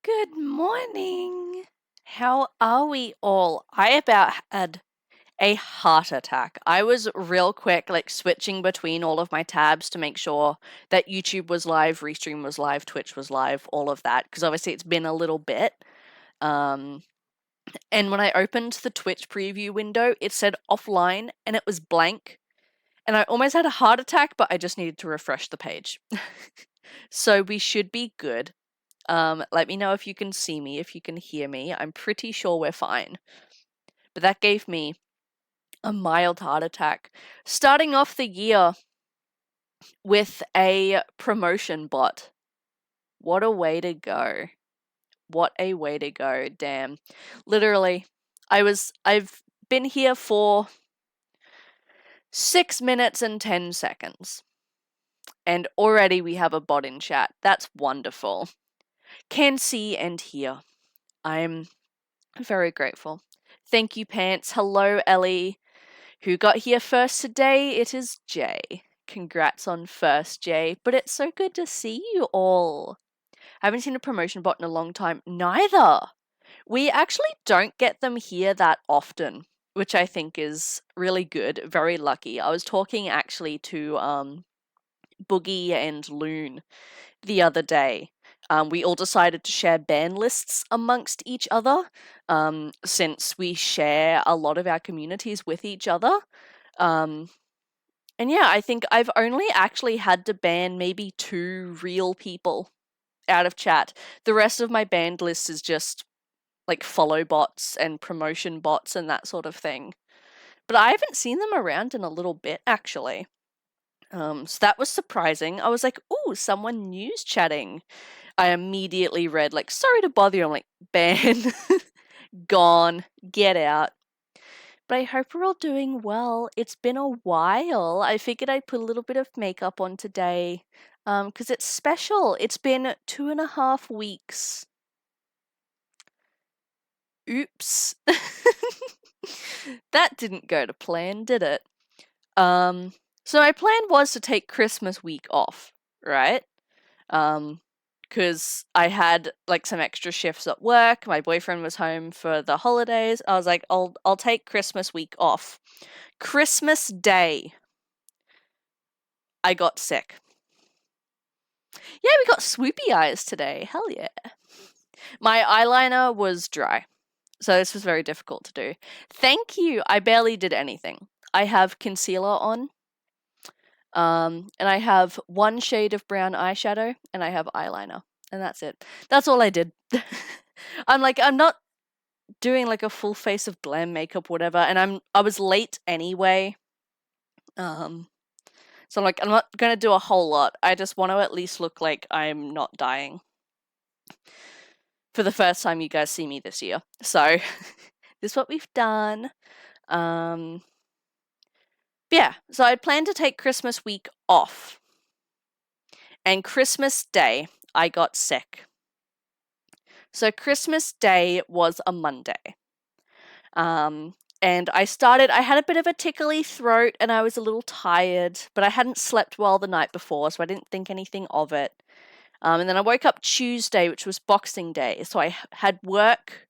Good morning. How are we all? I about had a heart attack. I was real quick, switching between all of my tabs to make sure that YouTube was live, Restream was live, Twitch was live, all of that, because obviously it's been a little bit. And when I opened the Twitch preview window, it said offline and it was blank. And I almost had a heart attack, but I just needed to refresh the page. So we should be good. Let me know if you can see me, if you can hear me. I'm pretty sure we're fine. But that gave me a mild heart attack. Starting off the year with a promotion bot. What a way to go. What a way to go, damn. Literally, I've been here for 6 minutes and 10 seconds. And already we have a bot in chat. That's wonderful. Can see and hear. I'm very grateful. Thank you, Pants. Hello, Ellie. Who got here first today? It is Jay. Congrats on first, Jay. But it's so good to see you all. I haven't seen a promotion bot in a long time. Neither. We actually don't get them here that often, which I think is really good. Very lucky. I was talking actually to Boogie and Loon the other day. We all decided to share ban lists amongst each other, since we share a lot of our communities with each other. And yeah, I think I've only actually had to ban maybe 2 real people out of chat. The rest of my banned list is just like follow bots and promotion bots and that sort of thing. But I haven't seen them around in a little bit, actually. So that was surprising. I was like, ooh, someone news chatting. I immediately read, sorry to bother you. I'm like, ban, gone, get out. But I hope we're all doing well. It's been a while. I figured I'd put a little bit of makeup on today, because it's special. It's been 2.5 weeks. Oops. That didn't go to plan, did it? So my plan was to take Christmas week off, right? Because I had some extra shifts at work. My boyfriend was home for the holidays. I was like, I'll take Christmas week off. Christmas Day, I got sick. Yeah, we got swoopy eyes today. Hell yeah. My eyeliner was dry, so this was very difficult to do. Thank you. I barely did anything. I have concealer on. And I have 1 shade of brown eyeshadow, and I have eyeliner, and that's it. That's all I did. I'm not doing a full face of glam makeup, whatever, and I was late anyway. So I'm not gonna do a whole lot. I just want to at least look like I'm not dying for the first time you guys see me this year. So this is what we've done. Yeah, so I planned to take Christmas week off. And Christmas Day, I got sick. So Christmas Day was a Monday. And I had a bit of a tickly throat and I was a little tired, but I hadn't slept well the night before, so I didn't think anything of it. And then I woke up Tuesday, which was Boxing Day. So I had work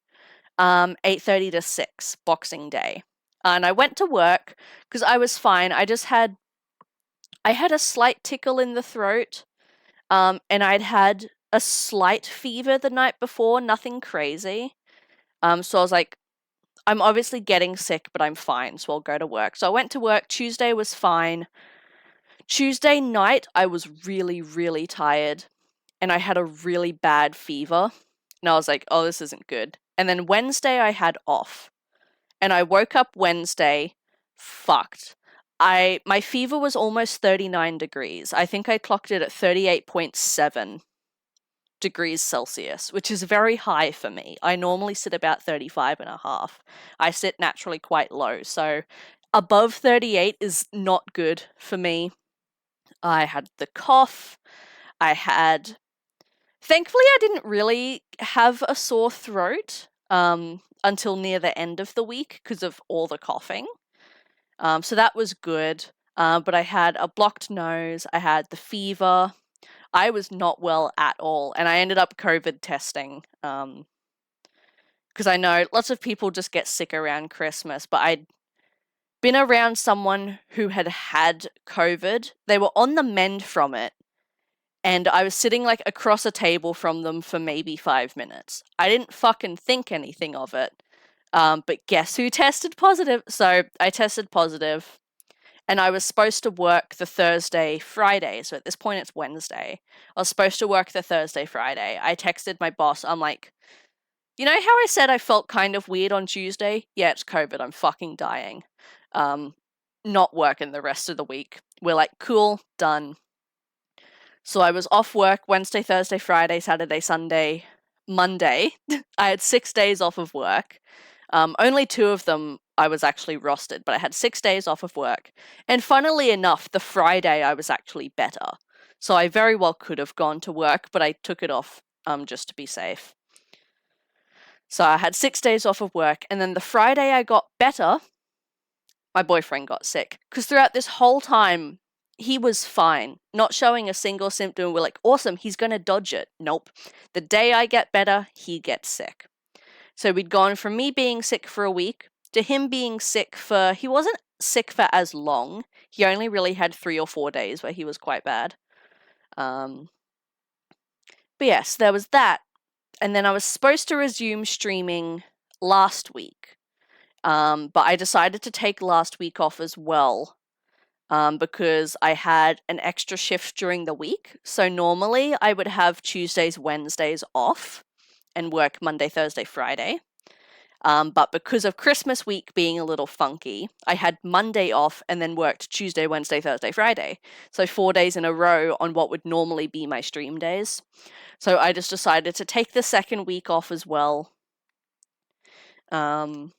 8:30 to 6, Boxing Day. And I went to work because I was fine. I had a slight tickle in the throat. And I'd had a slight fever the night before, nothing crazy. So I was like, I'm obviously getting sick, but I'm fine, so I'll go to work. So I went to work. Tuesday was fine. Tuesday night, I was really, really tired, and I had a really bad fever. And I was like, oh, this isn't good. And then Wednesday, I had off. And I woke up Wednesday, fucked. My fever was almost 39 degrees. I think I clocked it at 38.7 degrees Celsius, which is very high for me. I normally sit about 35.5. I sit naturally quite low, so above 38 is not good for me. I had the cough. Thankfully, I didn't really have a sore throat until near the end of the week because of all the coughing. So that was good. But I had a blocked nose. I had the fever. I was not well at all, and I ended up COVID testing. Because I know lots of people just get sick around Christmas, but I'd been around someone who had COVID. They were on the mend from it, and I was sitting like across a table from them for maybe 5 minutes. I didn't fucking think anything of it. But guess who tested positive? So I tested positive, and I was supposed to work the Thursday, Friday. So at this point, it's Wednesday. I was supposed to work the Thursday, Friday. I texted my boss. I'm like, you know how I said I felt kind of weird on Tuesday? Yeah, it's COVID. I'm fucking dying. Not working the rest of the week. We're like, cool, done. So I was off work Wednesday, Thursday, Friday, Saturday, Sunday, Monday. I had 6 days off of work. Only 2 of them I was actually rostered, but I had 6 days off of work. And funnily enough, the Friday I was actually better. So I very well could have gone to work, but I took it off just to be safe. So I had 6 days off of work, and then the Friday I got better, my boyfriend got sick. Because throughout this whole time, he was fine, not showing a single symptom. We're like, awesome, he's going to dodge it. Nope. The day I get better, he gets sick. So we'd gone from me being sick for a week to him being sick for, he wasn't sick for as long. He only really had 3 or 4 days where he was quite bad. But yes, there was that. And then I was supposed to resume streaming last week. But I decided to take last week off as well. Because I had an extra shift during the week. So normally I would have Tuesdays, Wednesdays off and work Monday, Thursday, Friday. But because of Christmas week being a little funky, I had Monday off and then worked Tuesday, Wednesday, Thursday, Friday. So 4 days in a row on what would normally be my stream days. So I just decided to take the second week off as well. Because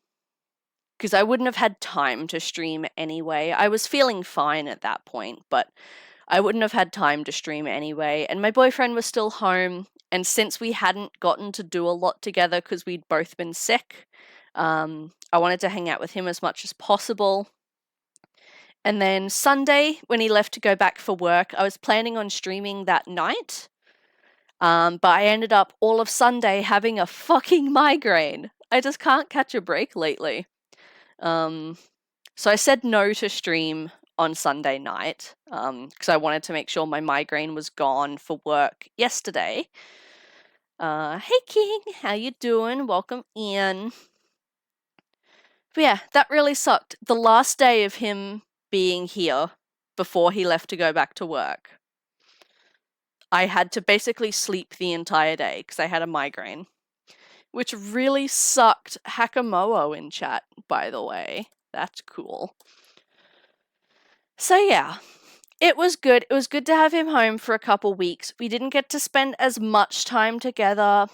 I wouldn't have had time to stream anyway. I was feeling fine at that point, but I wouldn't have had time to stream anyway. And my boyfriend was still home, and since we hadn't gotten to do a lot together because we'd both been sick, I wanted to hang out with him as much as possible. And then Sunday, when he left to go back for work, I was planning on streaming that night. But I ended up all of Sunday having a fucking migraine. I just can't catch a break lately. So I said no to stream on Sunday night, because I wanted to make sure my migraine was gone for work yesterday. Hey King, how you doing? Welcome in. But yeah, that really sucked. The last day of him being here before he left to go back to work, I had to basically sleep the entire day because I had a migraine, which really sucked. Hakamoa in chat, by the way. That's cool. So yeah, it was good. It was good to have him home for a couple weeks. We didn't get to spend as much time together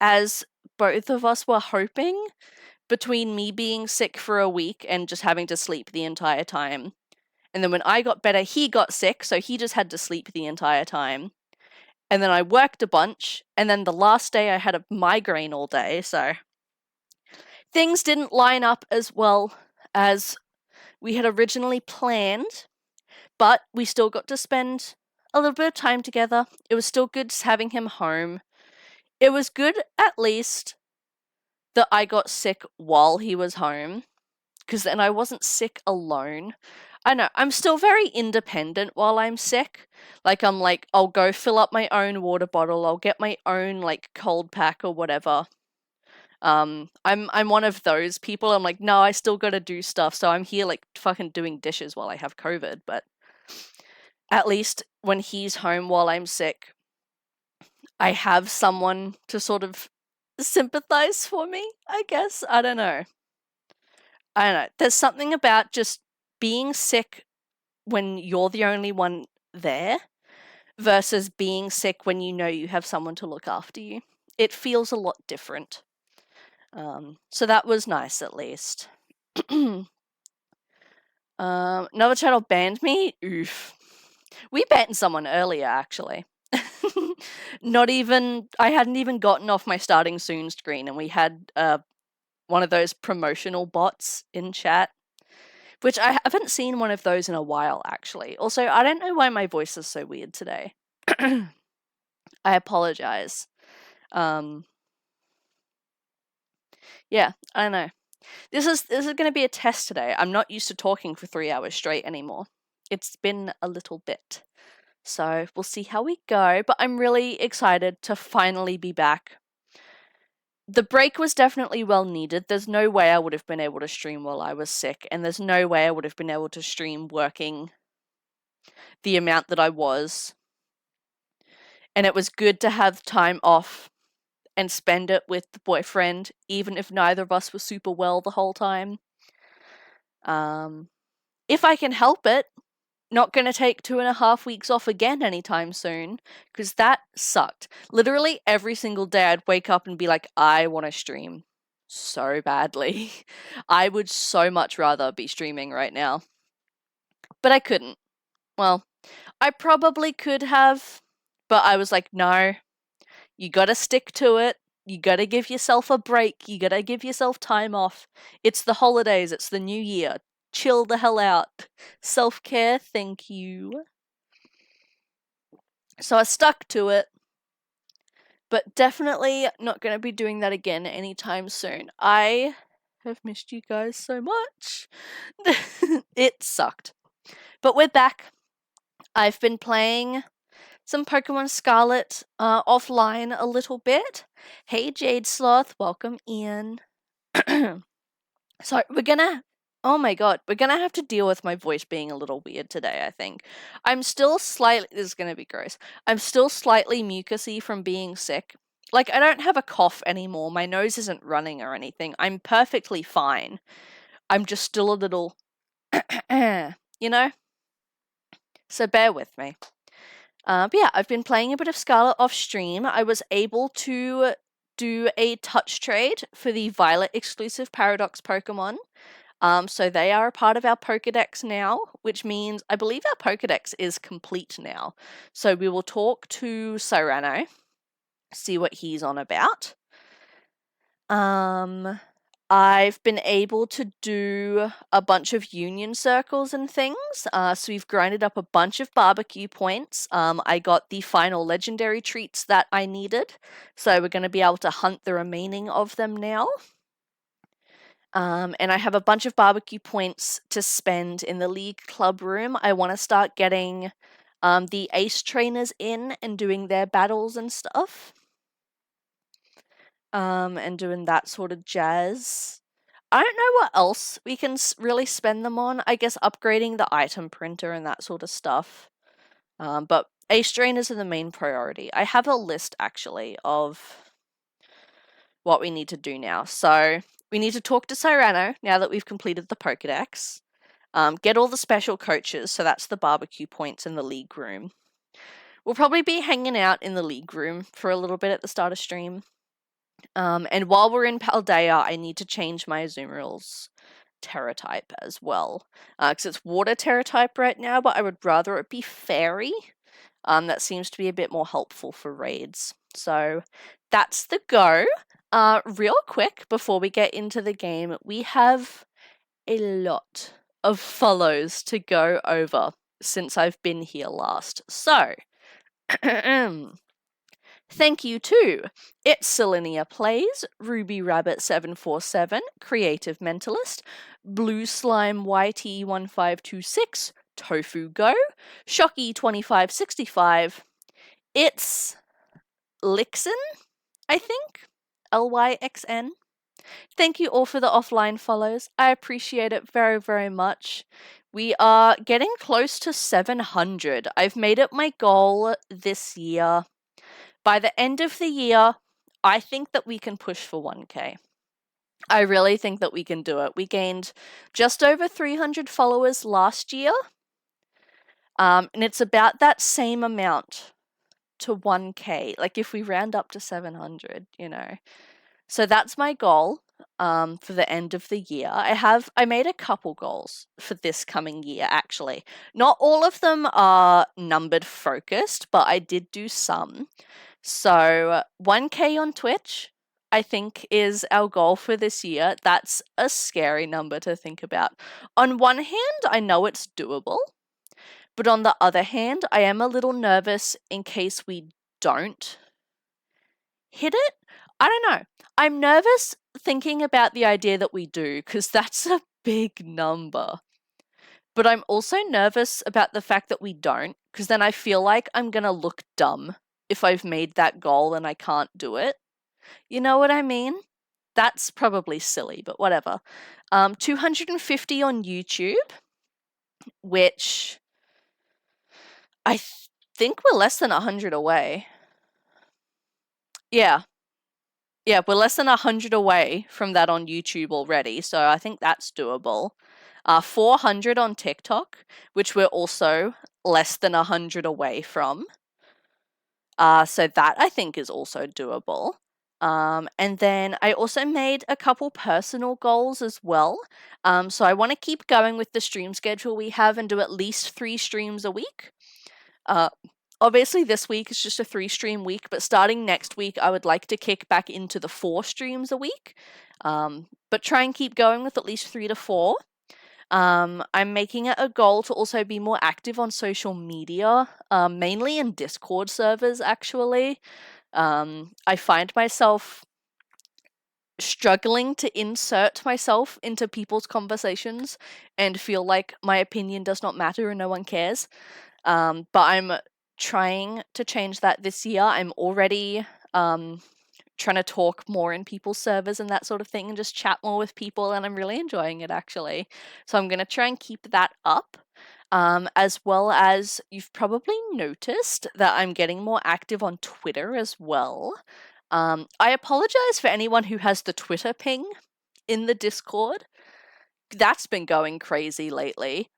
as both of us were hoping, between me being sick for a week and just having to sleep the entire time. And then when I got better, he got sick, so he just had to sleep the entire time. And then I worked a bunch, and then the last day I had a migraine all day, so things didn't line up as well as we had originally planned, but we still got to spend a little bit of time together. It was still good having him home. It was good, at least, that I got sick while he was home, because then I wasn't sick alone. I know, I'm still very independent while I'm sick. I'm like, I'll go fill up my own water bottle, I'll get my own, cold pack or whatever. I'm one of those people. I'm like, no, I still gotta do stuff, so I'm here, fucking doing dishes while I have COVID, but at least when he's home while I'm sick, I have someone to sort of sympathize for me, I guess. I don't know. There's something about just being sick when you're the only one there versus being sick when you know you have someone to look after you. It feels a lot different. So that was nice, at least. Another channel banned me? Oof. We banned someone earlier, actually. I hadn't even gotten off my starting soon screen, and we had one of those promotional bots in chat, which I haven't seen one of those in a while, actually. Also, I don't know why my voice is so weird today. I apologize. Yeah, I know. This is going to be a test today. I'm not used to talking for 3 hours straight anymore. It's been a little bit. So we'll see how we go, but I'm really excited to finally be back. The break was definitely well needed. There's no way I would have been able to stream while I was sick, and there's no way I would have been able to stream working the amount that I was. And it was good to have time off and spend it with the boyfriend, even if neither of us were super well the whole time. If I can help it, not going to take 2.5 weeks off again anytime soon, because that sucked. Literally every single day I'd wake up and be like, I want to stream so badly. I would so much rather be streaming right now. But I couldn't. Well, I probably could have, but I was like, no, you gotta stick to it. You gotta give yourself a break. You gotta give yourself time off. It's the holidays. It's the new year. Chill the hell out. Self-care, thank you. So I stuck to it. But definitely not going to be doing that again anytime soon. I have missed you guys so much. It sucked. But we're back. I've been playing some Pokemon Scarlet offline a little bit. Hey Jade Sloth, welcome in. So we're gonna, oh my god, we're gonna have to deal with my voice being a little weird today, I think. I'm still slightly, this is gonna be gross, I'm still slightly mucusy from being sick. Like, I don't have a cough anymore, my nose isn't running or anything, I'm perfectly fine. I'm just still a little, you know? So bear with me. But yeah, I've been playing a bit of Scarlet off stream. I was able to do a touch trade for the Violet exclusive Paradox Pokemon. So they are a part of our Pokedex now, which means I believe our Pokedex is complete now. So we will talk to Cyrano, see what he's on about. I've been able to do a bunch of union circles and things. So we've grinded up a bunch of barbecue points. I got the final legendary treats that I needed. So we're going to be able to hunt the remaining of them now. And I have a bunch of barbecue points to spend in the League Club room. I want to start getting the ace trainers in and doing their battles and stuff. And doing that sort of jazz. I don't know what else we can really spend them on. I guess upgrading the item printer and that sort of stuff. But ace trainers are the main priority. I have a list, actually, of what we need to do now. So we need to talk to Cyrano now that we've completed the Pokedex. Get all the special coaches, so that's the barbecue points in the league room. We'll probably be hanging out in the league room for a little bit at the start of stream. And while we're in Paldea, I need to change my Azumarill's Terra type as well. Because it's Water Terra type right now, but I would rather it be Fairy. That seems to be a bit more helpful for raids. So that's the go. Real quick, before we get into the game, we have a lot of follows to go over since I've been here last. So, thank you to It's Selenia Plays, Ruby Rabbit 747, Creative Mentalist, Blue Slime YT1526, Tofu Go, Shocky 2565, It's Lixen, I think, LYXN. Thank you all for the offline follows. I appreciate it very, very much. We are getting close to 700. I've made it my goal this year. By the end of the year, I think that we can push for 1K. I really think that we can do it. We gained just over 300 followers last year. And it's about that same amount to 1K. Like if we round up to 700, you know. So that's my goal for the end of the year. I made a couple goals for this coming year, actually. Not all of them are numbered focused, but I did do some. So 1K on Twitch, I think, is our goal for this year. That's a scary number to think about. On one hand, I know it's doable, But on the other hand, I am a little nervous in case we don't hit it. I don't know. I'm nervous thinking about the idea that we do, because that's a big number. But I'm also nervous about the fact that we don't, because then I feel like I'm going to look dumb if I've made that goal and I can't do it. You know what I mean? That's probably silly, but whatever. 250 on YouTube, which I think we're less than 100 away. Yeah. Yeah, we're less than 100 away from that on YouTube already, so I think that's doable. 400 on TikTok, which we're also less than 100 away from. So that I think is also doable. And then I also made a couple personal goals as well. So I want to keep going with the stream schedule we have and do at least 3 streams a week. Obviously, this week is just a 3-stream week, but starting next week, I would like to kick back into the 4 streams a week. But try and keep going with at least 3 to 4. I'm making it a goal to also be more active on social media, mainly in Discord servers, actually. I find myself struggling to insert myself into people's conversations and feel like my opinion does not matter and no one cares. But I'm trying to change that this year. I'm already trying to talk more in people's servers and that sort of thing and just chat more with people, and I'm really enjoying it, actually. So I'm going to try and keep that up. As well as you've probably noticed that I'm getting more active on Twitter as well. I apologize for anyone who has the Twitter ping in the Discord. That's been going crazy lately.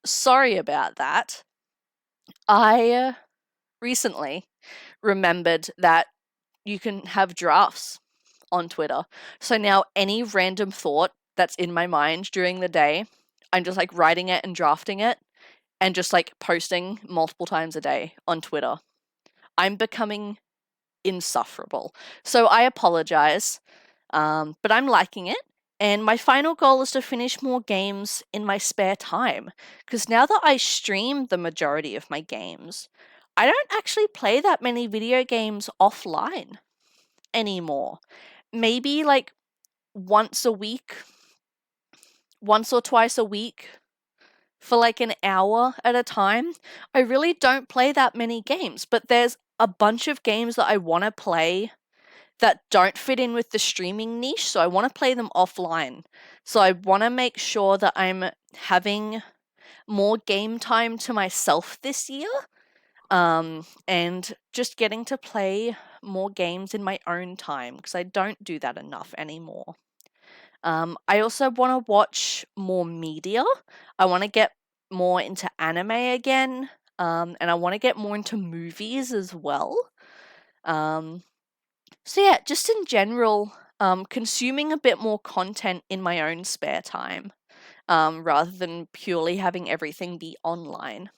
Sorry about that. I recently remembered that you can have drafts on Twitter. So now any random thought that's in my mind during the day, I'm just like writing it and drafting it and just like posting multiple times a day on Twitter. I'm becoming insufferable. So I apologize, but I'm liking it. And my final goal is to finish more games in my spare time. Because now that I stream the majority of my games, I don't actually play that many video games offline anymore. Maybe like once a week, once or twice a week for like an hour at a time. I really don't play that many games, but there's a bunch of games that I want to play that don't fit in with the streaming niche, so I want to play them offline. So I want to make sure that I'm having more game time to myself this year, and just getting to play more games in my own time, because I don't do that enough anymore. I also want to watch more media. I want to get more into anime again, and I want to get more into movies as well. So yeah, just in general, consuming a bit more content in my own spare time, rather than purely having everything be online,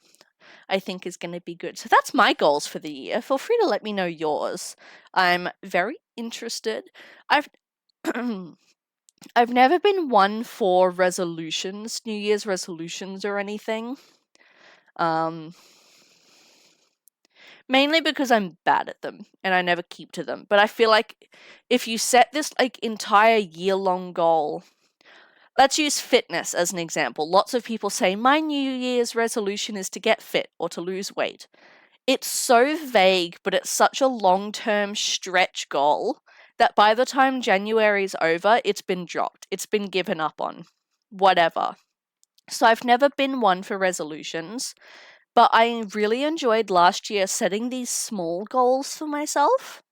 I think is going to be good. So that's my goals for the year. Feel free to let me know yours. I'm very interested. I've I've never been one for resolutions, New Year's resolutions or anything. Mainly because I'm bad at them and I never keep to them. But I feel like if you set this like entire year-long goal, let's use fitness as an example. Lots of people say my New Year's resolution is to get fit or to lose weight. It's so vague, but it's such a long-term stretch goal that by the time January's over, it's been dropped. It's been given up on. Whatever. So I've never been one for resolutions, but I really enjoyed last year setting these small goals for myself.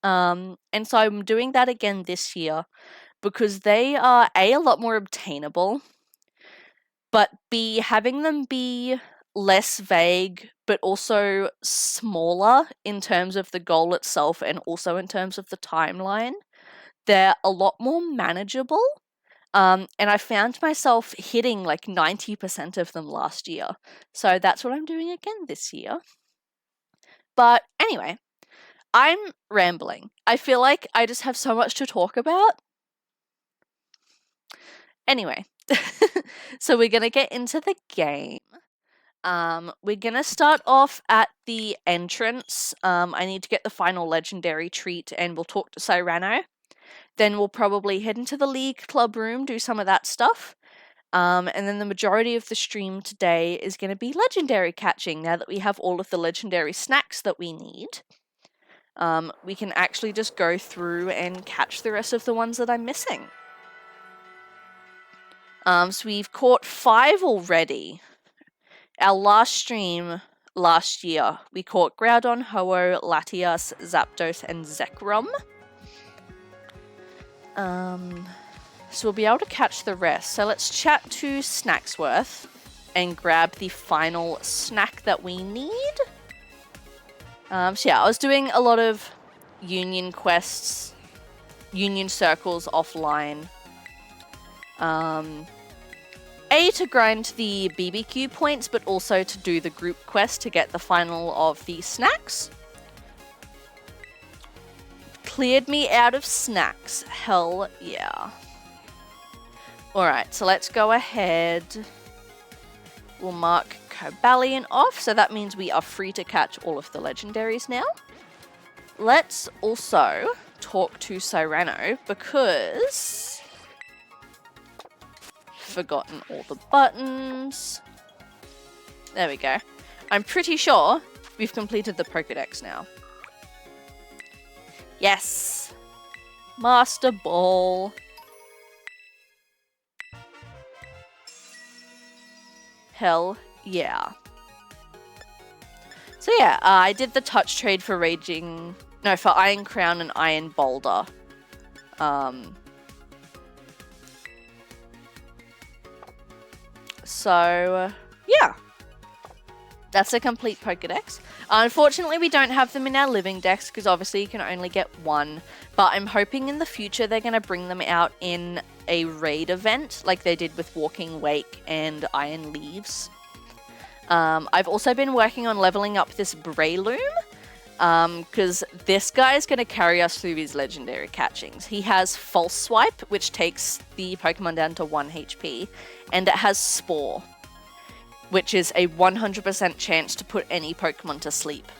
And so I'm doing that again this year because they are A lot more obtainable, but B, having them be less vague, but also smaller in terms of the goal itself and also in terms of the timeline. They're a lot more manageable. And I found myself hitting like 90% of them last year. So that's what I'm doing again this year. But anyway, I'm rambling. I feel like I just have so much to talk about. Anyway, so we're going to get into the game. We're gonna start off at the entrance. I need to get the final legendary treat and we'll talk to Cyrano. Then we'll probably head into the League Club room, do some of that stuff. And then the majority of the stream today is going to be legendary catching. Now that we have all of the legendary snacks that we need, we can actually just go through and catch the rest of the ones that I'm missing. So we've caught 5 already. Our last stream last year, we caught Groudon, Ho-Oh, Latias, Zapdos, and Zekrom. So we'll be able to catch the rest. So let's chat to Snacksworth and grab the final snack that we need. So yeah, I was doing a lot of union quests, union circles offline. To grind the BBQ points, but also to do the group quest to get the final of the snacks. Cleared me out of snacks. Hell yeah. Alright, so let's go ahead. We'll mark Cobalion off, so that means we are free to catch all of the legendaries now. Let's also talk to Cyrano because... forgotten all the buttons. There we go. I'm pretty sure we've completed the Pokedex now. Yes! Master Ball. Hell yeah. So yeah, I did the touch trade for for Iron Crown and Iron Boulder. So yeah. That's a complete Pokedex. Unfortunately, we don't have them in our living decks because obviously you can only get one. But I'm hoping in the future they're going to bring them out in a raid event like they did with Walking Wake and Iron Leaves. I've also been working on leveling up this Breloom because this guy is going to carry us through these legendary catchings. He has False Swipe, which takes the Pokemon down to 1 HP, and it has Spore, which is a 100% chance to put any Pokemon to sleep.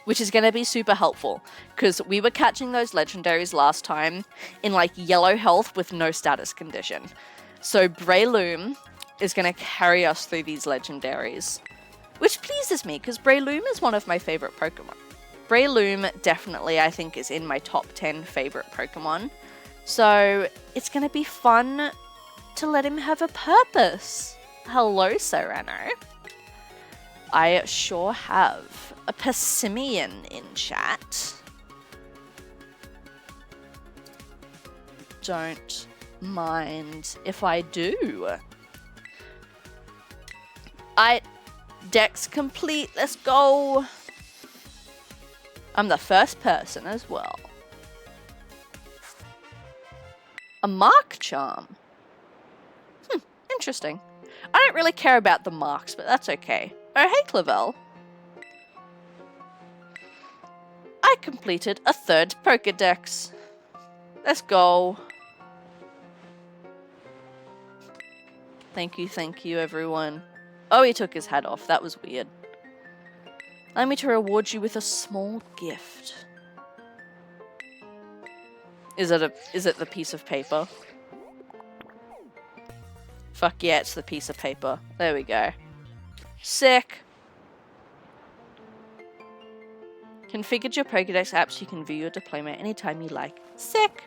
Which is going to be super helpful, because we were catching those legendaries last time in like yellow health with no status condition. So Breloom is going to carry us through these legendaries, which pleases me, because Breloom is one of my favorite Pokemon. Breloom definitely, I think, is in my top 10 favorite Pokemon. So it's going to be fun to let him have a purpose. Hello, Cyrano. I sure have a Persimmon in chat. Don't mind if I do. Dex complete, let's go. I'm the first person as well. A Mark Charm. Interesting. I don't really care about the marks, but that's okay. Oh, hey, Clavel. I completed a 3rd Pokedex. Let's go. Thank you, everyone. Oh, he took his hat off. That was weird. Allow me to reward you with a small gift. Is it the piece of paper? Fuck yeah, it's the piece of paper. There we go. Sick. Configured your Pokedex app so you can view your deployment anytime you like. Sick.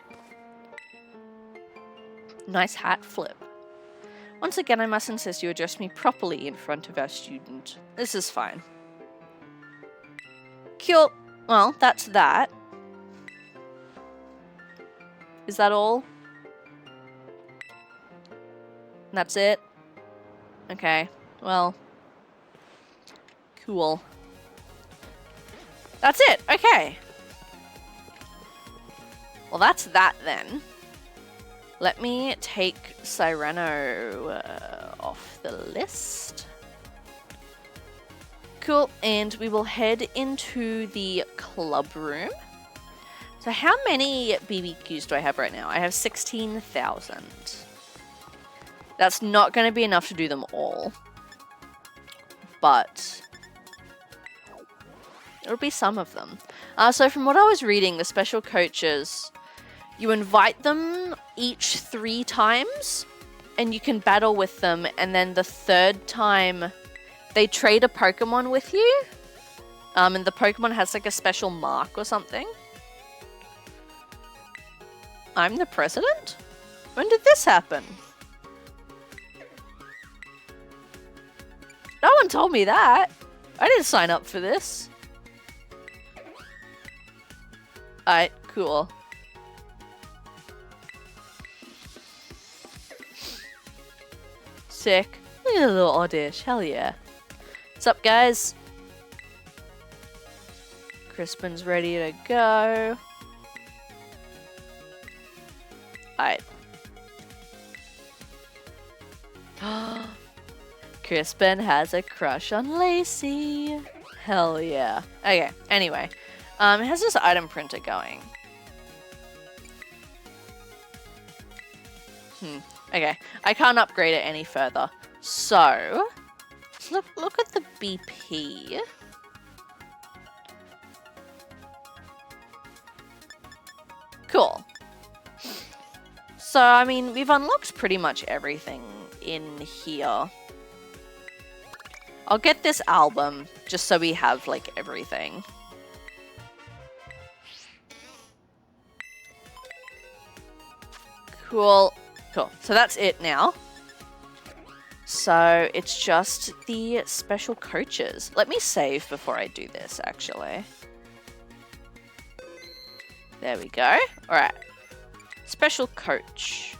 Nice hat flip. Once again, I must insist you address me properly in front of our student. This is fine. Cool. Well, that's that. Is that all? That's it? Okay. Well. Cool. That's it. Okay. Well, that's that then. Let me take Cyrano off the list. Cool, and we will head into the club room. So how many BBQs do I have right now? I have 16,000. That's not going to be enough to do them all. but it'll be some of them. So from what I was reading, the special coaches, you invite them each 3 times, and you can battle with them, and then the 3rd time, they trade a Pokemon with you, and the Pokemon has like a special mark or something. I'm the president? When did this happen? No one told me that. I didn't sign up for this. Alright, cool. Sick. Look at the little oddish. Hell yeah. What's up, guys? Crispin's ready to go. Alright. Crispin has a crush on Lacey. Hell yeah. Okay, anyway. It has this item printer going. Okay, I can't upgrade it any further. So, look at the BP. Cool. So, I mean, we've unlocked pretty much everything in here. I'll get this album just so we have, like, everything. Cool. Cool. So that's it now. So it's just the special coaches. Let me save before I do this, actually. There we go. All right. Special coach.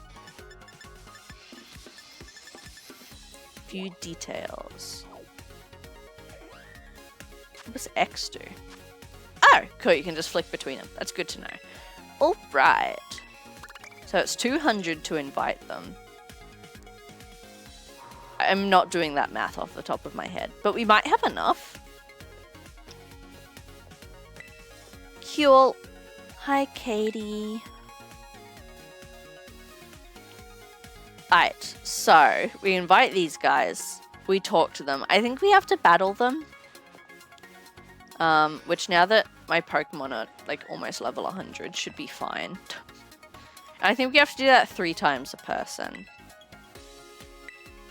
View details. What does X do? Oh, cool. You can just flick between them. That's good to know. All right. So it's 200 to invite them. I'm not doing that math off the top of my head, but we might have enough. Cool. Hi, Katie. Alright, so we invite these guys. We talk to them. I think we have to battle them. Which now that my Pokemon are like almost level 100 should be fine. I think we have to do that 3 times a person.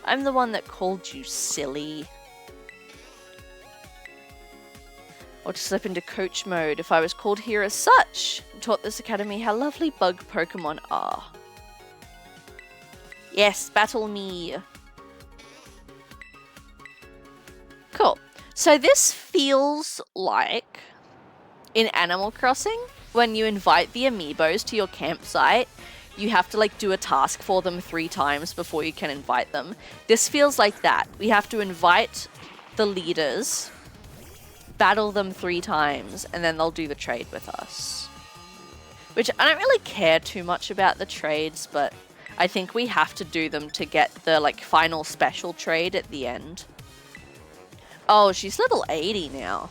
I'm the one that called you silly. Or to slip into coach mode if I was called here as such. I taught this academy how lovely bug Pokemon are. Yes, battle me. Cool. So this feels like in Animal Crossing, when you invite the amiibos to your campsite, you have to like do a task for them 3 times before you can invite them. This feels like that. We have to invite the leaders, battle them 3 times, and then they'll do the trade with us. Which I don't really care too much about the trades, but I think we have to do them to get the like final special trade at the end. Oh, she's level 80 now.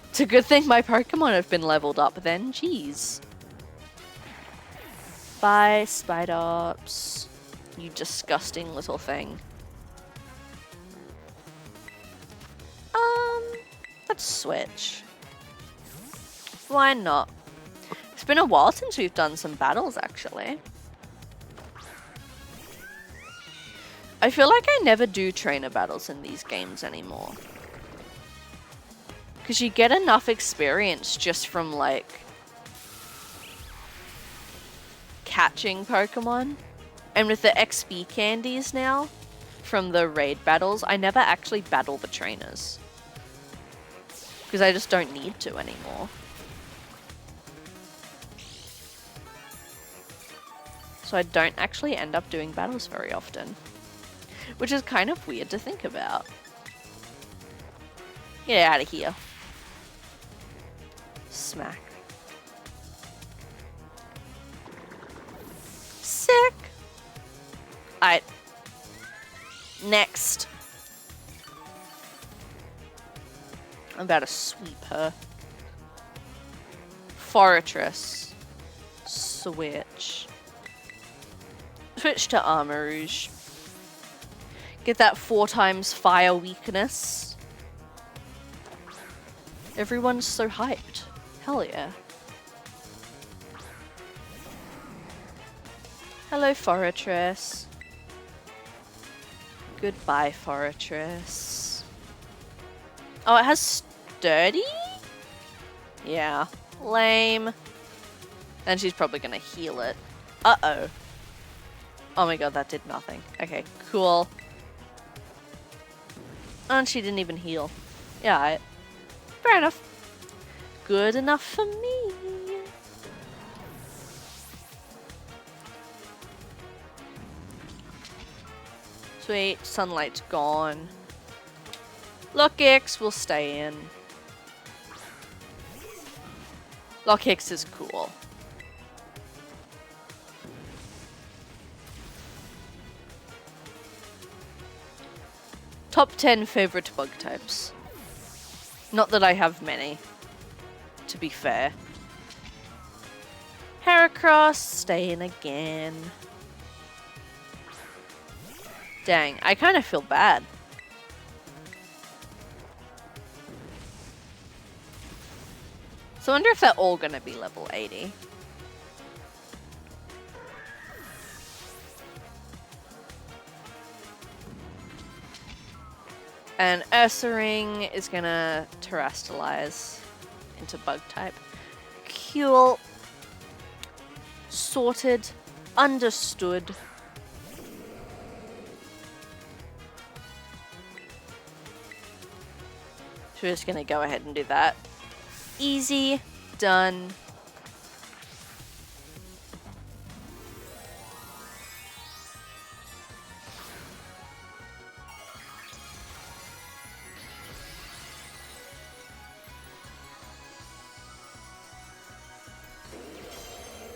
It's a good thing my Pokemon have been leveled up then, jeez. Bye, Spidops. You disgusting little thing. Let's switch. Why not? It's been a while since we've done some battles, actually. I feel like I never do trainer battles in these games anymore. Because you get enough experience just from, like, catching Pokemon. And with the XP candies now, from the raid battles, I never actually battle the trainers. Because I just don't need to anymore. So I don't actually end up doing battles very often. Which is kind of weird to think about. Get out of here. Smack. Sick. Alright. Next. I'm about to sweep her. Fortress. Switch. Switch to Armor Rouge. Get that 4 times fire weakness. Everyone's so hyped. Hell yeah. Hello, Fortress. Goodbye, Fortress. Oh, it has sturdy? Yeah. Lame. And she's probably gonna heal it. Uh-oh. Oh my god, that did nothing. Okay, cool. Oh, and she didn't even heal. Yeah, fair enough. Good enough for me. Sweet, sunlight's gone. Lock X will stay in. Lock X is cool. Top 10 favorite bug types. Not that I have many, to be fair. Heracross, stay in again. Dang, I kind of feel bad. So I wonder if they're all going to be level 80. And Ursaring is going to terrestrialize into bug type. Cool. Sorted. Understood. So we're just going to go ahead and do that. Easy. Done.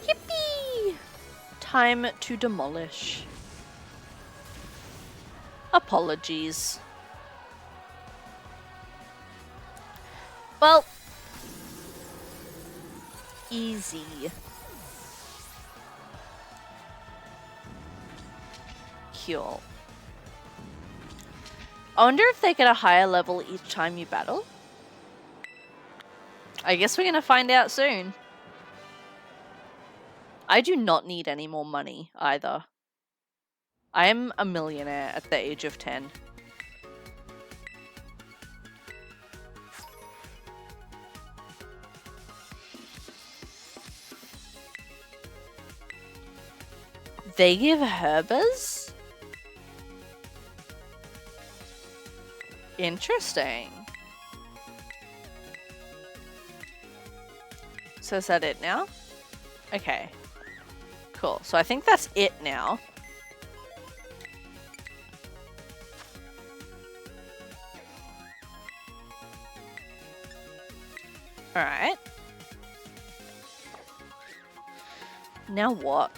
Yippee! Time to demolish. Apologies. Well, easy. Cool. I wonder if they get a higher level each time you battle. I guess we're gonna find out soon. I do not need any more money either. I am a millionaire at the age of 10. They give herbers? Interesting. So is that it now? Okay. Cool. So I think that's it now. Alright. Now what?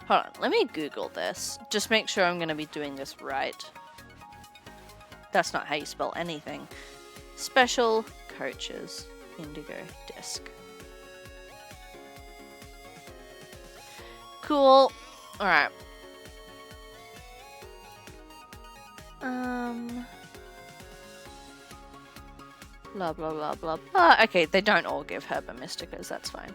Hold on, let me Google this. Just make sure I'm going to be doing this right. That's not how you spell anything. Special coaches. Indigo disc. Cool. Alright. Blah, blah, blah, blah, blah. Okay, they don't all give Herba Mysticas, that's fine.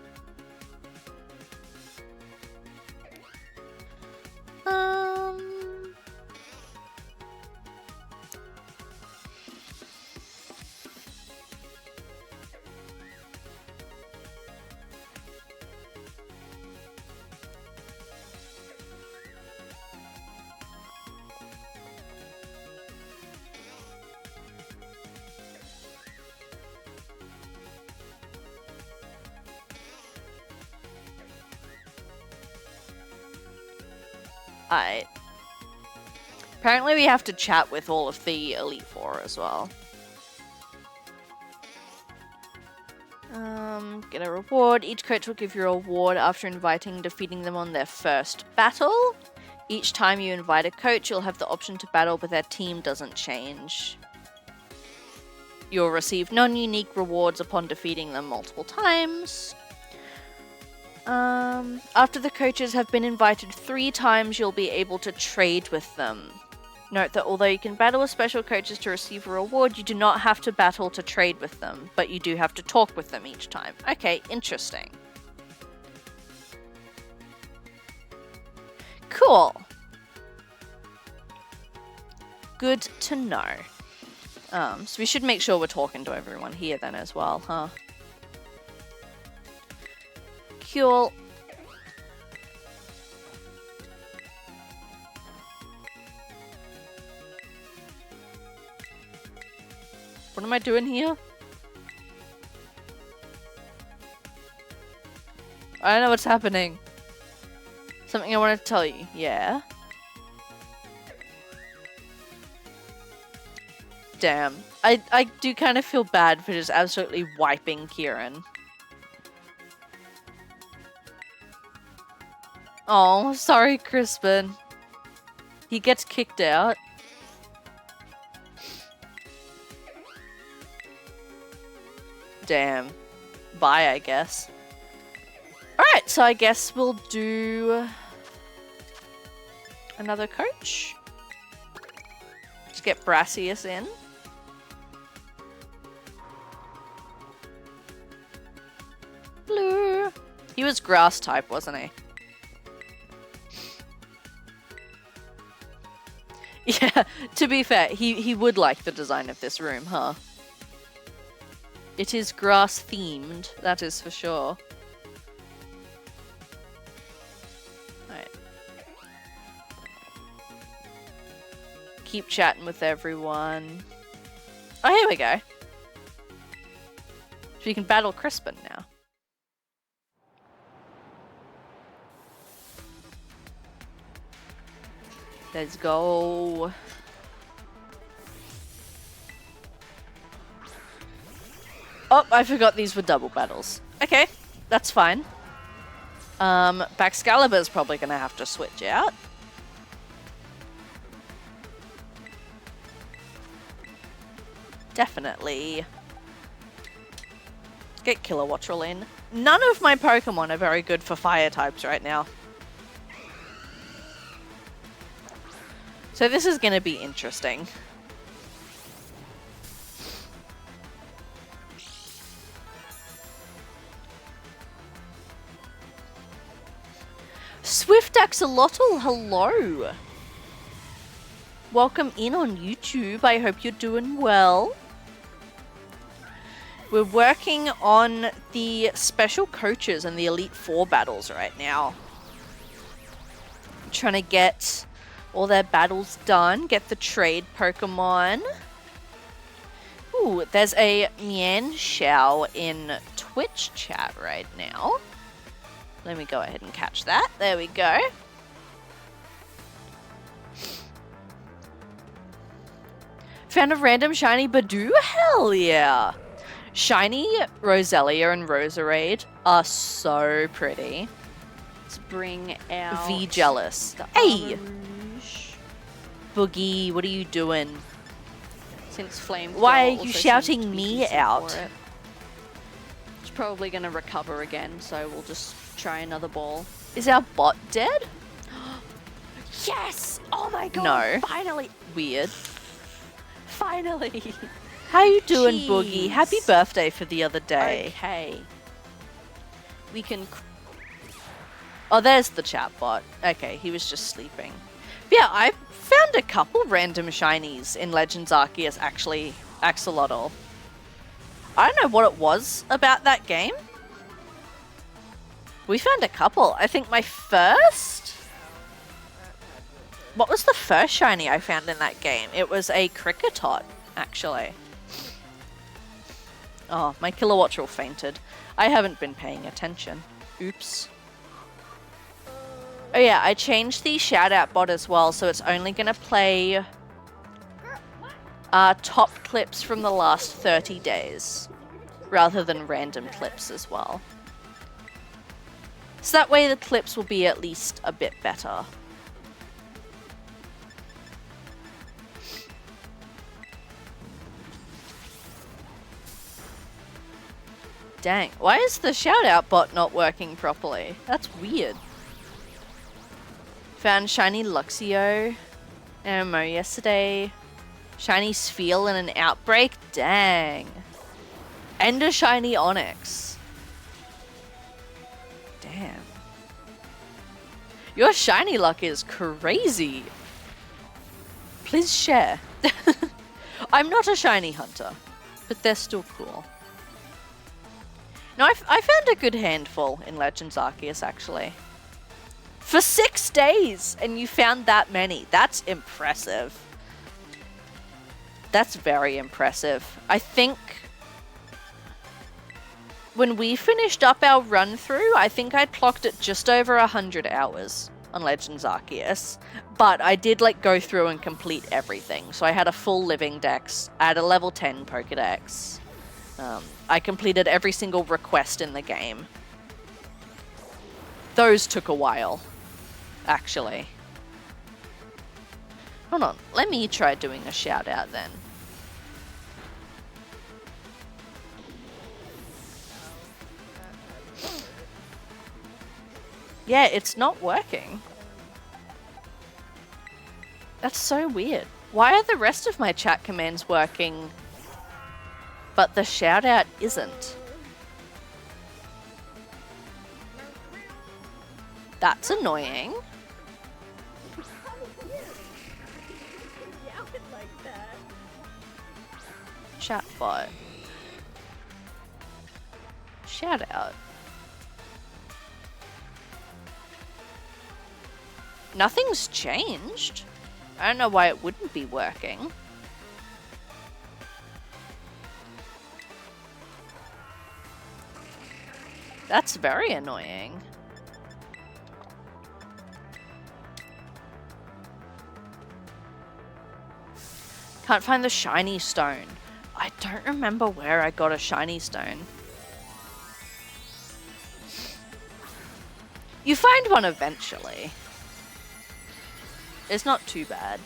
Alright. Apparently we have to chat with all of the Elite Four as well. Get a reward. Each coach will give you a reward after inviting and defeating them on their first battle. Each time you invite a coach, you'll have the option to battle, but their team doesn't change. You'll receive non-unique rewards upon defeating them multiple times. After the coaches have been invited 3 times, you'll be able to trade with them. Note that although you can battle with special coaches to receive a reward, you do not have to battle to trade with them, but you do have to talk with them each time. Okay, interesting. Cool. Good to know. So we should make sure we're talking to everyone here then as well, huh? Cool. What am I doing here? I don't know what's happening. Something I want to tell you. Yeah. Damn. I do kind of feel bad for just absolutely wiping Kieran. Oh, sorry, Crispin. He gets kicked out. Damn. Bye, I guess. Alright, so I guess we'll do another coach. Just get Brassius in. Blue. He was grass type, wasn't he? Yeah, to be fair, he would like the design of this room, huh? It is grass themed, that is for sure. Right. Keep chatting with everyone. Oh, here we go. So we can battle Crispin now. Let's go. Oh, I forgot these were double battles. Okay, that's fine. Baxcalibur's probably gonna have to switch out. Definitely. Get Kilowattrel in. None of my Pokemon are very good for fire types right now. So this is gonna be interesting. Swift Axolotl, hello! Welcome in on YouTube, I hope you're doing well. We're working on the special coaches and the Elite Four battles right now. I'm trying to get all their battles done, get the trade Pokemon. Ooh, there's a Mienshao in Twitch chat right now. Let me go ahead and catch that. There we go. Found a random shiny Badoo? Hell yeah! Shiny Roselia and Roserade are so pretty. Let's bring out V jealous. Hey! Boogie, what are you doing? Since Flame Why are Girl you also shouting seems to be me decent out? for it. It's probably going to recover again, so we'll just try another ball. Is our bot dead? Yes! Oh my god! No. Finally! Weird. Finally! How you doing, Jeez. Boogie? Happy birthday for the other day. Okay. We can... Oh, there's the chat bot. Okay, he was just sleeping. But yeah, I found a couple random shinies in Legends Arceus, actually, Axolotl. I don't know what it was about that game. We found a couple. I think my first... What was the first shiny I found in that game? It was a Kricketot, actually. Oh, my Kilowattrel fainted. I haven't been paying attention. Oops. Oh yeah, I changed the shout-out bot as well, so it's only going to play top clips from the last 30 days, rather than random clips as well. So that way the clips will be at least a bit better. Dang, why is the shout-out bot not working properly? That's weird. Found shiny Luxio MMO yesterday. Shiny Spheal in an Outbreak? Dang. And a shiny Onyx. Damn. Your shiny luck is crazy. Please share. I'm not a shiny hunter, but they're still cool. No, I found a good handful in Legends Arceus, actually. For 6 days, and you found that many. That's impressive. That's very impressive. I think when we finished up our run through, I think I'd clocked at just over 100 hours on Legends Arceus. But I did like go through and complete everything. So I had a full living dex. I had a level 10 Pokedex. I completed every single request in the game. Those took a while, actually. Hold on, let me try doing a shout out then. Yeah, it's not working. That's so weird. Why are the rest of my chat commands working, but the shout out isn't? That's annoying. Chatbot. Shout out. Nothing's changed. I don't know why it wouldn't be working. That's very annoying. Can't find the shiny stone. I don't remember where I got a shiny stone. You find one eventually. It's not too bad.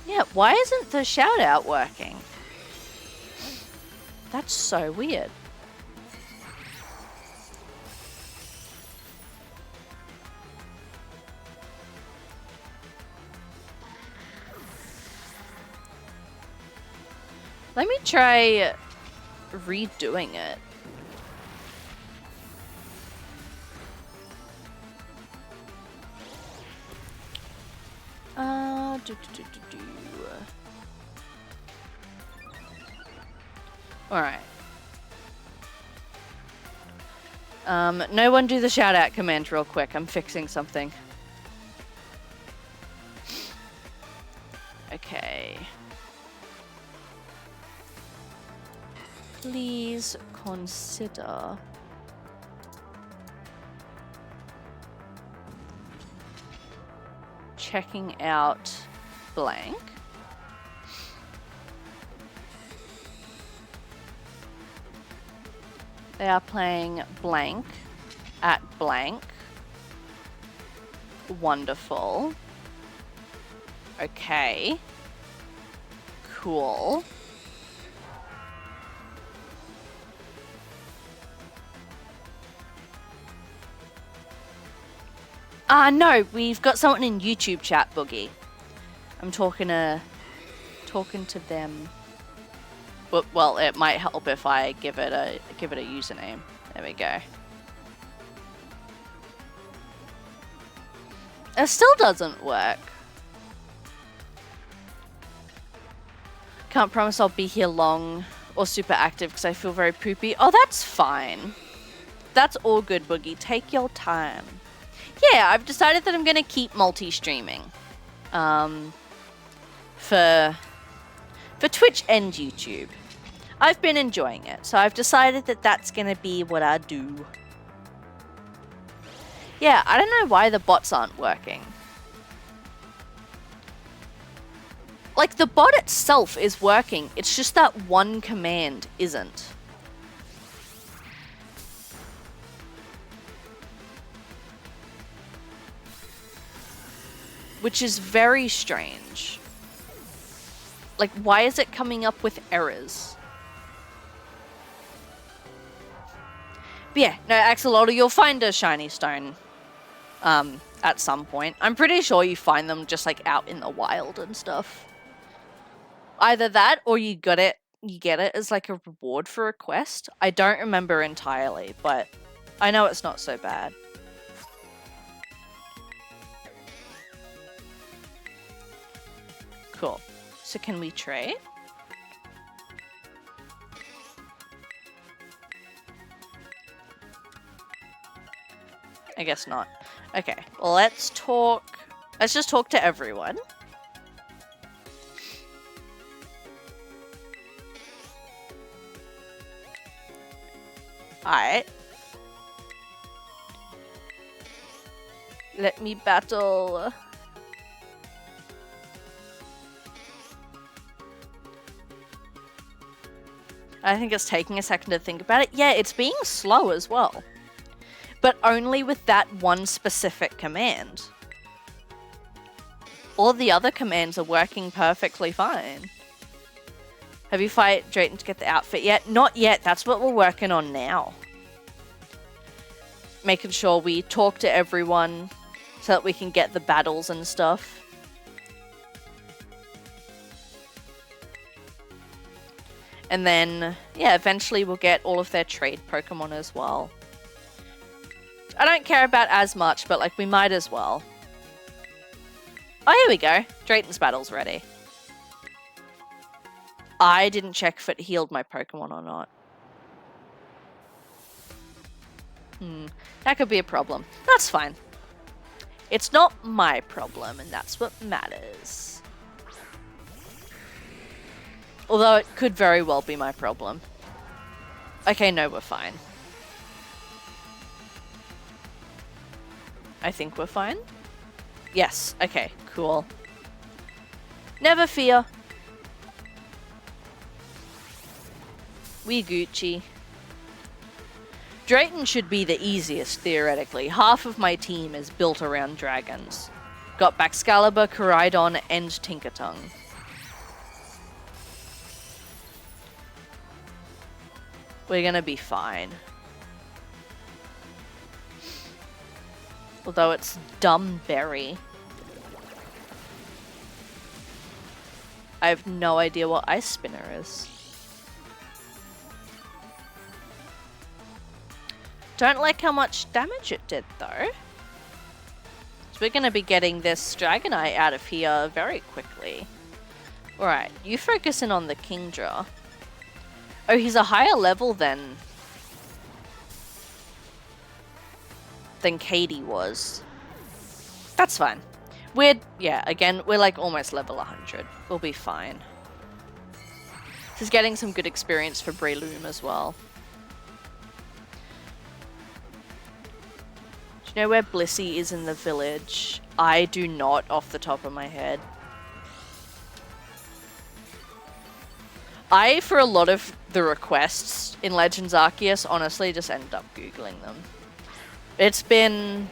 Yeah, why isn't the shout out working? That's so weird. Let me try redoing it. Alright. No one do the shout out command real quick. I'm fixing something. Okay. Please consider checking out blank. They are playing blank at blank. Wonderful. Okay. Cool. No, we've got someone in YouTube chat, Boogie. I'm talking to them. Well, it might help if I give it a username. There we go. It still doesn't work. Can't promise I'll be here long or super active because I feel very poopy. Oh, that's fine. That's all good, Boogie. Take your time. Yeah, I've decided that I'm going to keep multi-streaming. For Twitch and YouTube. I've been enjoying it, so I've decided that that's going to be what I do. Yeah, I don't know why the bots aren't working. Like, the bot itself is working, it's just that one command isn't. Which is very strange. Like, why is it coming up with errors? But yeah, no, Axolotl, you'll find a shiny stone at some point. I'm pretty sure you find them just like out in the wild and stuff. Either that or you get it as like a reward for a quest. I don't remember entirely, but I know it's not so bad. Cool. So can we trade? I guess not. Okay, well, let's talk. Let's just talk to everyone. Alright. Let me battle. I think it's taking a second to think about it. Yeah, it's being slow as well. But only with that one specific command. All the other commands are working perfectly fine. Have you fight Drayton to get the outfit yet? Not yet. That's what we're working on now. Making sure we talk to everyone so that we can get the battles and stuff. And then, yeah, eventually we'll get all of their trade Pokemon as well. I don't care about as much, but like we might as well. Oh, here we go. Drayton's battle's ready. I didn't check if it healed my Pokemon or not. That could be a problem. That's fine. It's not my problem, and that's what matters. Although it could very well be my problem. Okay, no, we're fine. I think we're fine. Yes, okay, cool. Never fear. We Gucci. Drayton should be the easiest, theoretically. Half of my team is built around dragons. Got Baxcalibur, Koraidon, and Tinkatongue. We're gonna be fine. Although it's Dumbberry. I have no idea what Ice Spinner is. Don't like how much damage it did, though. So we're going to be getting this Dragonite out of here very quickly. Alright, you focusing on the Kingdra. Oh, he's a higher level than Katie was. That's fine. Yeah, again, we're like almost level 100. We'll be fine. She's getting some good experience for Breloom as well. Do you know where Blissey is in the village? I do not off the top of my head. For a lot of the requests in Legends Arceus, honestly just ended up Googling them. It's been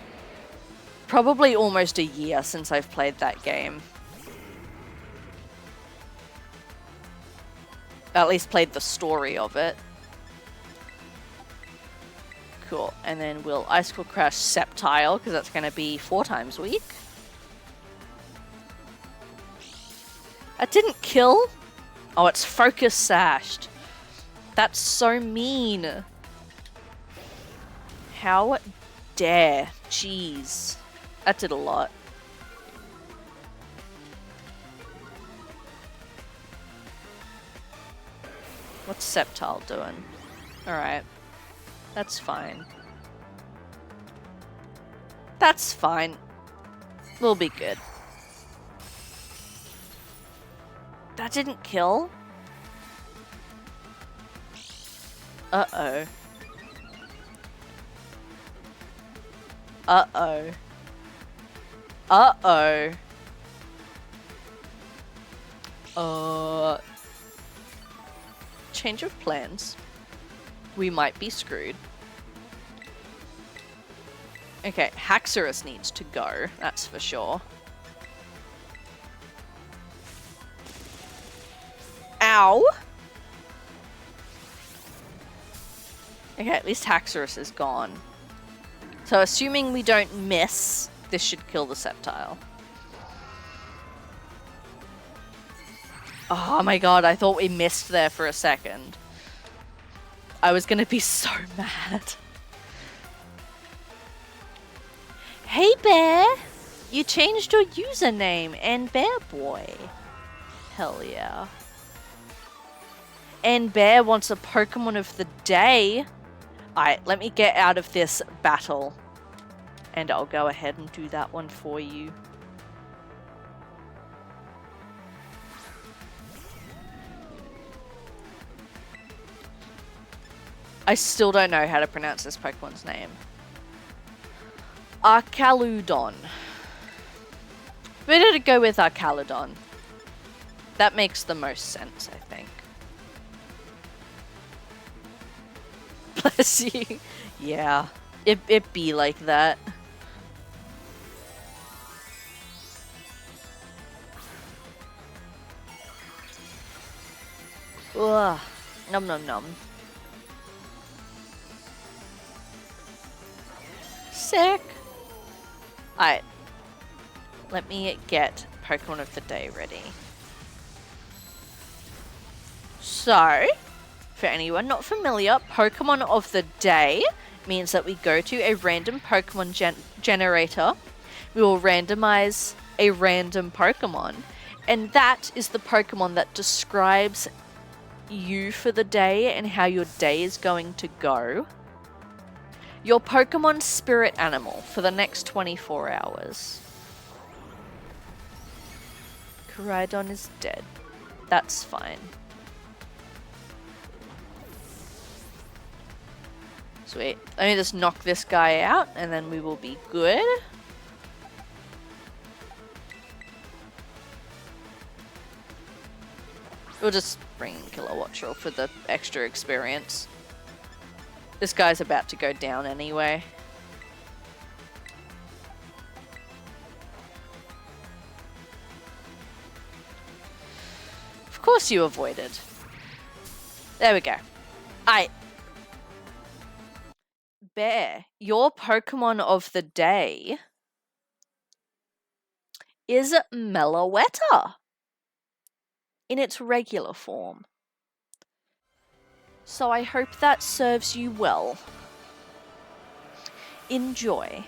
probably almost a year since I've played that game. At least played the story of it. Cool. And then we'll Icicle Crash Sceptile, because that's going to be 4 times weak. That didn't kill. Oh, it's Focus Sashed. That's so mean. How dare. Jeez. That did a lot. What's Sceptile doing? Alright. That's fine. That's fine. We'll be good. That didn't kill? Uh-oh. Uh-oh. Uh-oh. Change of plans. We might be screwed. Okay, Haxorus needs to go, that's for sure. Ow! Okay, at least Haxorus is gone. So assuming we don't miss, this should kill the Sceptile. Oh my god, I thought we missed there for a second. I was gonna be so mad. Hey Bear! You changed your username and Bear Boy. Hell yeah. And Bear wants a Pokemon of the day. Alright, let me get out of this battle. And I'll go ahead and do that one for you. I still don't know how to pronounce this Pokemon's name. Archaludon. Better to go with Archaludon. That makes the most sense, I think. Bless you. Yeah, it be like that. Ugh. Nom nom nom. Sick. Alright. Let me get Pokemon of the Day ready. So, for anyone not familiar, Pokemon of the Day means that we go to a random Pokemon generator. We will randomize a random Pokemon. And that is the Pokemon that describes you for the day and how your day is going to go. Your Pokemon spirit animal for the next 24 hours. Koraidon is dead. That's fine. Sweet. Let me just knock this guy out and then we will be good. We'll just bring in Kilowattrel for the extra experience. This guy's about to go down anyway. Of course you avoided. There we go. Bear, your Pokemon of the day is Meloetta in its regular form. So I hope that serves you well. Enjoy.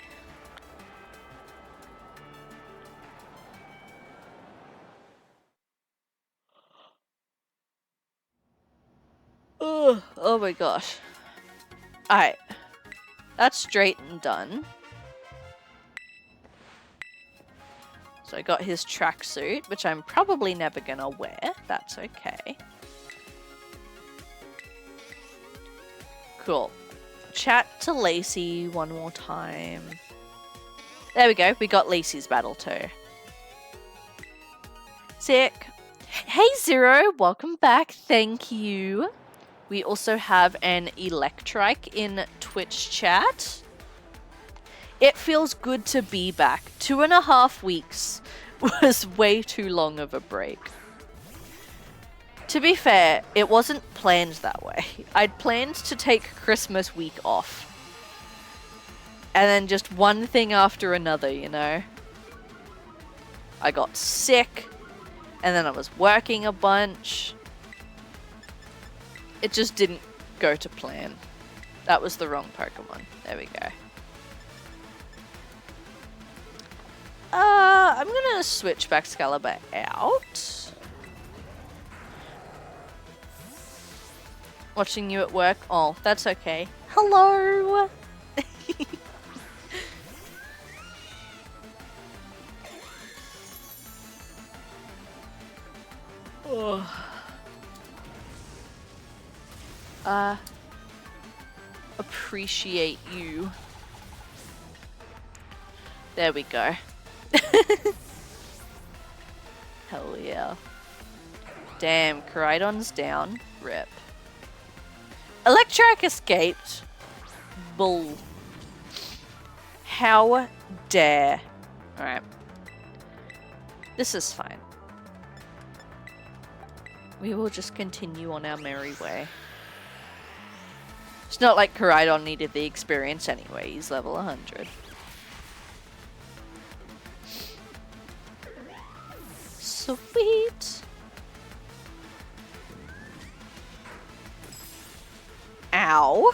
Ugh, oh my gosh. Alright. That's straight and done. So I got his tracksuit, which I'm probably never gonna wear. That's okay. Cool. Chat to Lacey one more time. There we go. We got Lacey's battle too. Sick. Hey Zero, welcome back. Thank you. We also have an Electrike in Twitch chat. It feels good to be back. 2.5 weeks was way too long of a break. To be fair, it wasn't planned that way. I'd planned to take Christmas week off. And then just one thing after another, you know? I got sick, and then I was working a bunch. It just didn't go to plan. That was the wrong Pokemon. There we go. I'm gonna switch Baxcalibur out. Watching you at work? Oh, that's okay. Hello! Appreciate you. There we go. Hell yeah. Damn, Koraidon's down. Rip. Electrike escaped. Bull. How dare. Alright. This is fine. We will just continue on our merry way. It's not like Koraidon needed the experience anyway. He's level 100. Sweet. Ow.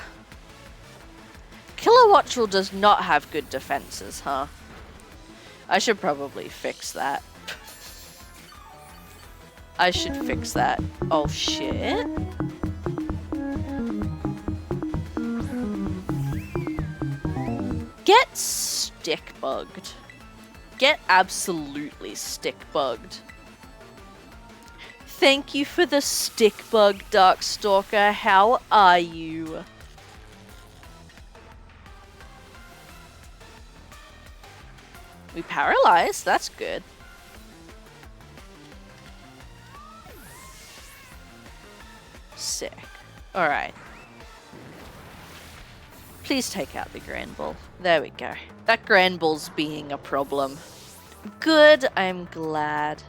Kilowattrel does not have good defenses, huh? I should probably fix that. I should fix that. Oh shit. Get stick bugged. Get absolutely stick bugged. Thank you for the stick bug, Darkstalker. How are you? We paralyzed. That's good. Sick. Alright. Please take out the Grand Bull. There we go. That Grand Bull's being a problem. Good. I'm glad.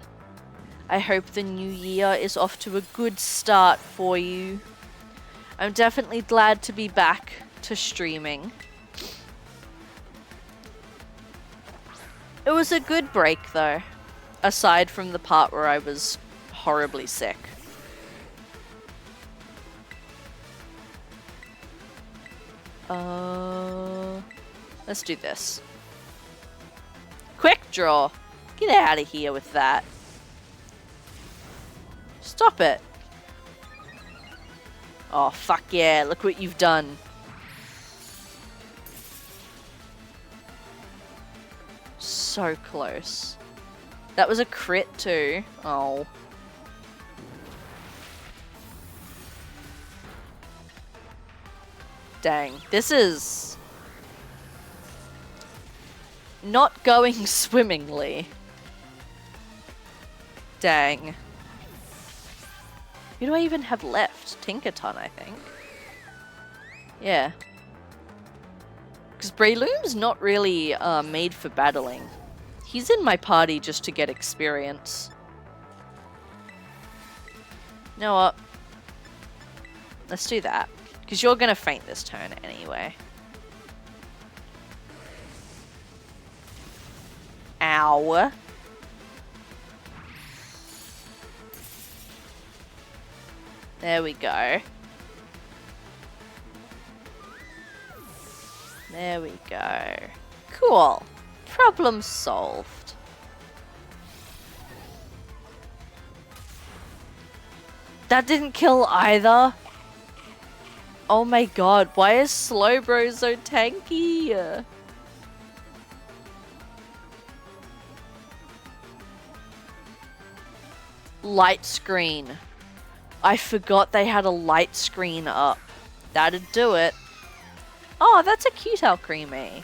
I hope the new year is off to a good start for you. I'm definitely glad to be back to streaming. It was a good break though, aside from the part where I was horribly sick. Let's do this. Quick draw! Get out of here with that. Stop it. Oh, fuck yeah, look what you've done. So close. That was a crit too. Oh. Dang. This is not going swimmingly. Dang. Who do I even have left? Tinkerton, I think. Yeah. Because Breloom's not really made for battling. He's in my party just to get experience. You know what? Let's do that. Because you're going to faint this turn anyway. Ow. There we go. There we go. Cool. Problem solved. That didn't kill either. Oh my god, why is Slowbro so tanky? Light screen. I forgot they had a light screen up. That'd do it. Oh, that's a cute Alcremie.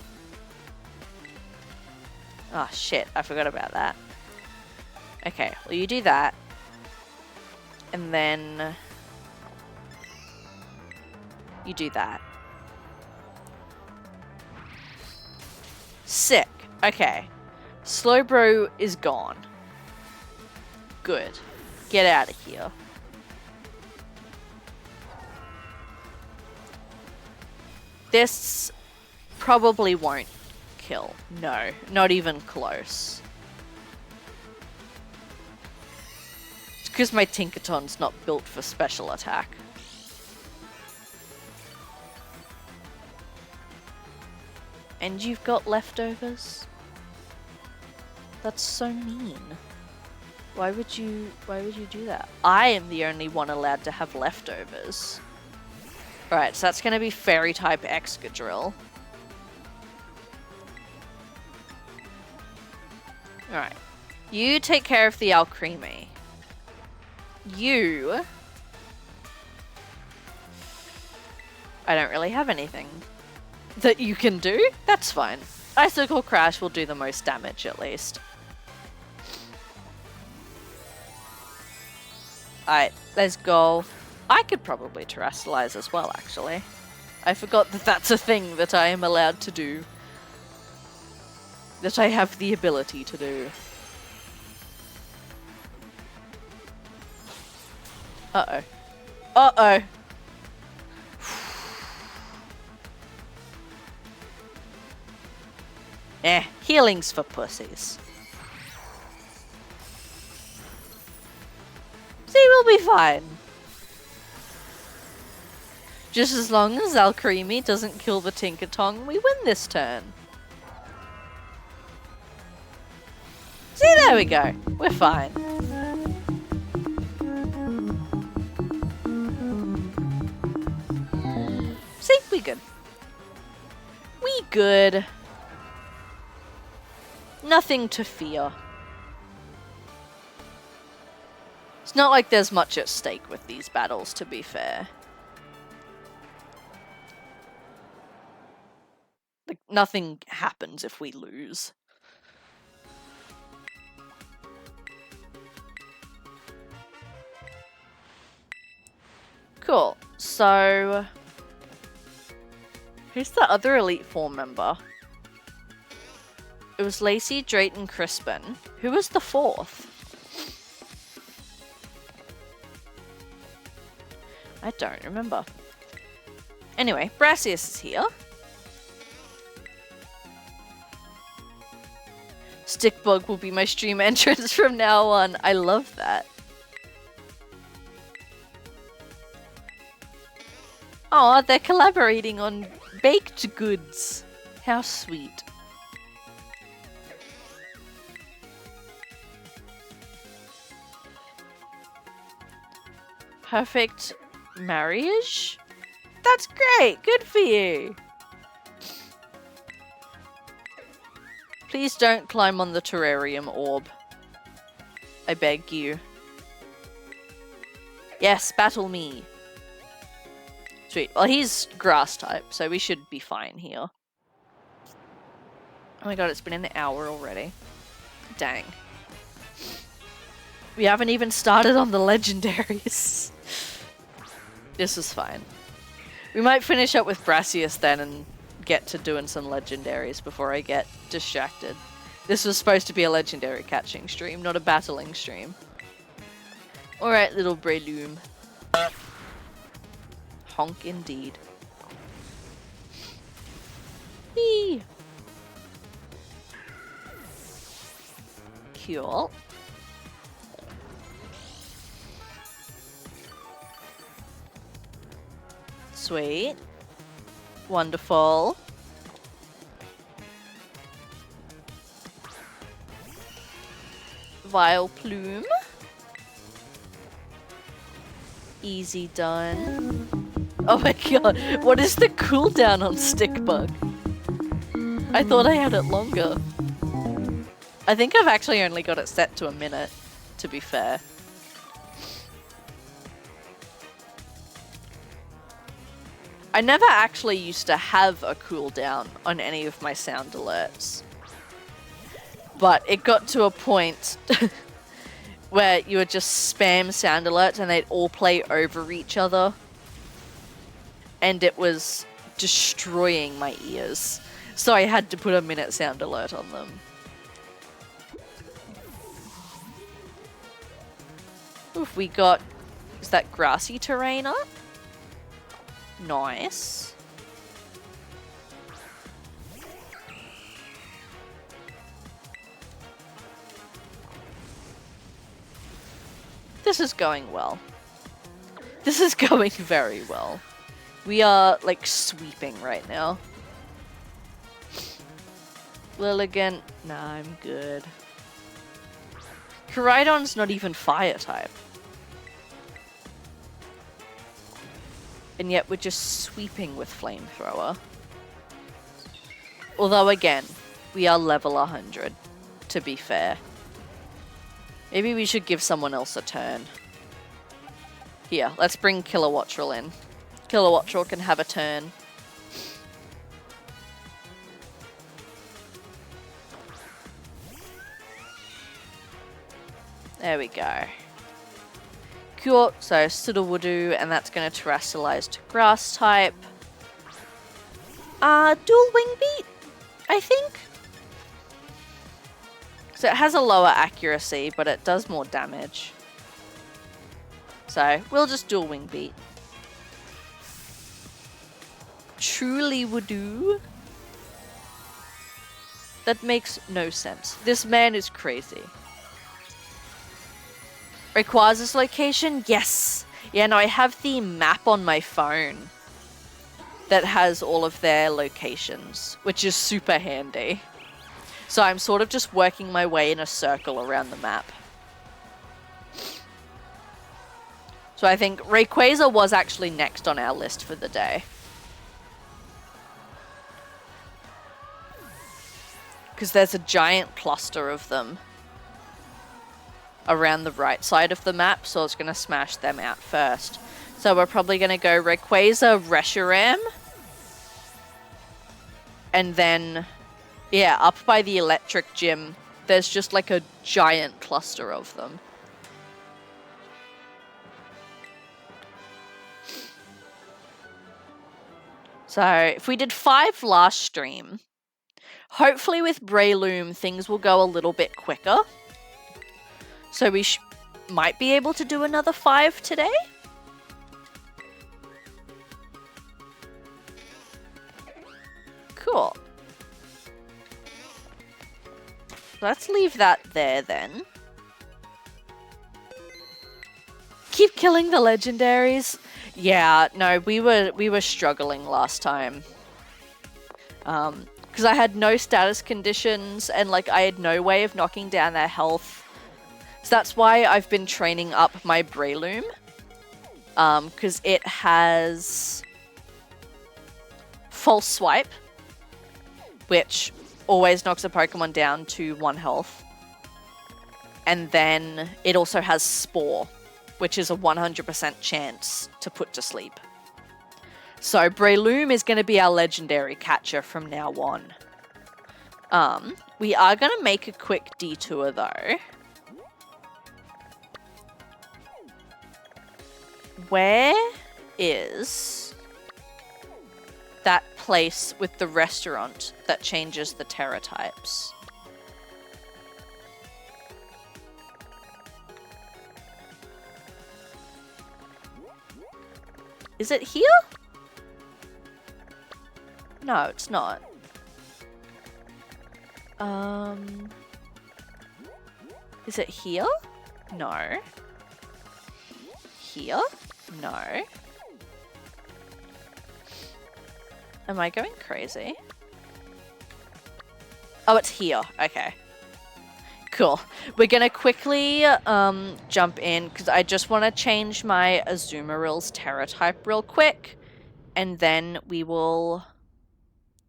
Oh shit, I forgot about that. Okay, well you do that. And then you do that. Sick. Okay. Slowbro is gone. Good. Get out of here. This probably won't kill. No, not even close. It's because my Tinkerton's not built for special attack. And you've got leftovers? That's so mean. Why would you do that? I am the only one allowed to have leftovers. Right, so that's going to be Fairy type Excadrill. Alright. You take care of the Alcremie. You... I don't really have anything that you can do. That's fine. Icicle Crash will do the most damage at least. Alright, let's go. I could probably terrestrialize as well, actually. I forgot that that's a thing that I am allowed to do. That I have the ability to do. Uh-oh. Uh-oh. Healing's for pussies. See, we'll be fine. Just as long as Alcremie doesn't kill the Tinkertong, we win this turn. See, there we go. We're fine. See, we good. We good. Nothing to fear. It's not like there's much at stake with these battles, to be fair. Like, nothing happens if we lose. Cool. So... who's the other Elite Four member? It was Lacey, Drayton, Crispin. Who was the fourth? I don't remember. Anyway, Brassius is here. Stickbug will be my stream entrance from now on. I love that. Oh, they're collaborating on baked goods. How sweet. Perfect marriage? That's great! Good for you! Please don't climb on the terrarium orb. I beg you. Yes, battle me. Sweet. Well, he's grass type, so we should be fine here. Oh my god, it's been an hour already. Dang. We haven't even started on the legendaries. This is fine. We might finish up with Brassius then and get to doing some legendaries before I get distracted. This was supposed to be a legendary catching stream, not a battling stream. Alright, little Breloom. Honk indeed. Whee! Cool. Sweet. Wonderful. Vile Plume. Easy done. Oh my god, what is the cooldown on Stickbug? I thought I had it longer. I think I've actually only got it set to a minute, to be fair. I never actually used to have a cooldown on any of my sound alerts. But it got to a point where you would just spam sound alerts and they'd all play over each other. And it was destroying my ears. So I had to put a minute sound alert on them. Oof, we got... is that grassy terrain up? Nice. This is going well. This is going very well. We are, like, sweeping right now. Lilligant. Nah, I'm good. Koraidon's not even fire type. And yet we're just sweeping with Flamethrower. Although again, we are level 100, to be fair. Maybe we should give someone else a turn. Here, let's bring Kilowattrel in. Kilowattrel can have a turn. There we go. Cool, so Sudowoodo, and that's going to terrestrialize to grass type. Dual Wing Beat, I think. So it has a lower accuracy, but it does more damage. So we'll just Dual Wing Beat. Truly Woodoo. That makes no sense. This man is crazy. Rayquaza's location? Yes! Yeah, no, I have the map on my phone that has all of their locations, which is super handy. So I'm sort of just working my way in a circle around the map. So I think Rayquaza was actually next on our list for the day. Because there's a giant cluster of them around the right side of the map, so I was going to smash them out first. So we're probably going to go Rayquaza, Reshiram, and then, yeah, up by the electric gym, there's just like a giant cluster of them. So if we did 5 last stream, hopefully with Breloom things will go a little bit quicker. So we might be able to do another 5 today. Cool. Let's leave that there then. Keep killing the legendaries. Yeah, no, we were struggling last time. Because I had no status conditions and like I had no way of knocking down their health. So that's why I've been training up my Breloom. Because it has False Swipe, which always knocks a Pokemon down to 1 health. And then it also has Spore, which is a 100% chance to put to sleep. So Breloom is going to be our legendary catcher from now on. We are going to make a quick detour though. Where is that place with the restaurant that changes the Terra types? Is it here? No, it's not. Is it here? No. Here? No. Am I going crazy? Oh, it's here. Okay. Cool. We're gonna quickly jump in because I just want to change my Azumaril's Terra type real quick, and then we will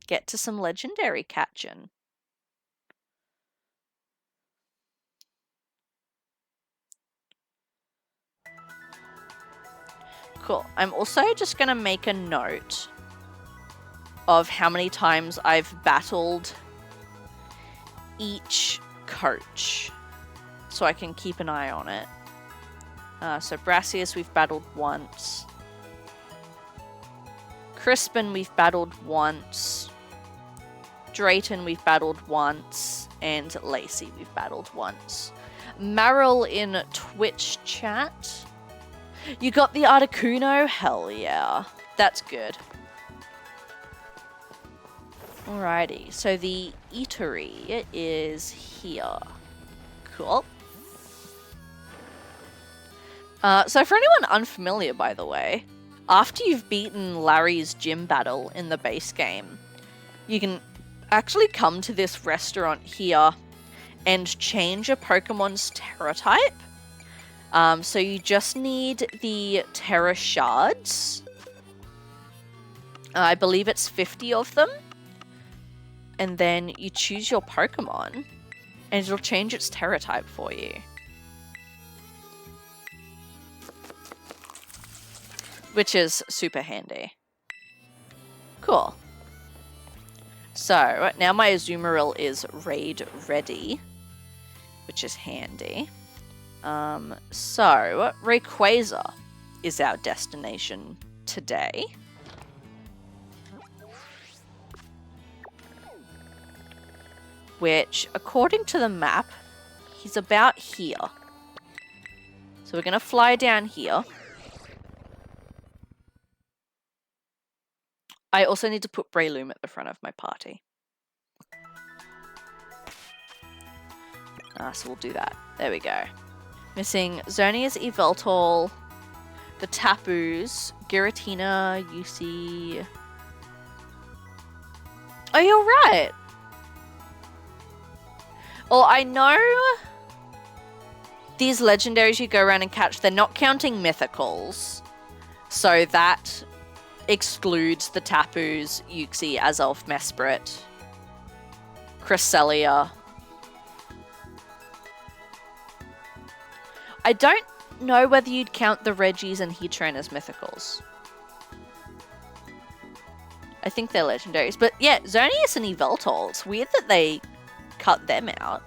get to some legendary catching. Cool. I'm also just gonna make a note of how many times I've battled each coach, so I can keep an eye on it. So Brassius we've battled once. Crispin we've battled once. Drayton we've battled once. And Lacey we've battled once. Meryl in Twitch chat. You got the Articuno? Hell yeah. That's good. Alrighty, so the eatery is here. Cool. So for anyone unfamiliar, by the way, after you've beaten Larry's gym battle in the base game, you can actually come to this restaurant here and change a Pokemon's Terra type. So you just need the Terra Shards. I believe it's 50 of them. And then you choose your Pokemon, and it'll change its Terra type for you. Which is super handy. Cool. So, now my Azumarill is raid ready, which is handy. So, Rayquaza is our destination today. Which, according to the map, he's about here. So we're going to fly down here. I also need to put Breloom at the front of my party. So we'll do that. There we go. Missing Xerneas, Yveltal, the Tapus, Giratina, UC. Oh, you're right. Well, I know these legendaries you go around and catch, they're not counting mythicals. So that excludes the Tapus, Uxie, Azulf, Mesprit, Cresselia. I don't know whether you'd count the Regis and Heatran as mythicals. I think they're legendaries. But yeah, Xerneas and Yveltal, it's weird that they cut them out.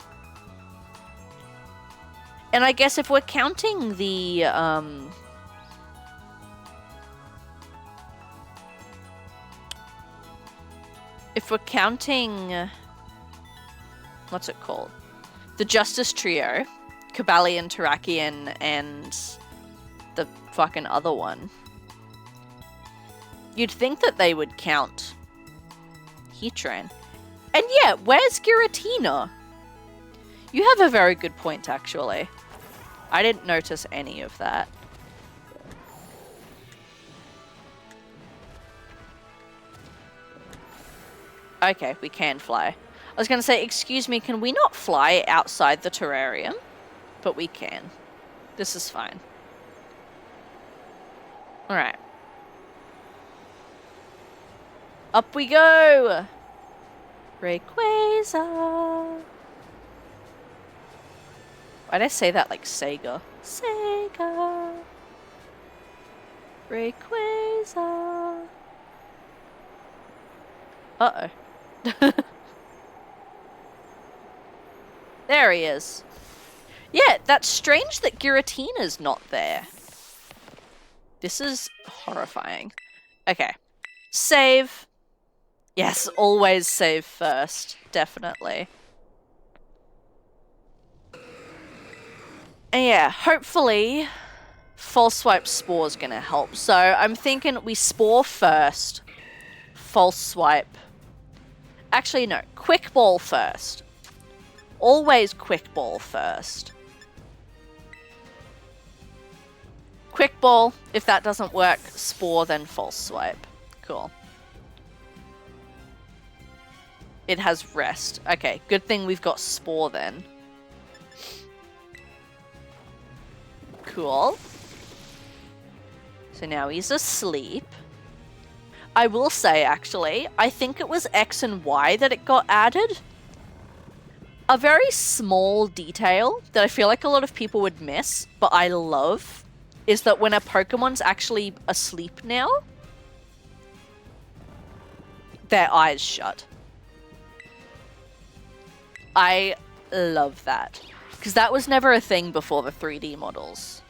And I guess if we're counting the if we're counting what's it called? The Justice Trio, Cobalion, Terrakion, and the fucking other one. You'd think that they would count Heatran. And yeah, where's Giratina? You have a very good point, actually. I didn't notice any of that. Okay, we can fly. I was going to say, excuse me, can we not fly outside the terrarium? But we can. This is fine. Alright. Up we go! Rayquaza! Why'd I say that like Sega? Sega! Rayquaza! Uh-oh. There he is. Yeah, that's strange that Giratina's not there. This is horrifying. Okay. Save. Yes, always save first. Definitely. And yeah, hopefully False Swipe Spore's gonna help. So I'm thinking we Spore first. False Swipe. Actually, no. Quick Ball first. Always Quick Ball first. Quick Ball. If that doesn't work, Spore, then False Swipe. Cool. It has Rest. Okay, good thing we've got Spore then. Cool. So now he's asleep. I will say, actually, I think it was X and Y that it got added. A very small detail that I feel like a lot of people would miss, but I love, is that when a Pokemon's actually asleep now, their eyes shut. I love that. Because that was never a thing before the 3D models.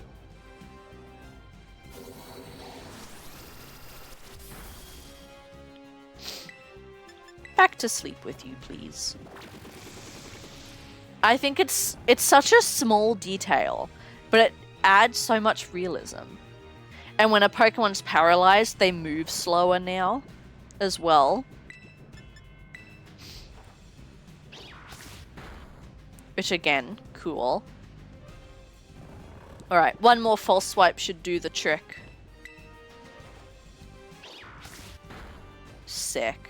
Back to sleep with you, please. I think it's such a small detail, but it adds so much realism. And when a Pokemon's paralyzed, they move slower now as well. Which again, cool. Alright, one more False Swipe should do the trick. Sick.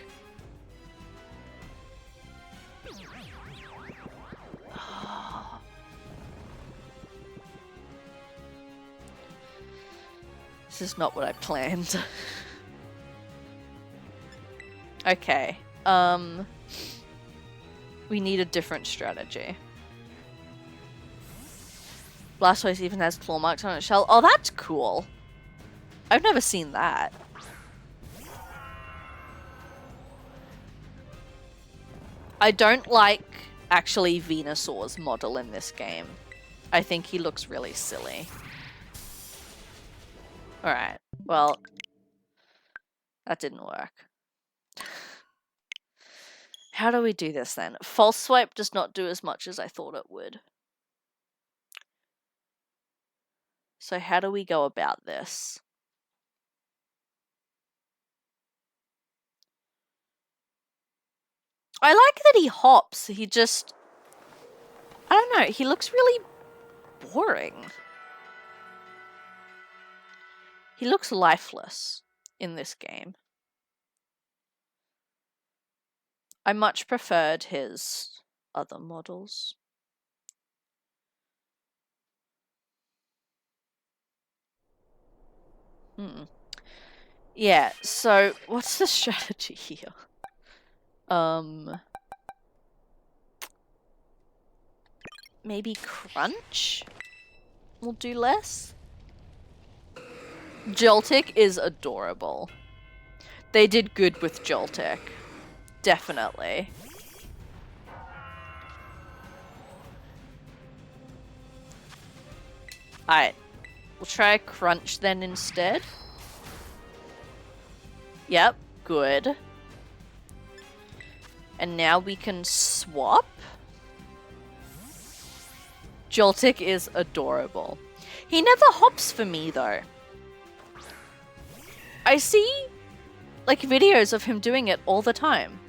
This is not what I planned. Okay. We need a different strategy. Blastoise even has claw marks on its shell. Oh, that's cool. I've never seen that. I don't like, actually, Venusaur's model in this game. I think he looks really silly. Alright, well, that didn't work. How do we do this then? False Swipe does not do as much as I thought it would. So how do we go about this? I like that he hops. He just... I don't don't know. He looks really boring. He looks lifeless in this game. I much preferred his other models. Yeah, so what's the strategy here? Maybe Crunch will do less? Joltik is adorable. They did good with Joltik. Definitely. Alright. We'll try Crunch then instead. Yep, good. And now we can swap. Joltik is adorable. He never hops for me though. I see like videos of him doing it all the time.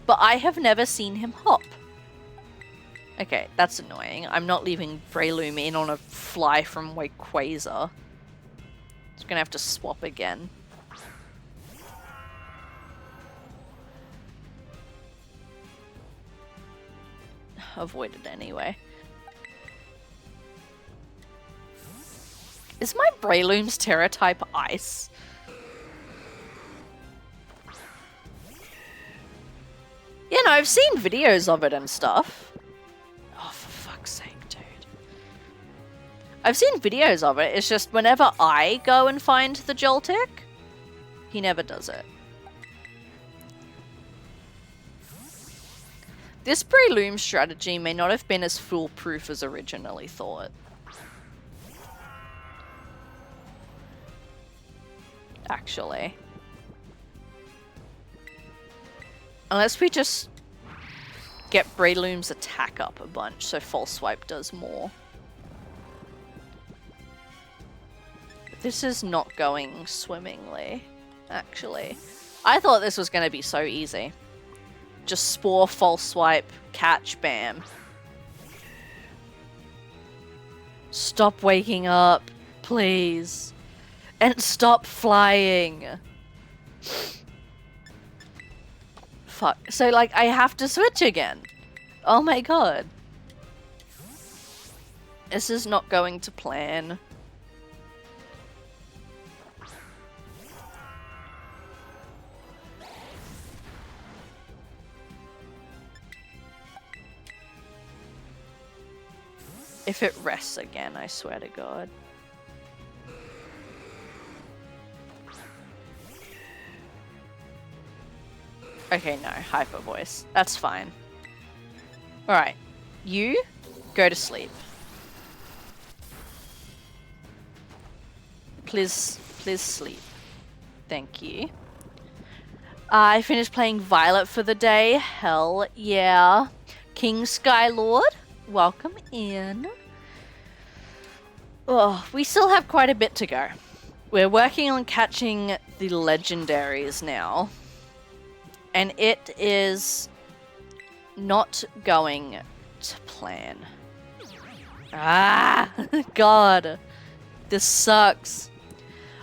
But I have never seen him hop. Okay, that's annoying. I'm not leaving Breloom in on a fly from Wayquaza. Just gonna have to swap again. Avoid it anyway. Is my Breloom's Terra type ice? Yeah, no, I've seen videos of it and stuff. Oh, for fuck's sake, dude. I've seen videos of it, it's just whenever I go and find the Joltik, he never does it. This Breloom strategy may not have been as foolproof as originally thought. Actually. Unless we just get Breloom's attack up a bunch so False Swipe does more. This is not going swimmingly, actually. I thought this was going to be so easy. Just Spore, False Swipe, catch, bam. Stop waking up, please. And stop flying. Fuck. So, like, I have to switch again. Oh my god. This is not going to plan. If it rests again, I swear to god. Okay, no, hyper voice. That's fine. Alright. You, go to sleep. Please sleep. Thank you. I finished playing Violet for the day. Hell yeah. King Skylord, welcome in. Oh, we still have quite a bit to go. We're working on catching the legendaries now. And it is not going to plan. Ah, God. This sucks.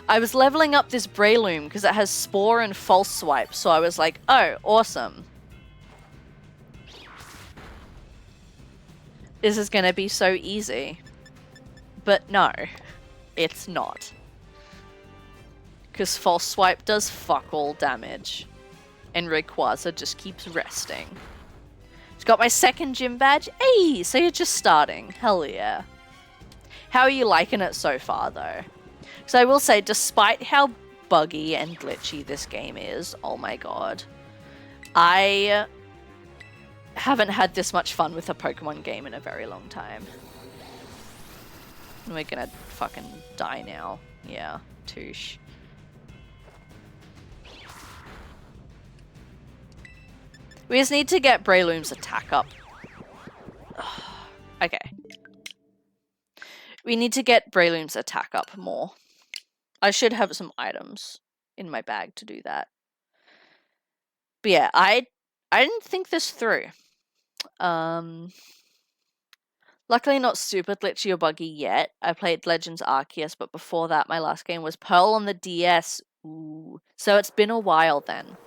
I was leveling up this Breloom because it has Spore and False Swipe, so I was like, oh, awesome. This is going to be so easy. But no, it's not. Because False Swipe does fuck all damage. And Rayquaza just keeps resting. It's got my second gym badge. Hey, so you're just starting. Hell yeah. How are you liking it so far, though? Because I will say, despite how buggy and glitchy this game is, oh my god, I haven't had this much fun with a Pokemon game in a very long time. We're gonna fucking die now. Yeah, touche. We just need to get Breloom's attack up. Okay. We need to get Breloom's attack up more. I should have some items in my bag to do that. But yeah, I didn't think this through. Luckily not super glitchy or buggy yet. I played Legends Arceus, but before that my last game was Pearl on the DS. Ooh. So it's been a while then.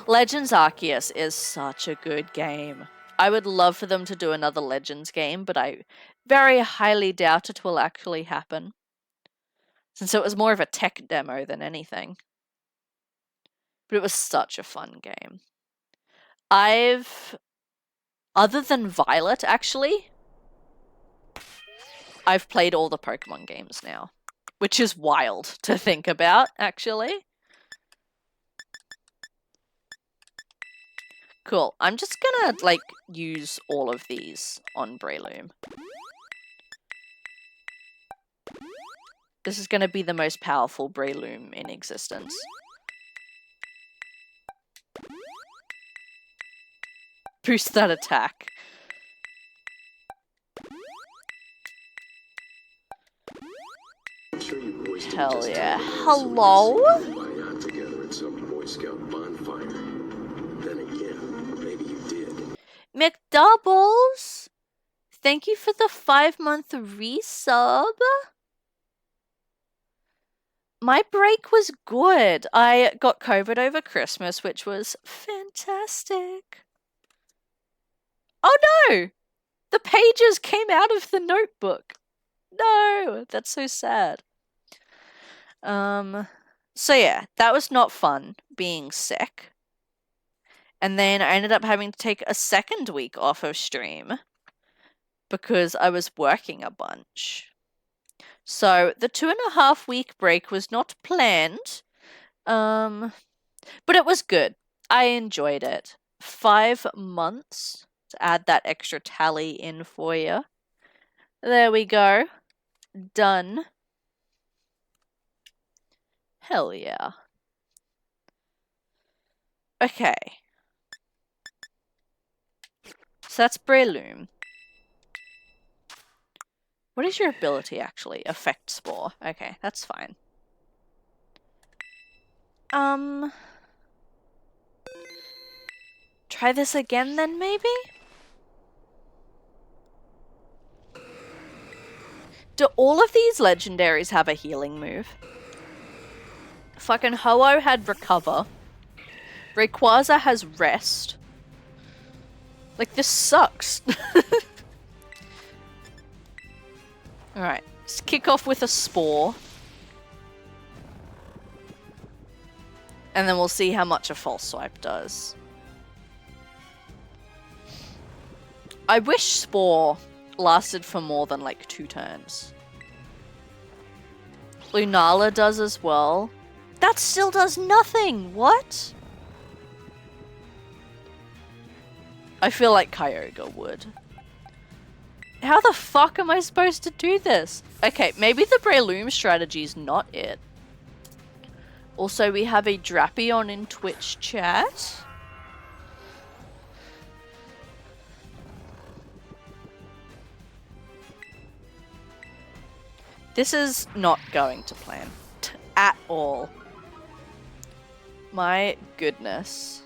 Legends Arceus is such a good game. I would love for them to do another Legends game, but I very highly doubt it will actually happen. Since it was more of a tech demo than anything. But it was such a fun game. Other than Violet, actually, I've played all the Pokemon games now. Which is wild to think about, actually. Cool. I'm just gonna, like, use all of these on Breloom. This is gonna be the most powerful Breloom in existence. Boost that attack. Hell yeah. Hello? McDoubles! Thank you for the 5-month resub. My break was good. I got COVID over Christmas, which was fantastic. Oh no! The pages came out of the notebook. No, that's so sad. So yeah, that was not fun, being sick. And then I ended up having to take a second week off of stream because I was working a bunch. So the 2.5 week break was not planned, but it was good. I enjoyed it. 5 months to add that extra tally in for you. There we go. Done. Hell yeah. Okay. So that's Breloom. What is your ability, actually? Effect Spore. Okay, that's fine. Try this again then, maybe? Do all of these legendaries have a healing move? Fucking Ho-Oh had Recover. Rayquaza has Rest. Like, this sucks. Alright, let's kick off with a Spore. And then we'll see how much a False Swipe does. I wish Spore lasted for more than, like, 2 turns. Lunala does as well. That still does nothing! What? I feel like Kyogre would. How the fuck am I supposed to do this? Okay, maybe the Breloom strategy is not it. Also, we have a Drapion in Twitch chat. This is not going to plan. At all. My goodness.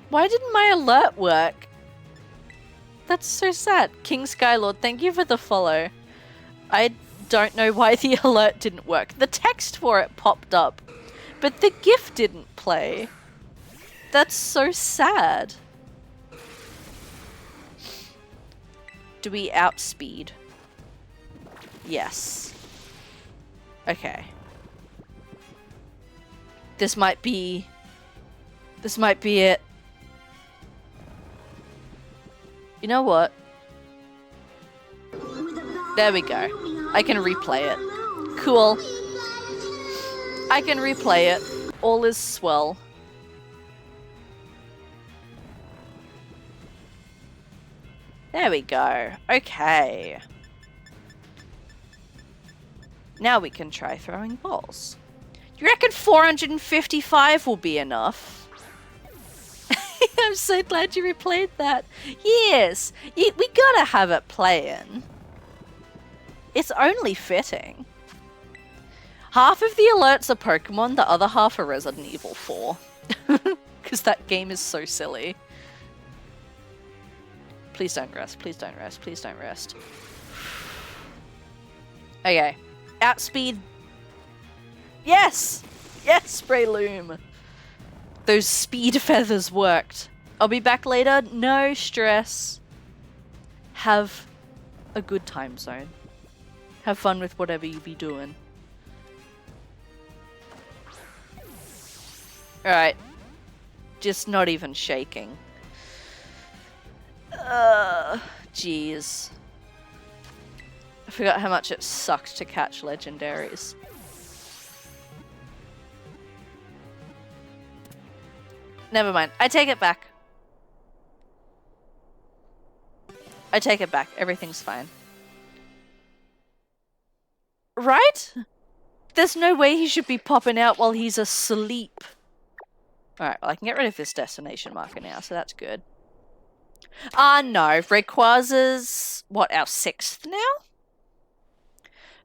Why didn't my alert work? That's so sad. King Skylord, thank you for the follow. I don't know why the alert didn't work. The text for it popped up, but the GIF didn't play. That's so sad. Do we outspeed? Yes. Okay. This might be it. You know what? There we go. I can replay it. Cool. I can replay it. All is swell. There we go. Okay. Now we can try throwing balls. Do you reckon 455 will be enough? I'm so glad you replayed that. Yes, we gotta have it playing. It's only fitting. Half of the alerts are Pokemon, the other half are Resident Evil 4. Because that game is so silly. Please don't rest. Please don't rest. Please don't rest. Okay. Outspeed. Yes! Yes, Breloom! Those speed feathers worked. I'll be back later. No stress. Have a good time zone. Have fun with whatever you be doing. Alright. Just not even shaking. Jeez. I forgot how much it sucked to catch legendaries. Never mind. I take it back. I take it back. Everything's fine. Right? There's no way he should be popping out while he's asleep. Alright, well I can get rid of this destination marker now, so that's good. No. Rayquaza's, what, our 6th now?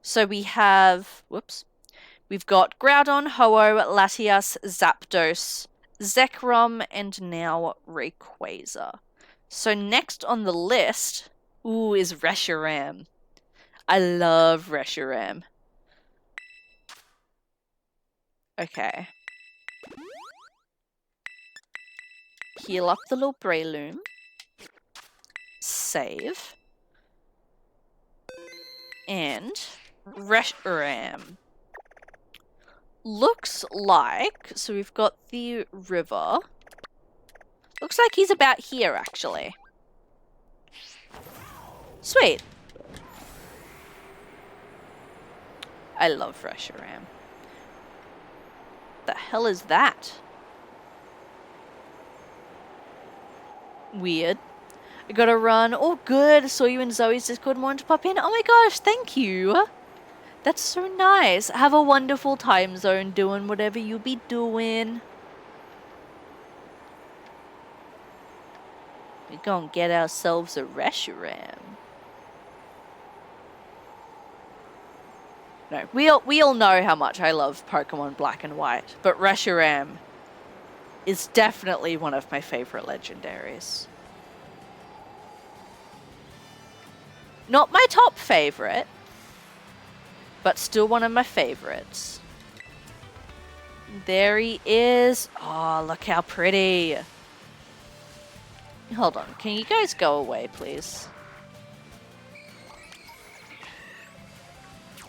So we have, whoops. We've got Groudon, Ho-Oh, Latias, Zapdos, Zekrom, and now Rayquaza. So next on the list, is Reshiram. I love Reshiram. Okay. Heal up the little Breloom. Save. And Reshiram. Looks like, so we've got the river. Looks like he's about here, actually. Sweet. I love Reshiram. The hell is that? Weird. I gotta run. Oh, good. Saw you in Zoe's Discord and wanted to pop in. Oh my gosh, thank you. That's so nice. Have a wonderful time zone doing whatever you be doing. We're gonna get ourselves a Reshiram. No, we all know how much I love Pokemon Black and White, but Reshiram is definitely one of my favorite legendaries. Not my top favorite, but still one of my favorites. There he is. Oh, look how pretty. Hold on, can you guys go away, please?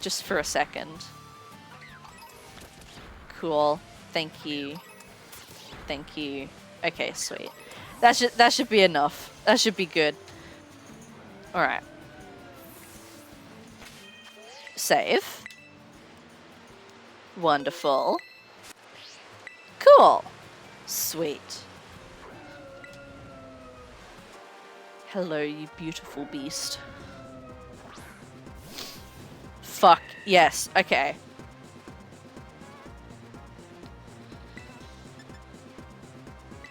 Just for a second. Cool. Thank you. Thank you. Okay, sweet. That should be enough. That should be good. Alright. Save. Wonderful. Cool. Sweet. Hello, you beautiful beast. Fuck. Yes. Okay.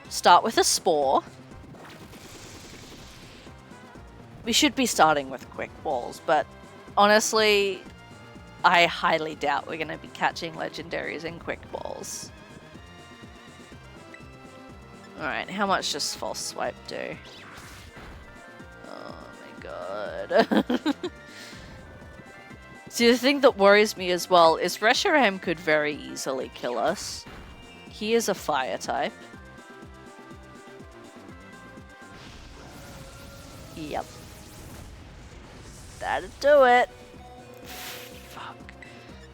Start with a spore. We should be starting with quick balls, but honestly, I highly doubt we're going to be catching legendaries in quick balls. Alright, how much does false swipe do? Oh my god. See, the thing that worries me as well is Reshiram could very easily kill us. He is a fire type. Yep. That'd do it. Fuck.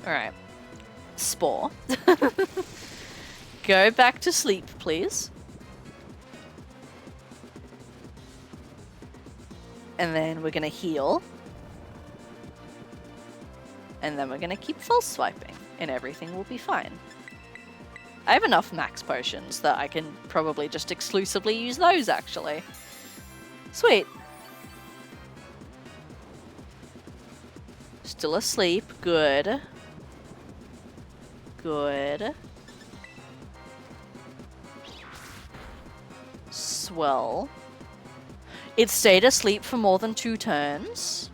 Alright. Spore. Go back to sleep, please. And then we're gonna heal. And then we're gonna keep false swiping, and everything will be fine. I have enough max potions that I can probably just exclusively use those, actually. Sweet. Still asleep. Good. Good. Swell. It stayed asleep for more than 2 turns.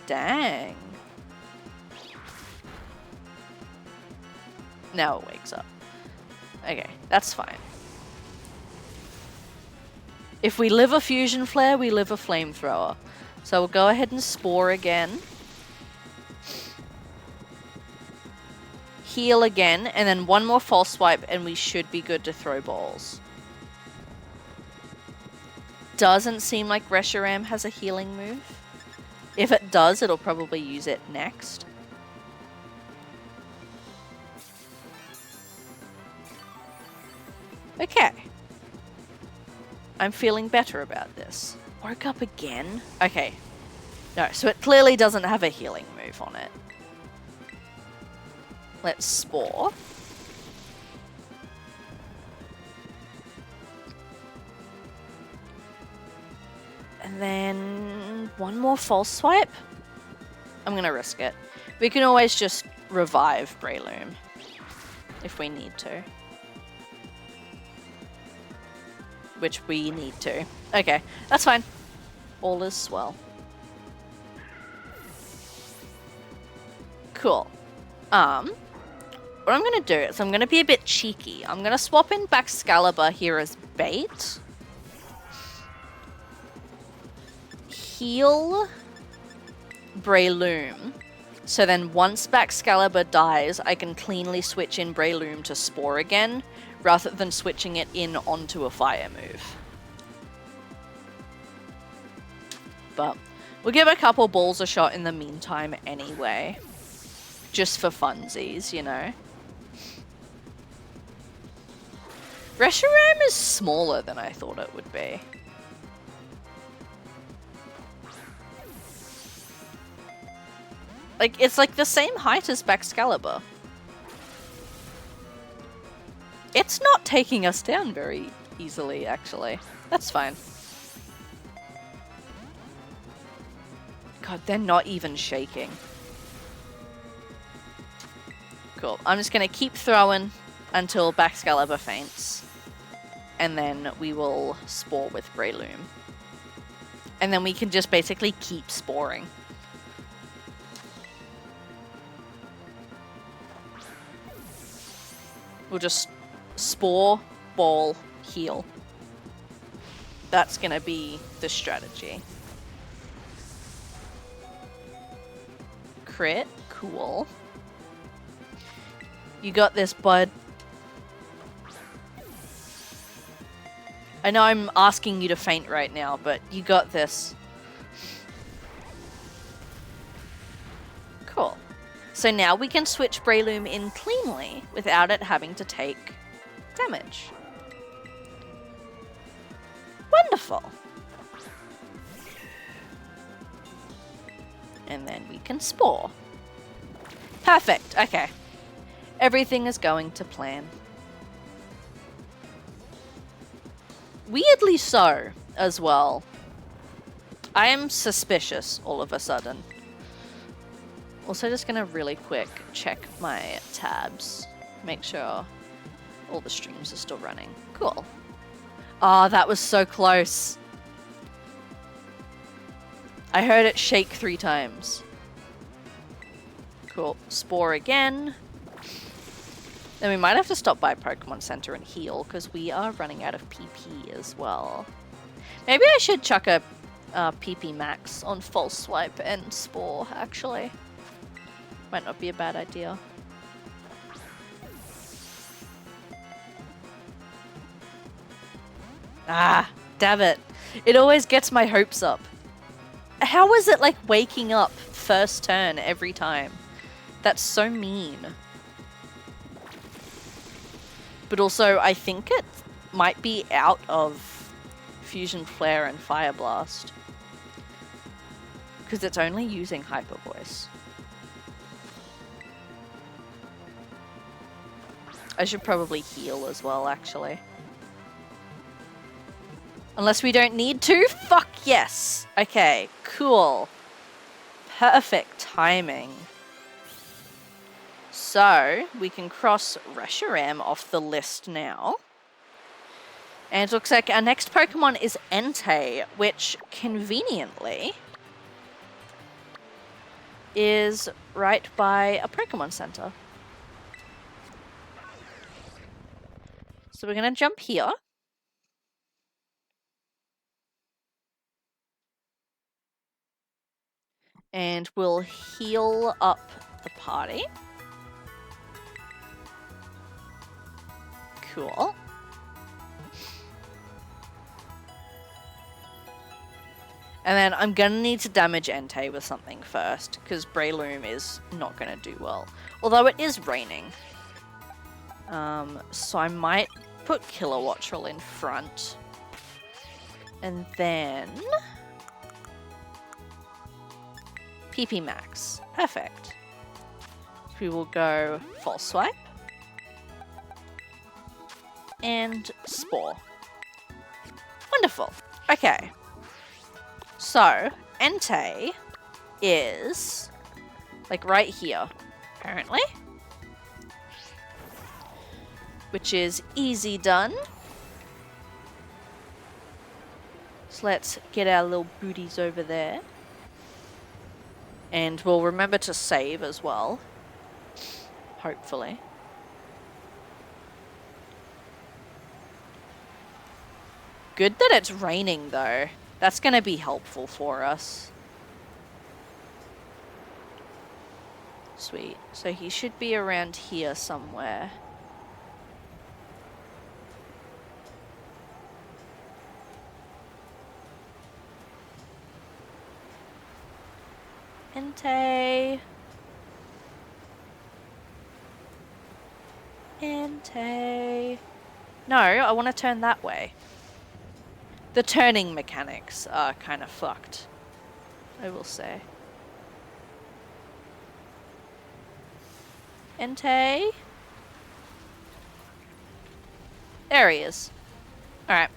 Dang. Now it wakes up. Okay, that's fine. If we live a Fusion Flare, we live a Flamethrower. So we'll go ahead and Spore again. Heal again, and then one more False Swipe, and we should be good to throw balls. Doesn't seem like Reshiram has a healing move. If it does, it'll probably use it next. Okay. I'm feeling better about this. Woke up again? Okay. No, so it clearly doesn't have a healing move on it. Let's Spore. And then one more False Swipe. I'm going to risk it. We can always just revive Breloom if we need to. Which we need to. Okay, that's fine. All is well. Cool. What I'm going to do is I'm going to be a bit cheeky. I'm going to swap in Baxcalibur here as bait. Heal Breloom. So then once Baxcalibur dies, I can cleanly switch in Breloom to Spore again, rather than switching it in onto a fire move. But we'll give a couple balls a shot in the meantime anyway. Just for funsies, you know. Reshiram is smaller than I thought it would be. Like, it's like the same height as Baxcalibur. It's not taking us down very easily, actually. That's fine. God, they're not even shaking. Cool. I'm just going to keep throwing until Baxcalibur faints. And then we will Spore with Breloom. And then we can just basically keep sporing. We'll just Spore, Ball, Heal. That's going to be the strategy. Crit. Cool. You got this, bud. I know I'm asking you to faint right now, but you got this. Cool. So now we can switch Breloom in cleanly without it having to take damage. Wonderful. And then we can Spore. Perfect. Okay. Everything is going to plan. Weirdly so, as well. I am suspicious all of a sudden. Also just gonna really quick check my tabs. Make sure all the streams are still running. Cool. Oh, that was so close. I heard it shake 3 times. Cool. Spore again. Then we might have to stop by Pokemon Center and heal, because we are running out of PP as well. Maybe I should chuck a PP max on False Swipe and Spore, actually. Might not be a bad idea. Ah, damn it. It always gets my hopes up. How is it like waking up first turn every time? That's so mean. But also, I think it might be out of Fusion Flare and Fire Blast. Because it's only using Hyper Voice. I should probably heal as well, actually. Unless we don't need to? Fuck yes! Okay, cool. Perfect timing. So, we can cross Reshiram off the list now. And it looks like our next Pokemon is Entei, which, conveniently, is right by a Pokemon Center. So we're going to jump here. And we'll heal up the party. Cool. And then I'm going to need to damage Entei with something first, because Breloom is not going to do well. Although it is raining. So I might put Kilowattrel in front. And then... PP Max. Perfect. We will go False Swipe. And Spore. Wonderful. Okay. So, Entei is, like, right here, apparently. Which is easy done. So let's get our little booties over there. And we'll remember to save as well. Hopefully. Good that it's raining, though. That's going to be helpful for us. Sweet. So he should be around here somewhere. Entei. Entei. No, I want to turn that way. The turning mechanics are kind of fucked, I will say. Entei. There he is. Alright.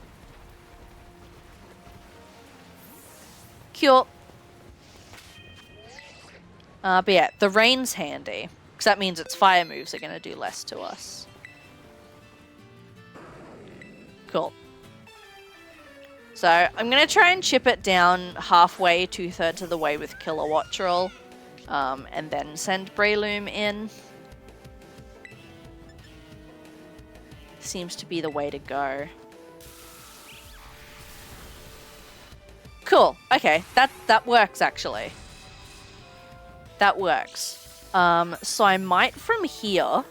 Cure. But yeah, the rain's handy, because that means its fire moves are going to do less to us. Cool. So I'm going to try and chip it down halfway, 2/3 of the way with Kilowattrel, and then send Breloom in. Seems to be the way to go. Cool. Okay, that works actually. That works. So I might from here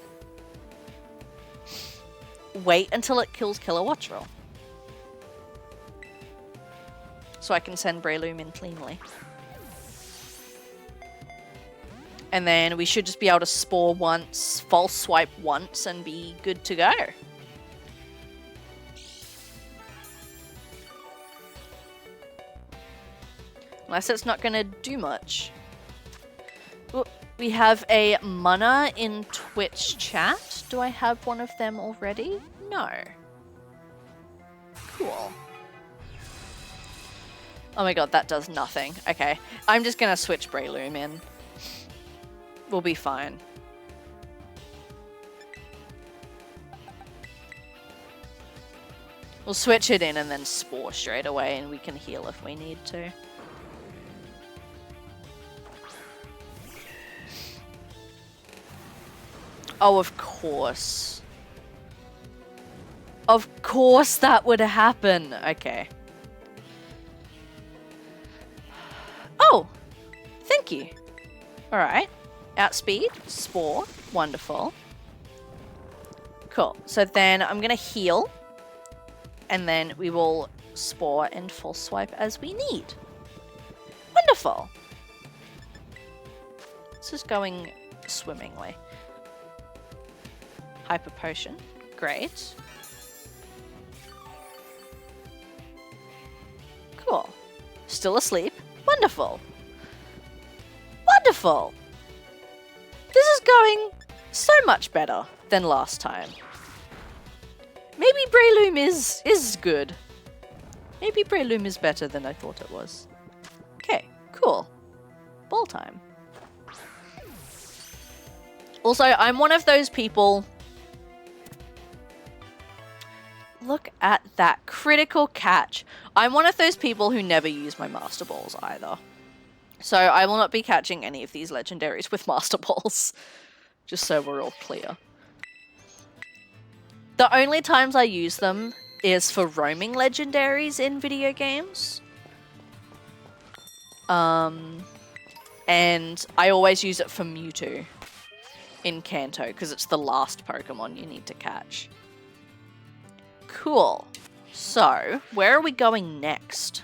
wait until it kills Kilowattrel. So I can send Breloom in cleanly. And then we should just be able to spore once, false swipe once, and be good to go. Unless it's not going to do much. Ooh, we have a Munna in Twitch chat. Do I have one of them already? No. Cool. Oh my god, that does nothing. Okay, I'm just gonna switch Breloom in. We'll be fine. We'll switch it in and then spore straight away, and we can heal if we need to. Oh, of course. Of course that would happen. Okay. Oh, thank you. All right. Outspeed, spore, wonderful. Cool. So then I'm going to heal, and then we will spore and full swipe as we need. Wonderful. This is going swimmingly. Hyper potion, great. Cool. Still asleep. Wonderful. Wonderful. This is going so much better than last time. Maybe Breloom is good. Maybe Breloom is better than I thought it was. Okay, cool. Ball time. Also, I'm one of those people... Look at that critical catch. I'm one of those people who never use my Master Balls either. So I will not be catching any of these legendaries with Master Balls. Just so we're all clear. The only times I use them is for roaming legendaries in video games. And I always use it for Mewtwo in Kanto because it's the last Pokemon you need to catch. Cool. So, where are we going next?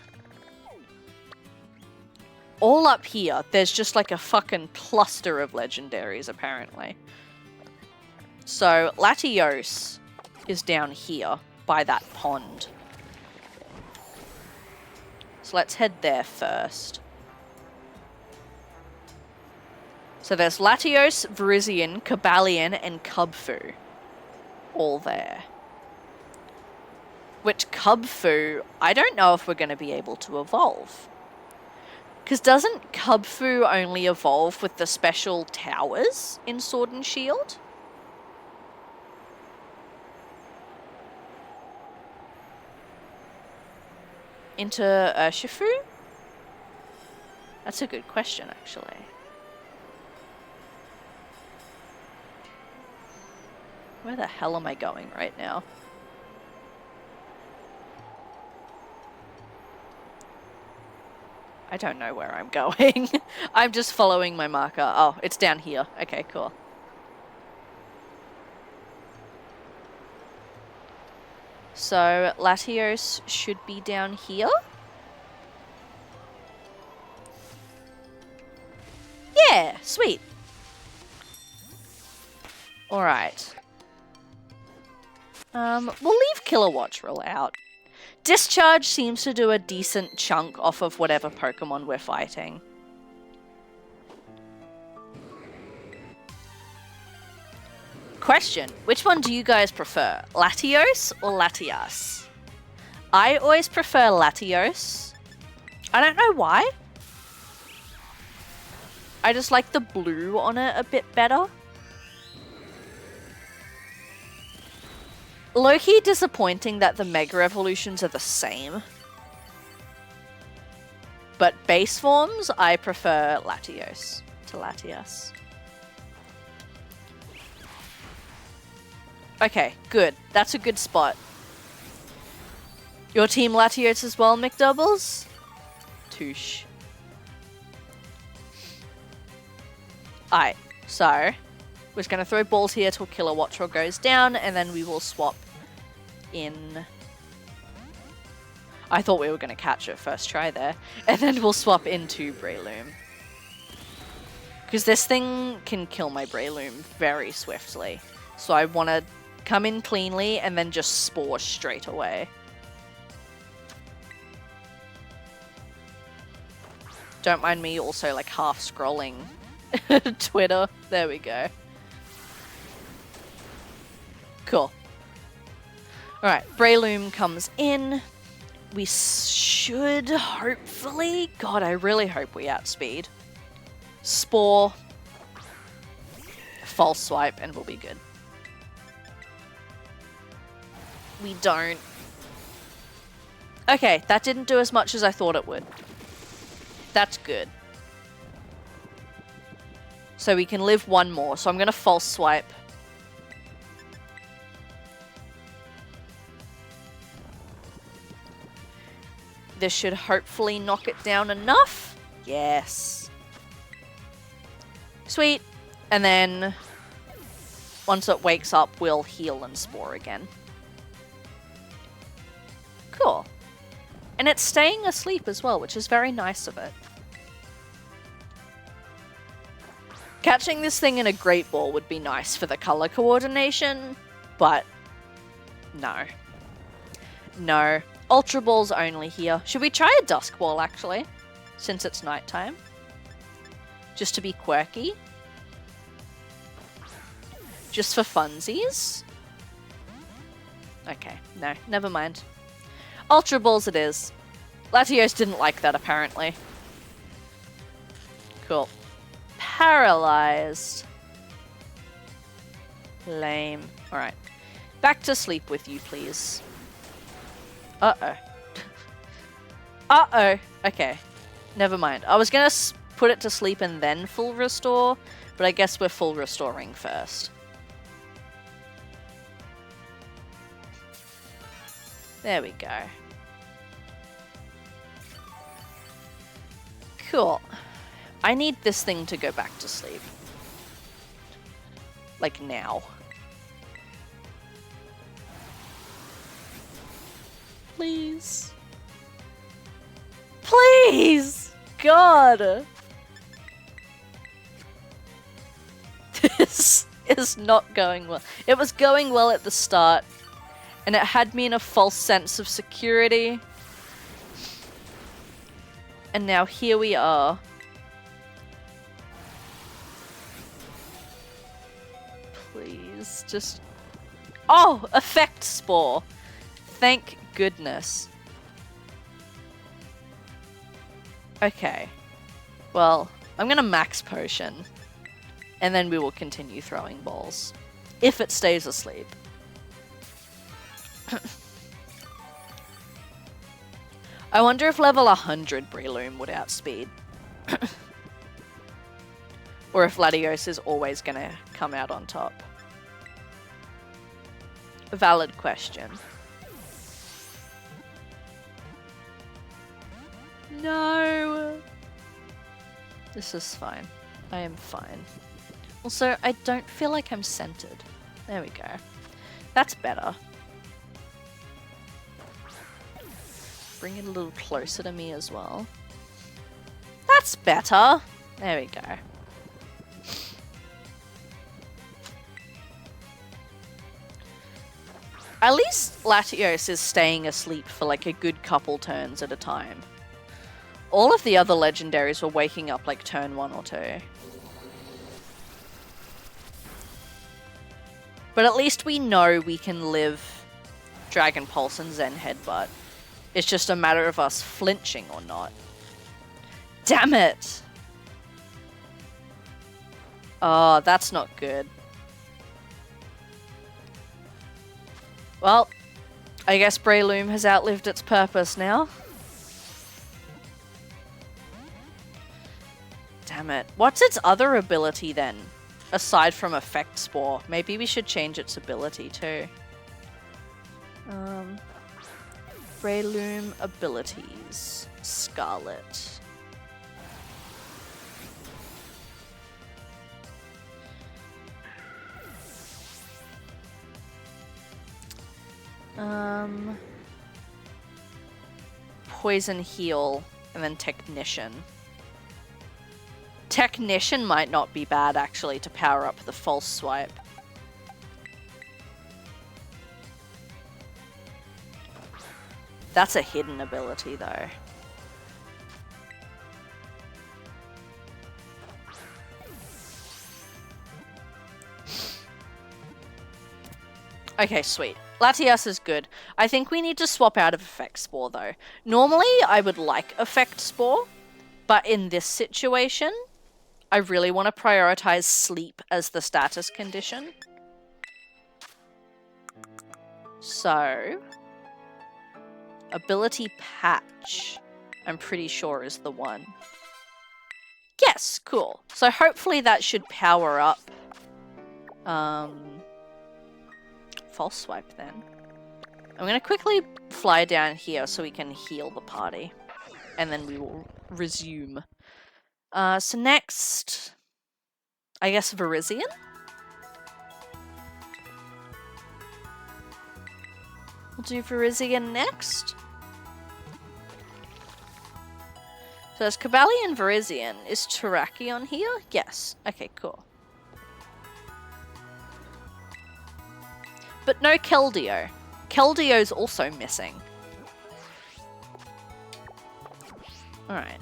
All up here, there's just like a fucking cluster of legendaries, apparently. So, Latios is down here by that pond. So let's head there first. So there's Latios, Virizion, Cobalion, and Cubfu. All there. Which Cubfu, I don't know if we're going to be able to evolve. Because doesn't Cubfu only evolve with the special towers in Sword and Shield? Into Urshifu? That's a good question, actually. Where the hell am I going right now? I don't know where I'm going. I'm just following my marker. Oh, it's down here. Okay, cool. So, Latios should be down here. Yeah, sweet. Alright. We'll leave Kilowattrel out. Discharge seems to do a decent chunk off of whatever Pokemon we're fighting. Question, which one do you guys prefer? Latios or Latias? I always prefer Latios. I don't know why. I just like the blue on it a bit better. Low-key disappointing that the Mega Evolutions are the same. But base forms, I prefer Latios to Latias. Okay, good. That's a good spot. Your team Latios as well, McDoubles? Touche. Alright, so we're just going to throw balls here till Kilowattrel goes down, and then we will swap in... I thought we were going to catch it first try there. And then we'll swap into Breloom. Because this thing can kill my Breloom very swiftly. So I want to come in cleanly and then just Spore straight away. Don't mind me also like half scrolling Twitter. There we go. Cool. Alright, Breloom comes in. We should hopefully... God, I really hope we outspeed. Spore. False swipe and we'll be good. We don't. Okay, that didn't do as much as I thought it would. That's good. So we can live one more. So I'm going to false swipe. This should hopefully knock it down enough. Yes. Sweet. And then once it wakes up, we'll heal and Spore again. Cool. And it's staying asleep as well, which is very nice of it. Catching this thing in a Great Ball would be nice for the color coordination, but no. No. Ultra Ball's only here. Should we try a Dusk Ball, actually? Since it's nighttime. Just to be quirky. Just for funsies. Okay, no, never mind. Ultra Balls it is. Latios didn't like that, apparently. Cool. Paralyzed. Lame. Alright. Back to sleep with you, please. Uh-oh. Uh-oh. Okay. Never mind. I was gonna put it to sleep and then full restore, but I guess we're full restoring first. There we go. Cool. I need this thing to go back to sleep. Like now. Please. Please! God! This is not going well. It was going well at the start, and it had me in a false sense of security. And now here we are. Please, just... Oh! Effect Spore! Thank goodness. Okay. Well, I'm gonna max potion. And then we will continue throwing balls. If it stays asleep. I wonder if level 100 Breloom would outspeed. Or if Latios is always gonna come out on top. Valid question. No! This is fine. I am fine. Also, I don't feel like I'm centered. There we go. That's better. Bring it a little closer to me as well. That's better! There we go. At least Latios is staying asleep for like a good couple turns at a time. All of the other legendaries were waking up like turn 1 or 2. But at least we know we can live Dragon Pulse and Zen Headbutt. It's just a matter of us flinching or not. Damn it! Oh, that's not good. Well, I guess Breloom has outlived its purpose now. Damn it. What's its other ability then? Aside from Effect Spore. Maybe we should change its ability too. Breloom abilities. Scarlet. Poison Heal, and then Technician. Technician might not be bad, actually, to power up the False Swipe. That's a hidden ability, though. Okay, sweet. Latias is good. I think we need to swap out of Effect Spore, though. Normally, I would like Effect Spore, but in this situation, I really want to prioritize sleep as the status condition. So, Ability Patch, I'm pretty sure is the one. Yes, cool. So hopefully that should power up False Swipe then. I'm going to quickly fly down here so we can heal the party. And then we will resume. So next, I guess Virizion? We'll do Virizion next. So there's Kabali and Virizion. Is Terrakion here? Yes. Okay, cool. But no Keldeo. Keldeo's also missing. Alright.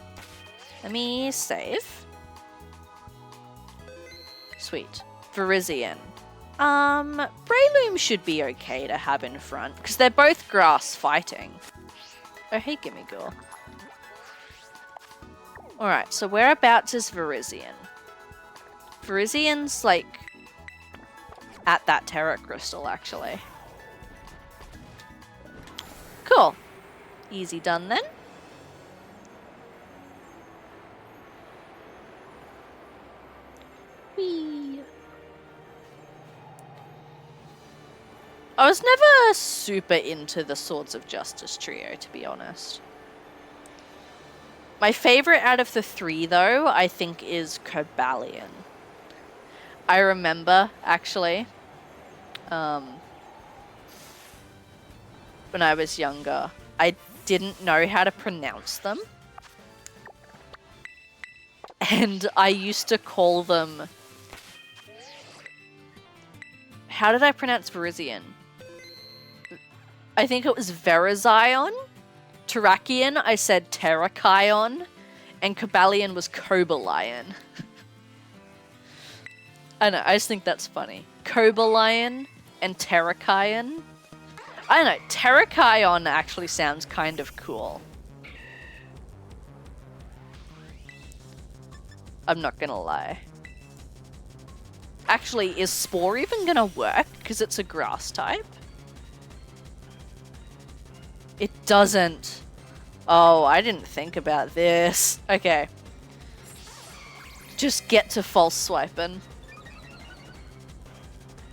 Let me save. Sweet. Virizion. Breloom should be okay to have in front, because they're both grass fighting. Oh, hey, Gimme Girl. Alright, so whereabouts is Virizion? Virizion's, like, at that Terra Crystal, actually. Cool. Easy done, then. Whee! I was never super into the Swords of Justice trio, to be honest. My favorite out of the three, though, I think is Cobalion. I remember, actually, when I was younger, I didn't know how to pronounce them. And I used to call them... How did I pronounce Virizion? I think it was Verizion. Terrakion, I said Terrakion. And Cobalion was Cobalion. I know, I just think that's funny. Cobalion and Terrakion. I don't know, Terrakion actually sounds kind of cool. I'm not gonna lie. Actually, is Spore even gonna work? Because it's a grass type? It doesn't. Oh, I didn't think about this. Okay. Just get to false swiping.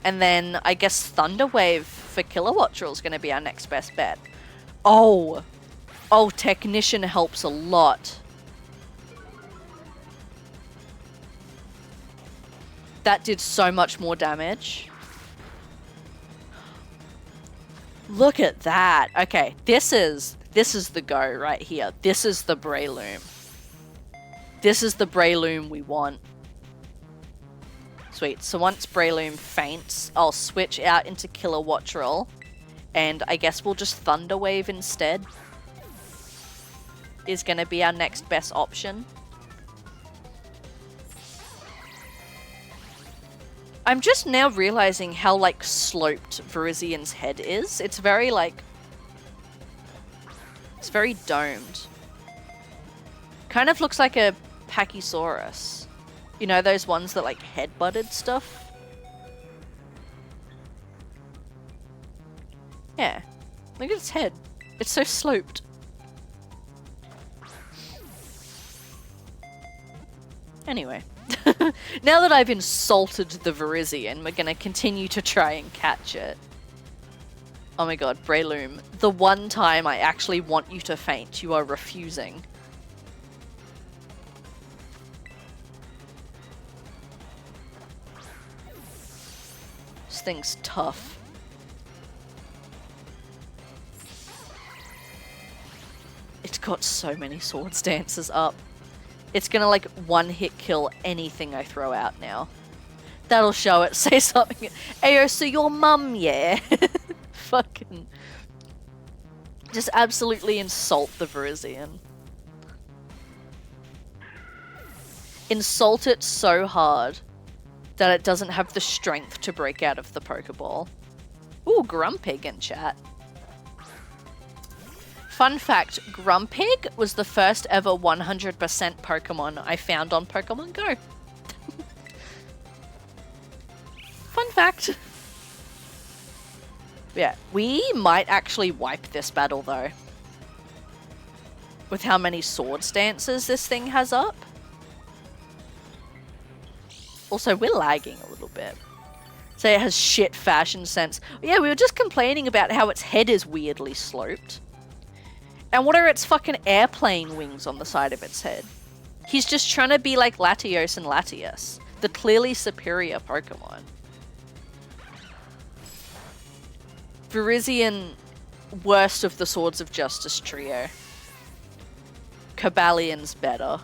And then I guess Thunder Wave for Kilowatt Drill is going to be our next best bet. Oh. Oh, Technician helps a lot. That did so much more damage. Look at that. Okay, this is the go right here. This is the Breloom. This is the Breloom we want. Sweet. So once Breloom faints, I'll switch out into Kilowatt Drill. And I guess we'll just Thunder Wave instead. Is going to be our next best option. I'm just now realizing how, like, sloped Virizion's head is. It's very, like... It's very domed. Kind of looks like a Pachysaurus. You know, those ones that, like, head-butted stuff? Yeah. Look at its head. It's so sloped. Anyway. Now that I've insulted the Virizion, we're gonna continue to try and catch it. Oh my god, Breloom. The one time I actually want you to faint, you are refusing. This thing's tough. It's got so many sword stances up. It's gonna, like, one-hit kill anything I throw out now. That'll show it. Say something. Ayo, so your mum, yeah? Fucking... Just absolutely insult the Virizion. Insult it so hard that it doesn't have the strength to break out of the Pokeball. Ooh, Grumpig in chat. Fun fact, Grumpig was the first ever 100% Pokemon I found on Pokemon Go. Fun fact. Yeah, we might actually wipe this battle though. With how many sword stances this thing has up. Also, we're lagging a little bit. So it has shit fashion sense. Yeah, we were just complaining about how its head is weirdly sloped. And what are its fucking airplane wings on the side of its head? He's just trying to be like Latios and Latias, the clearly superior Pokemon. Virizion, worst of the Swords of Justice trio. Cobalion's better.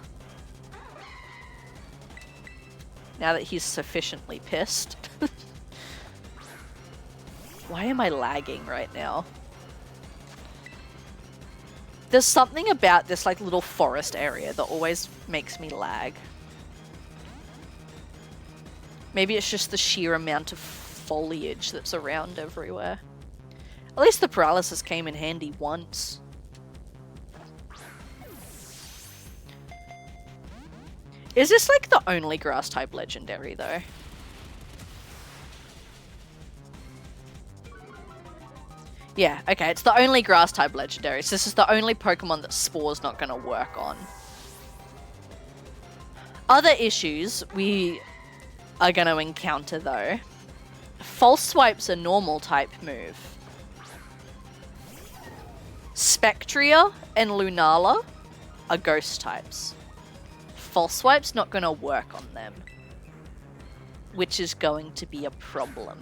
Now that he's sufficiently pissed. Why am I lagging right now? There's something about this, like, little forest area that always makes me lag. Maybe it's just the sheer amount of foliage that's around everywhere. At least the paralysis came in handy once. Is this, like, the only grass-type legendary, though? Yeah, okay, it's the only grass-type legendary, so this is the only Pokemon that Spore's not going to work on. Other issues we are going to encounter, though. False Swipe's a normal type move. Spectria and Lunala are ghost types. False Swipe's not going to work on them, which is going to be a problem.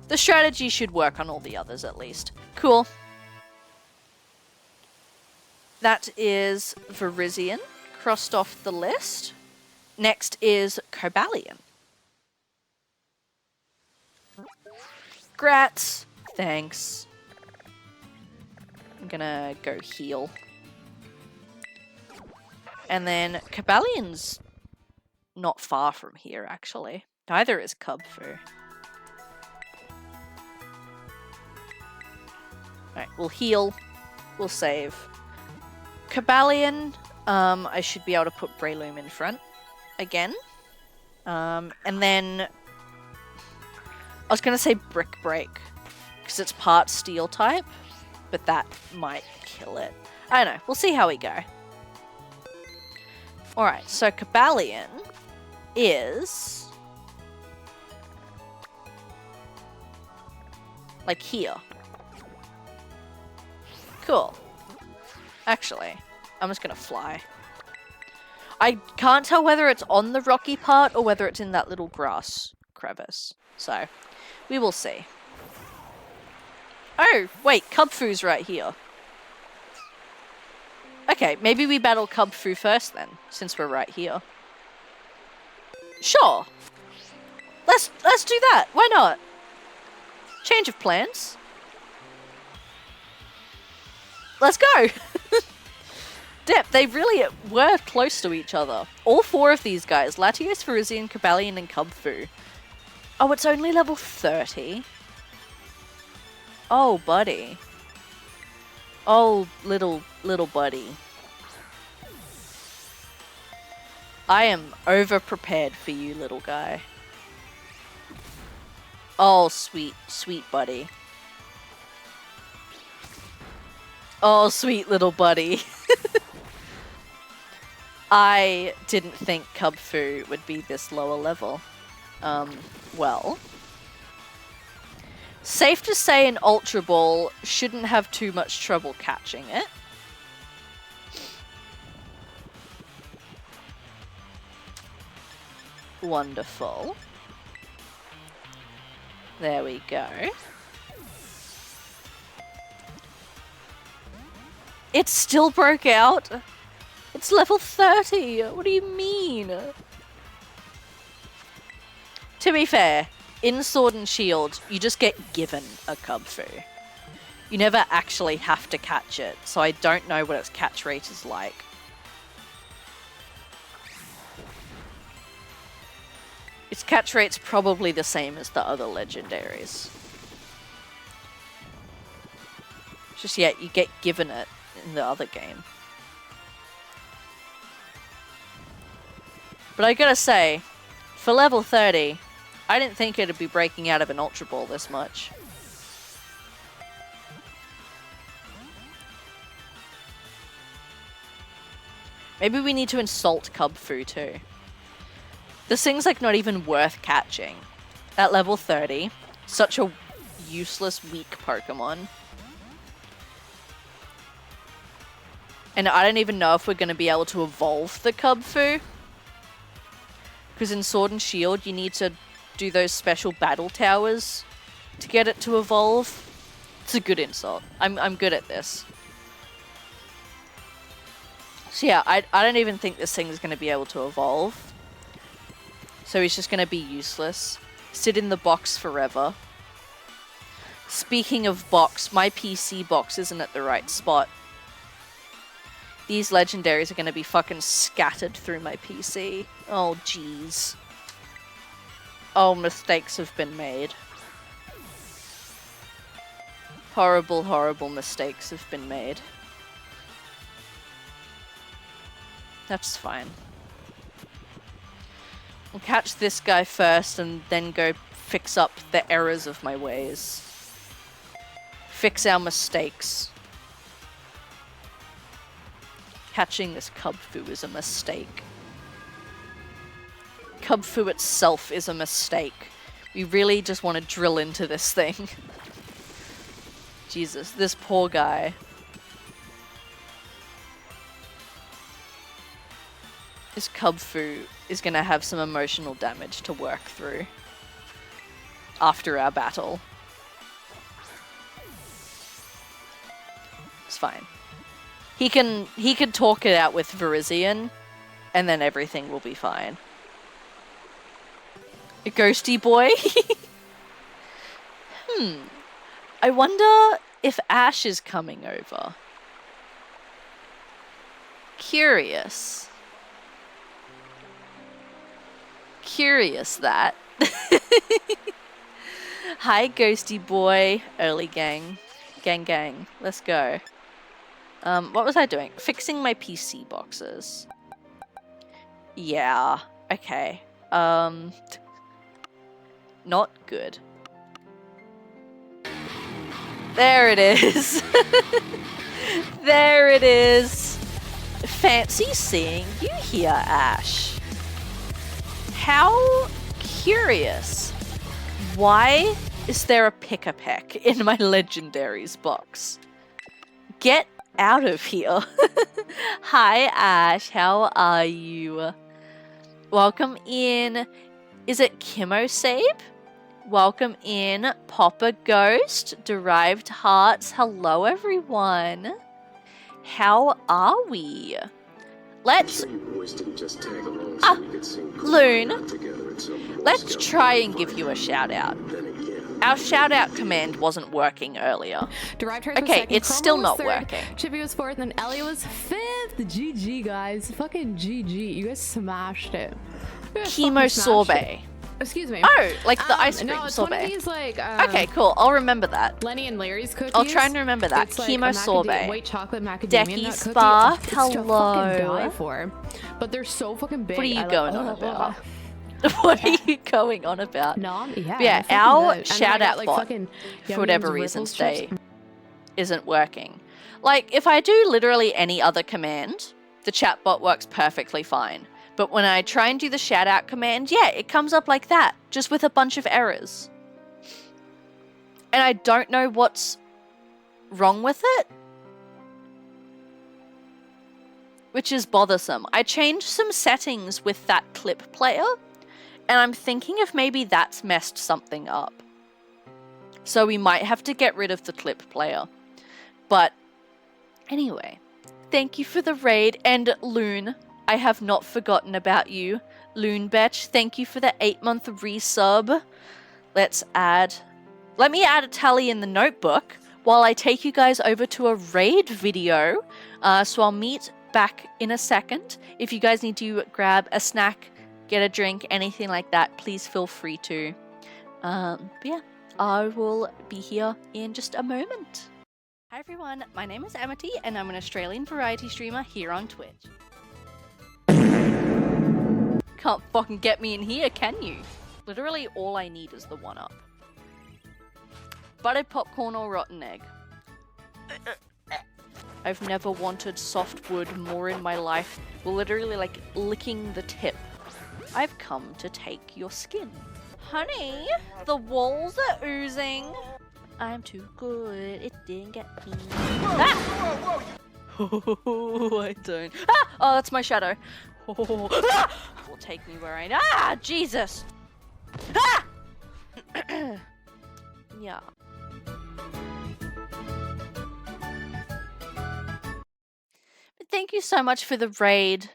The strategy should work on all the others at least. Cool. That is Virizion, crossed off the list. Next is Cobalion. Grats. Thanks. I'm gonna go heal. And then Cobalion's not far from here, actually. Neither is Cubfu. Alright, we'll heal. We'll save. Cobalion, I should be able to put Breloom in front again. And then I was going to say Brick Break, because it's part Steel type, but that might kill it. I don't know. We'll see how we go. Alright, so Cobalion is like here. Cool. Actually, I'm just gonna fly. I can't tell whether it's on the rocky part or whether it's in that little grass crevice. So, we will see. Oh, wait, Cubfu's right here. Okay, maybe we battle Cubfu first then, since we're right here. Sure. Let's do that. Why not? Change of plans. Let's go. Damn, they really were close to each other. All four of these guys, Latios, Virizion, Cobalion, and Cubfu. Oh, it's only level 30? Oh, buddy. Oh, little buddy. I am over-prepared for you, little guy. Oh, sweet buddy. Oh, sweet little buddy. I didn't think Cubfu would be this lower level. Well. Safe to say an Ultra Ball shouldn't have too much trouble catching it. Wonderful. There we go. It still broke out? It's level 30! What do you mean? To be fair, in Sword and Shield, you just get given a Cubfu. You never actually have to catch it, so I don't know what its catch rate is like. Its catch rate's probably the same as the other legendaries. Just yet, you get given it in the other game. But I gotta say, for level 30, I didn't think it'd be breaking out of an Ultra Ball this much. Maybe we need to insult Cubfu too. This thing's like not even worth catching. At level 30, such a useless, weak Pokemon. And I don't even know if we're going to be able to evolve the Cubfu. Because in Sword and Shield, you need to do those special battle towers to get it to evolve. It's a good insult. I'm good at this. So yeah, I don't even think this thing is going to be able to evolve. So he's just going to be useless. Sit in the box forever. Speaking of box, my PC box isn't at the right spot. These legendaries are going to be fucking scattered through my PC. Oh, jeez. Oh, mistakes have been made. Horrible, horrible mistakes have been made. That's fine. We'll catch this guy first and then go fix up the errors of my ways. Fix our mistakes. Catching this Cubfu is a mistake. Cubfu itself is a mistake. We really just want to drill into this thing. Jesus, this poor guy. This Kubfu is going to have some emotional damage to work through after our battle. It's fine. He can talk it out with Virizion, and then everything will be fine. A ghosty boy? I wonder if Ash is coming over. Curious. Curious that. Hi, ghosty boy. Early gang. Gang. Let's go. What was I doing? Fixing my PC boxes. Yeah. Okay. Not good. There it is. There it is. Fancy seeing you here, Ash. How curious. Why is there a pick-a-peck in my legendaries box? Get out of here. Hi, Ash. How are you? Welcome in. Is it Kimosabe? Welcome in, Popper Ghost, Derived Hearts. Hello, everyone. How are we? Let's... Loon, let's try and give you a shout-out. Our shout-out command wasn't working earlier. Derived Hearts okay, second, it's Chroma still was not third, working. Chippy was fourth, and Ellie was fifth. GG, guys. Fucking GG. You guys smashed it. Chemo sorbet. Excuse me. Oh, like the ice cream no, it's sorbet. one of these, like, okay, cool. I'll remember that. Lenny and Larry's cookies. I'll try and remember that. It's like Chemo sorbet. white chocolate macadamia Decky nut Spa. cookie. It's to Hello. fucking die for. But they're so fucking big. What are you going on about? Blah. What are you going on about? No, yeah. But yeah, they're fucking our good. shout out like, bot, fucking for Yum whatever Yums reason, Ripples chips. isn't working. Like, if I do literally any other command, the chat bot works perfectly fine. But when I try and do the shout out command, yeah, it comes up like that, just with a bunch of errors. And I don't know what's wrong with it, which is bothersome. I changed some settings with that clip player, and I'm thinking if maybe that's messed something up. So we might have to get rid of the clip player. But anyway, thank you for the raid. And Loon, I have not forgotten about you. Loonbetch, thank you for the 8-month resub. Let me add a tally in the notebook while I take you guys over to a raid video. So I'll meet back in a second. If you guys need to grab a snack, get a drink, anything like that, please feel free to. But yeah, I will be here in just a moment. Hi everyone, my name is Amity and I'm an Australian variety streamer here on Twitch. Can't fucking get me in here, can you? Literally all I need is the 1-up. Buttered popcorn or rotten egg? I've never wanted softwood more in my life. Literally like licking the tip. I've come to take your skin. Honey, the walls are oozing. I'm too good, it didn't get me. Ah! Oh, I don't. Ah! Oh, that's my shadow. Oh, ah! Will take me where I... Ah! Jesus! Ah! Yeah. Thank you so much for the raid.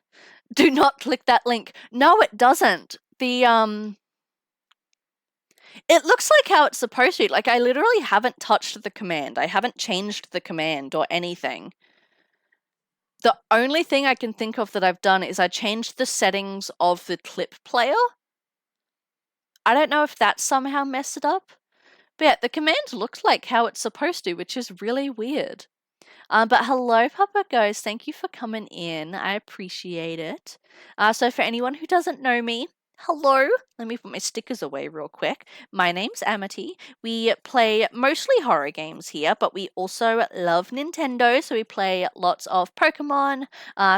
Do not click that link. No, it doesn't. It looks like how it's supposed to. Like, I literally haven't touched the command. I haven't changed the command or anything. The only thing I can think of that I've done is I changed the settings of the clip player. I don't know if that somehow messed it up. But yeah, the command looks like how it's supposed to, which is really weird. But hello, Papa Ghost. Thank you for coming in. I appreciate it. So for anyone who doesn't know me, hello. Let me put my stickers away real quick. My name's Amity. We play mostly horror games here, but we also love Nintendo, so we play lots of Pokemon,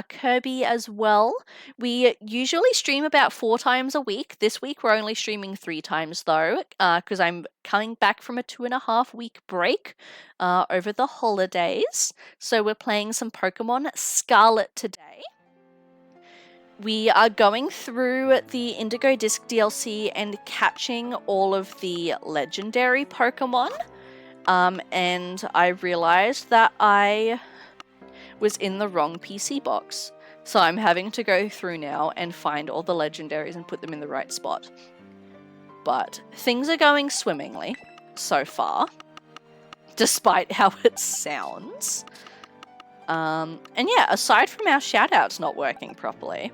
Kirby as well. We usually stream about 4 times a week. This week we're only streaming 3 times though, because I'm coming back from a 2.5-week break over the holidays. So we're playing some Pokemon Scarlet today. we are going through the Indigo Disc DLC and catching all of the legendary Pokemon. And I realized that I was in the wrong PC box. So I'm having to go through now and find all the legendaries and put them in the right spot. But things are going swimmingly so far, despite how it sounds. And yeah, aside from our shoutouts not working properly.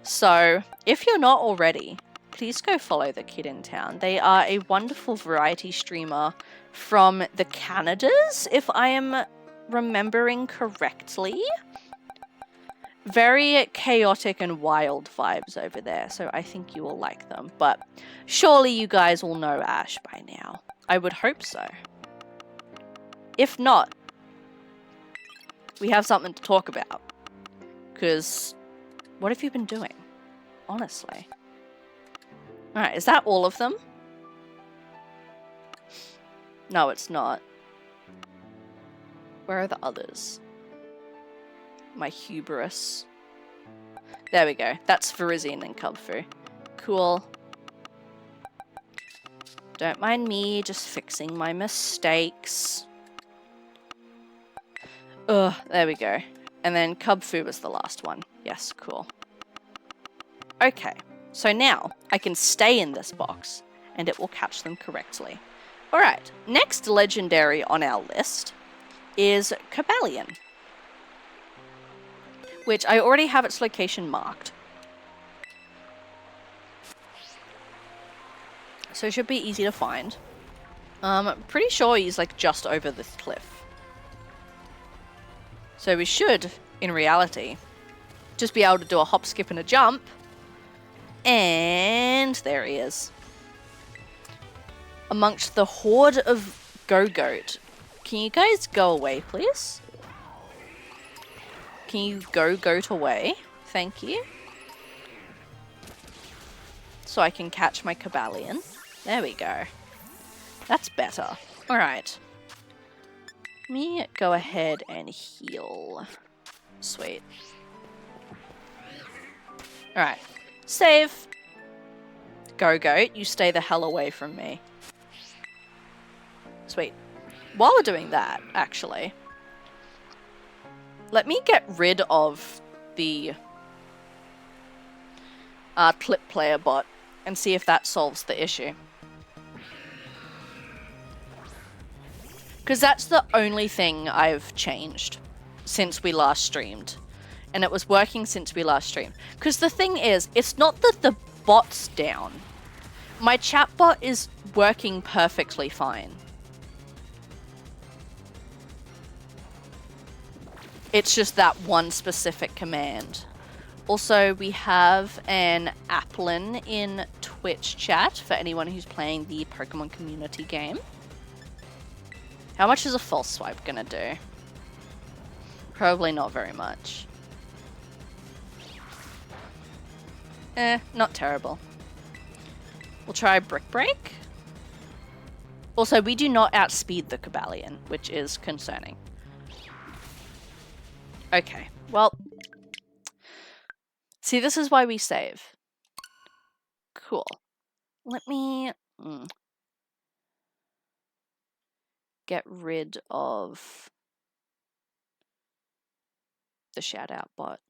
So if you're not already, please go follow the kid in town. They are a wonderful variety streamer from the Canadas, if I am remembering correctly. Very chaotic and wild vibes over there, so I think you will like them. But surely you guys will know Ash by now. I would hope so. If not, we have something to talk about. Because what have you been doing? Honestly. Alright, is that all of them? No, it's not. Where are the others? My hubris. There we go. That's Virizion and Cubfu. Cool. Don't mind me just fixing my mistakes. Ugh, there we go. And then Cubfu was the last one. Yes, cool. Okay, so now I can stay in this box and it will catch them correctly. Alright, next legendary on our list is Cobalion, which I already have its location marked. So it should be easy to find. I'm pretty sure he's like just over this cliff. So we should, in reality, just be able to do a hop, skip, and a jump. And there he is. Amongst the horde of Go-Goat. Can you guys go away, please? Can you go-goat away? Thank you. So I can catch my Cobalion. There we go. That's better. Alright. Let me go ahead and heal. Sweet. Alright. Save. Go-Goat, you stay the hell away from me. Sweet. While we're doing that, actually, let me get rid of the clip player bot and see if that solves the issue. Because that's the only thing I've changed since we last streamed. And it was working since we last streamed. Because the thing is, it's not that the bot's down. My chat bot is working perfectly fine. It's just that one specific command. Also, we have an Applin in Twitch chat for anyone who's playing the Pokemon community game. How much is a false swipe gonna do? Probably not very much. Not terrible. We'll try Brick Break. Also, we do not outspeed the Cobalion, which is concerning. Okay, well, see, this is why we save. Cool. Let me get rid of the shout-out bot.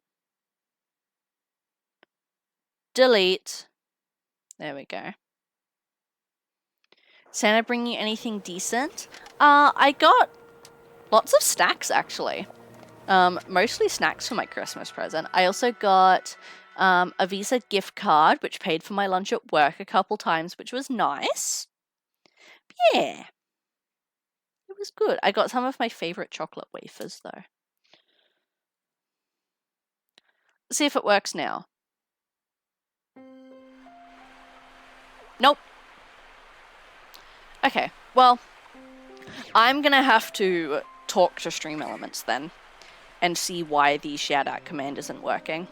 Delete. There we go. Santa bring you anything decent? I got lots of snacks, actually. Mostly snacks for my Christmas present. I also got a Visa gift card, which paid for my lunch at work a couple times, which was nice. But yeah. It was good. I got some of my favorite chocolate wafers, though. Let's see if it works now. Nope. Okay, well, I'm gonna have to talk to Stream Elements then and see why the shout-out command isn't working.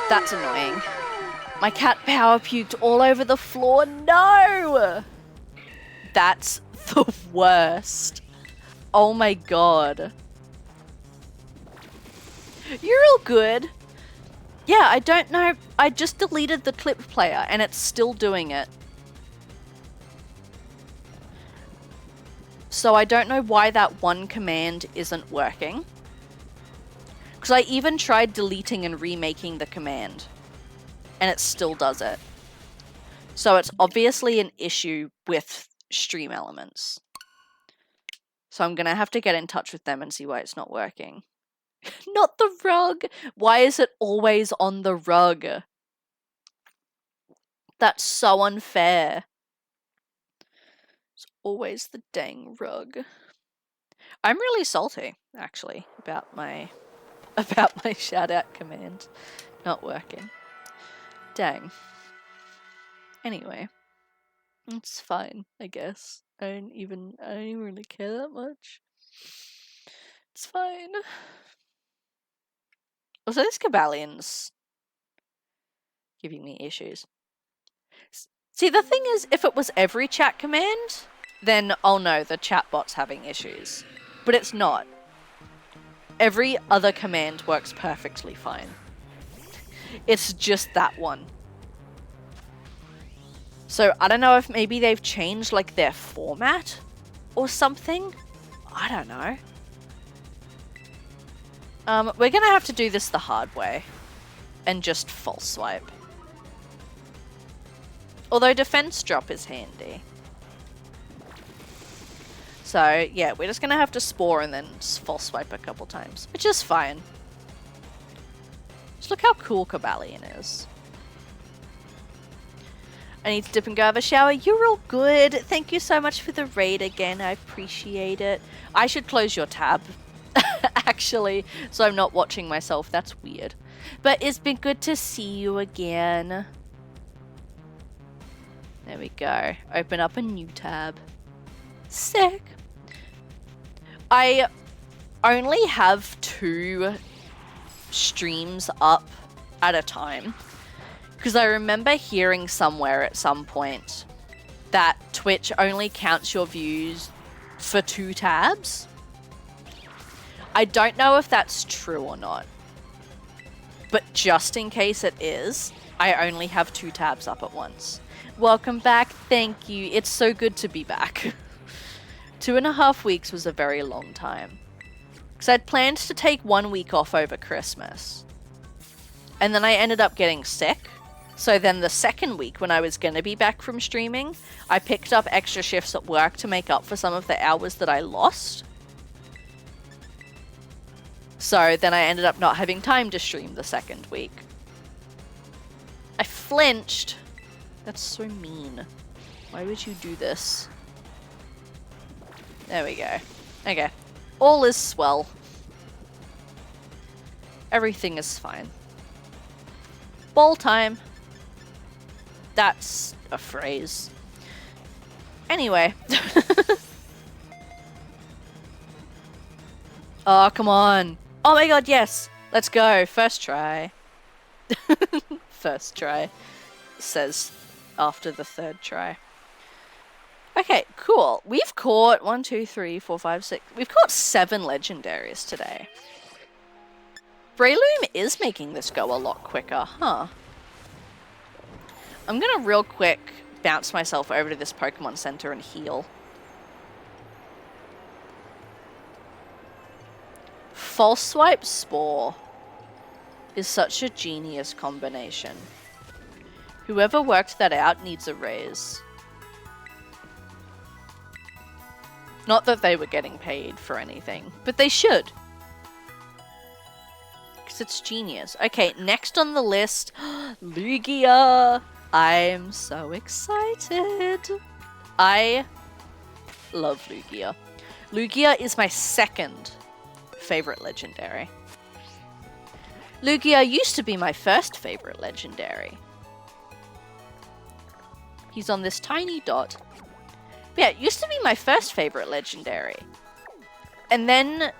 That's annoying. My cat power puked all over the floor. No! That's the worst. Oh my god. You're all good. Yeah, I don't know. I just deleted the clip player and it's still doing it. So I don't know why that one command isn't working. Because I even tried deleting and remaking the command. And it still does it. So it's obviously an issue with Stream Elements. So I'm going to have to get in touch with them and see why it's not working. Not the rug! Why is it always on the rug? That's so unfair. It's always the dang rug. I'm really salty, actually, about my shout out command not working. Dang. Anyway. It's fine, I guess. I don't even really care that much. It's fine. Also, this Cabalion's giving me issues. See, the thing is, if it was every chat command, then, oh no, the chatbot's having issues. But it's not. Every other command works perfectly fine. It's just that one. So, I don't know if maybe they've changed, like, their format or something. I don't know. We're gonna have to do this the hard way. And just false swipe. Although defense drop is handy. So, yeah, we're just gonna have to spore and then false swipe a couple times. Which is fine. Just look how cool Cobalion is. I need to dip and go have a shower. You're all good. Thank you so much for the raid again. I appreciate it. I should close your tab. Actually, so I'm not watching myself. That's weird. But it's been good to see you again. There we go. Open up a new tab. Sick. I only have 2 streams up at a time. Because I remember hearing somewhere at some point that Twitch only counts your views for 2 tabs. I don't know if that's true or not. But just in case it is, I only have 2 tabs up at once. Welcome back. Thank you. It's so good to be back. 2.5 weeks was a very long time. Because I'd planned to take 1 week off over Christmas. And then I ended up getting sick. So then the second week when I was going to be back from streaming, I picked up extra shifts at work to make up for some of the hours that I lost. So then I ended up not having time to stream the second week. I flinched. That's so mean. Why would you do this? There we go. Okay. All is swell. Everything is fine. Ball time. That's a phrase. Anyway. Oh, come on. Oh my god, yes. Let's go. First try. First try. Says after the 3rd try. Okay, cool. We've caught 1, 2, 3, 4, 5, 6. We've caught 7 legendaries today. Breloom is making this go a lot quicker, huh? I'm gonna real quick bounce myself over to this Pokemon Center and heal. False Swipe Spore is such a genius combination. Whoever worked that out needs a raise. Not that they were getting paid for anything, but they should. Because it's genius. Okay, next on the list, Lugia. I'm so excited. I love Lugia. Lugia is my 2nd favorite legendary. Lugia used to be my 1st favorite legendary. He's on this tiny dot. But yeah, it used to be my 1st favorite legendary. And then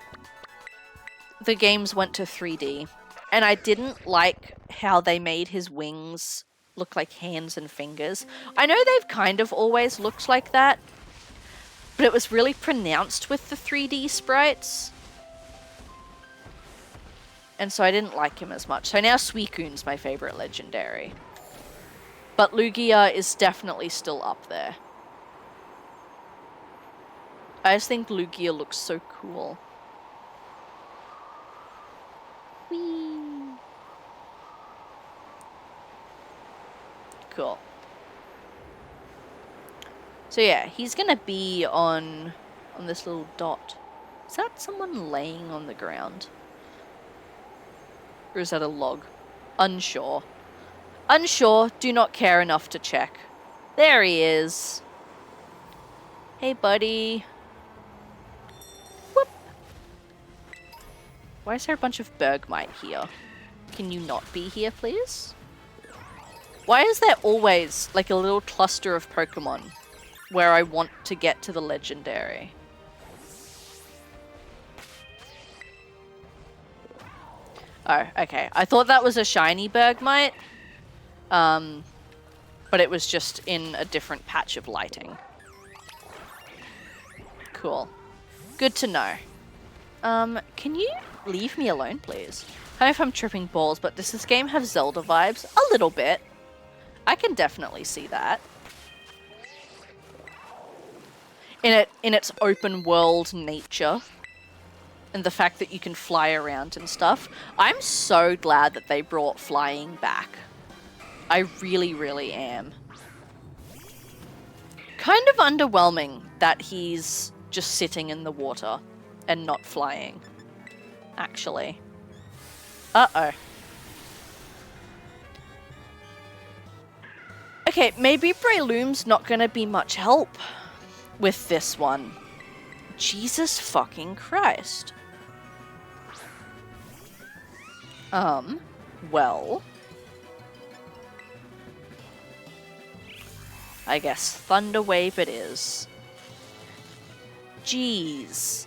the games went to 3D. And I didn't like how they made his wings look like hands and fingers. I know they've kind of always looked like that, but it was really pronounced with the 3D sprites. And so I didn't like him as much. So now Suicune's my favorite legendary. But Lugia is definitely still up there. I just think Lugia looks so cool. Whee! Cool. So yeah, he's gonna be on this little dot. Is that someone laying on the ground? Or is that a log? Unsure. Unsure, do not care enough to check. There he is. Hey, buddy. Whoop. Why is there a bunch of Bergmite here? Can you not be here, please? Why is there always, like, a little cluster of Pokemon where I want to get to the legendary? Oh, okay. I thought that was a shiny Bergmite. But it was just in a different patch of lighting. Cool. Good to know. Can you leave me alone, please? I don't know if I'm tripping balls, but does this game have Zelda vibes? A little bit. I can definitely see that. In its open world nature. And the fact that you can fly around and stuff. I'm so glad that they brought flying back. I really, really am. Kind of underwhelming that he's just sitting in the water and not flying. Actually. Uh-oh. Okay, maybe Breloom's not gonna be much help with this one. Jesus fucking Christ. Well. I guess Thunder Wave it is. Jeez.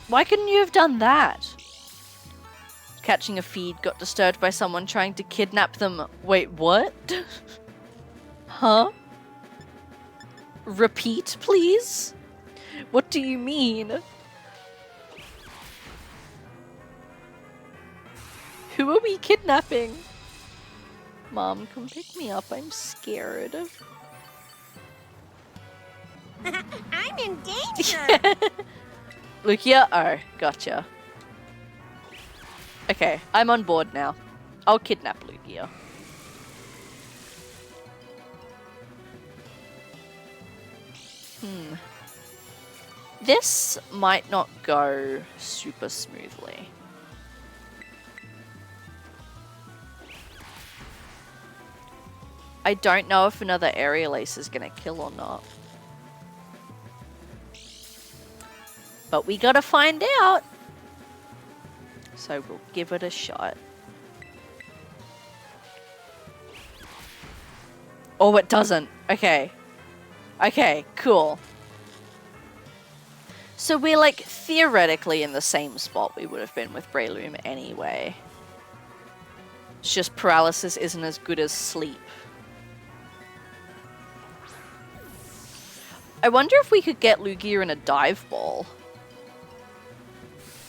Why couldn't you have done that? Catching a feed got disturbed by someone trying to kidnap them. Wait, what? Huh? Repeat, please? What do you mean? Who are we kidnapping? Mom, come pick me up. I'm scared. I'm in danger! Lugia? Oh, gotcha. Okay, I'm on board now. I'll kidnap Lugia. This might not go super smoothly. I don't know if another aerial ace is gonna kill or not. But we gotta find out! So we'll give it a shot. Oh, it doesn't. Okay. Okay, cool. So we're like theoretically in the same spot we would have been with Breloom anyway. It's just paralysis isn't as good as sleep. I wonder if we could get Lugia in a dive ball.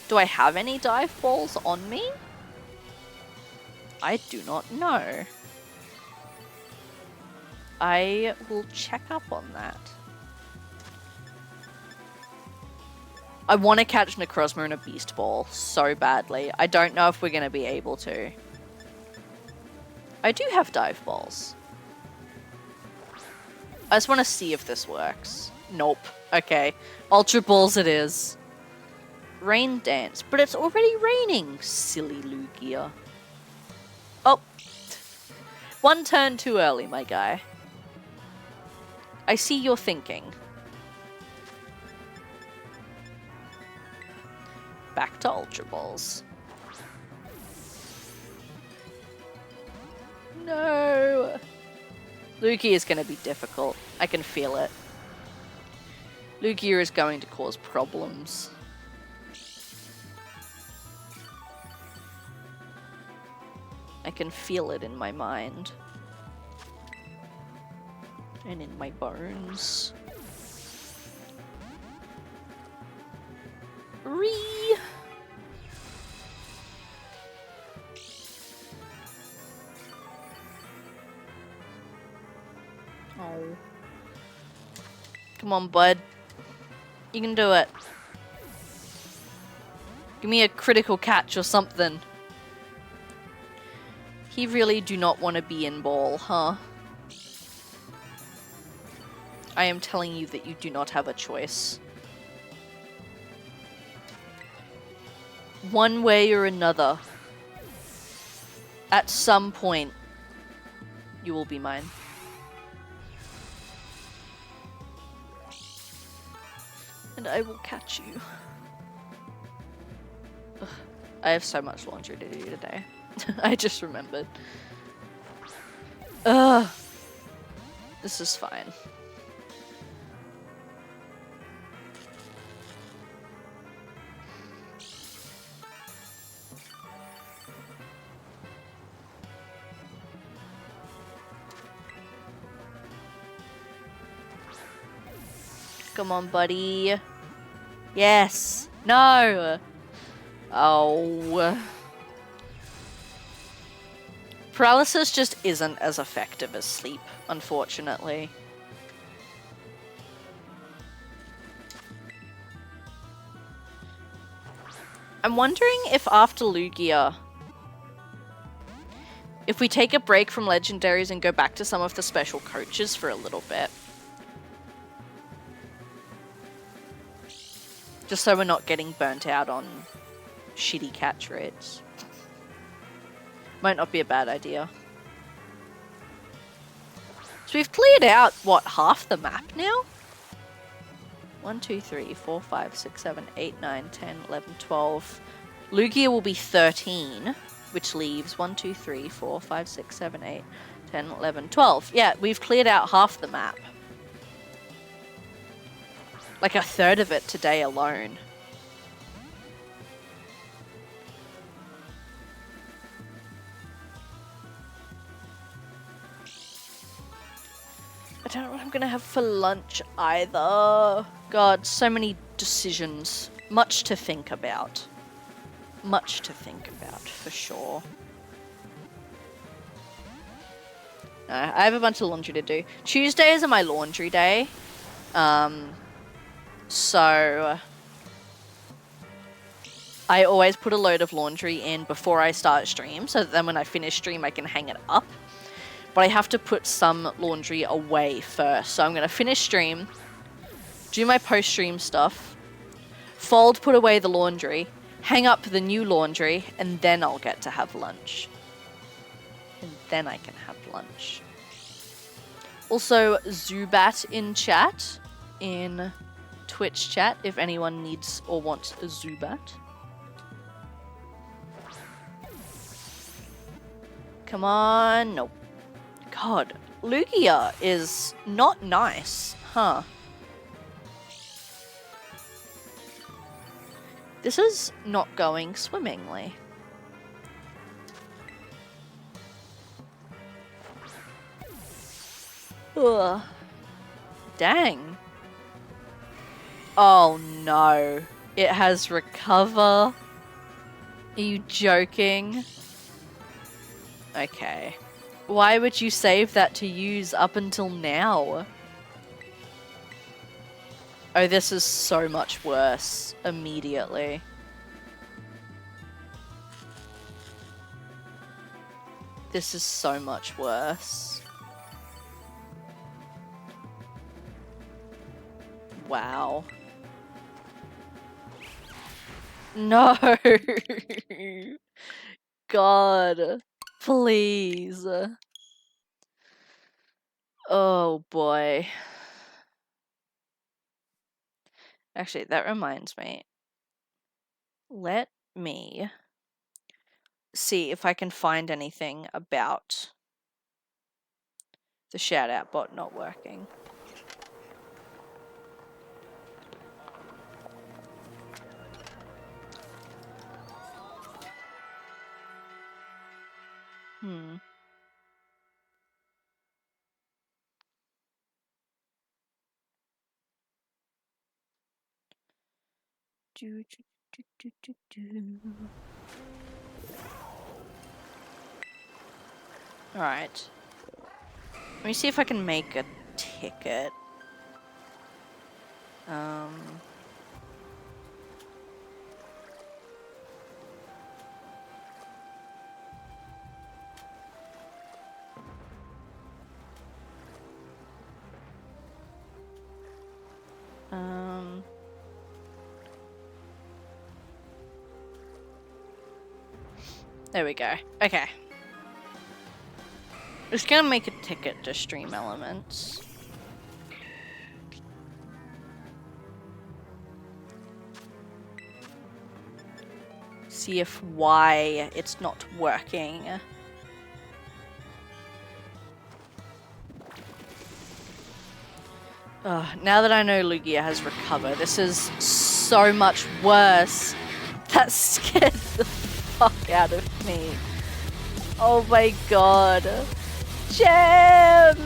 Do I have any dive balls on me? I do not know. I will check up on that. I want to catch Necrozma in a Beast Ball so badly. I don't know if we're going to be able to. I do have dive balls. I just want to see if this works. Nope. Okay. Ultra Balls it is. Rain Dance. But it's already raining, silly Lugia. Oh. One turn too early, my guy. I see you're thinking. Back to Ultra Balls. No! Lugia is going to be difficult. I can feel it. Lugia is going to cause problems. I can feel it in my mind. And in my bones. Oh. Come on, bud. You can do it. Give me a critical catch or something. He really do not want to be in ball, huh? I am telling you that you do not have a choice. One way or another, at some point, you will be mine. And I will catch you. Ugh, I have so much laundry to do today. I just remembered. Ugh. This is fine. Come on, buddy. Yes. No. Oh. Paralysis just isn't as effective as sleep, unfortunately. I'm wondering if after Lugia, if we take a break from legendaries and go back to some of the special coaches for a little bit. Just so we're not getting burnt out on shitty catch rates. Might not be a bad idea. So we've cleared out, what, half the map now? 1, 2, 3, 4, 5, 6, 7, 8, 9, 10, 11, 12. Lugia will be 13, which leaves 1, 2, 3, 4, 5, 6, 7, 8, 10, 11, 12. Yeah, we've cleared out half the map. Like a third of it today alone. I don't know what I'm gonna have for lunch either. God, so many decisions. Much to think about. Much to think about, for sure. No, I have a bunch of laundry to do. Tuesdays are my laundry day. So I always put a load of laundry in before I start stream, so that then when I finish stream I can hang it up. But I have to put some laundry away first. So I'm going to finish stream, do my post-stream stuff, fold, put away the laundry, hang up the new laundry, and then I'll get to have lunch. And then I can have lunch. Also, Zubat in chat, in Twitch chat, if anyone needs or wants a Zubat. Come on, nope. God, Lugia is not nice, huh? This is not going swimmingly. Ugh. Dang. Oh no. It has recover. Are you joking? Okay. Why would you save that to use up until now? Oh, this is so much worse immediately. This is so much worse. Wow. No! God. Please. Oh boy. Actually, that reminds me. Let me see if I can find anything about the shout out bot not working. Alright. Let me see if I can make a ticket. There we go. Okay. Just gonna make a ticket to Stream Elements. See if why it's not working. Now that I know Lugia has recovered, this is so much worse. That scared the fuck out of me. Oh my god. Gem!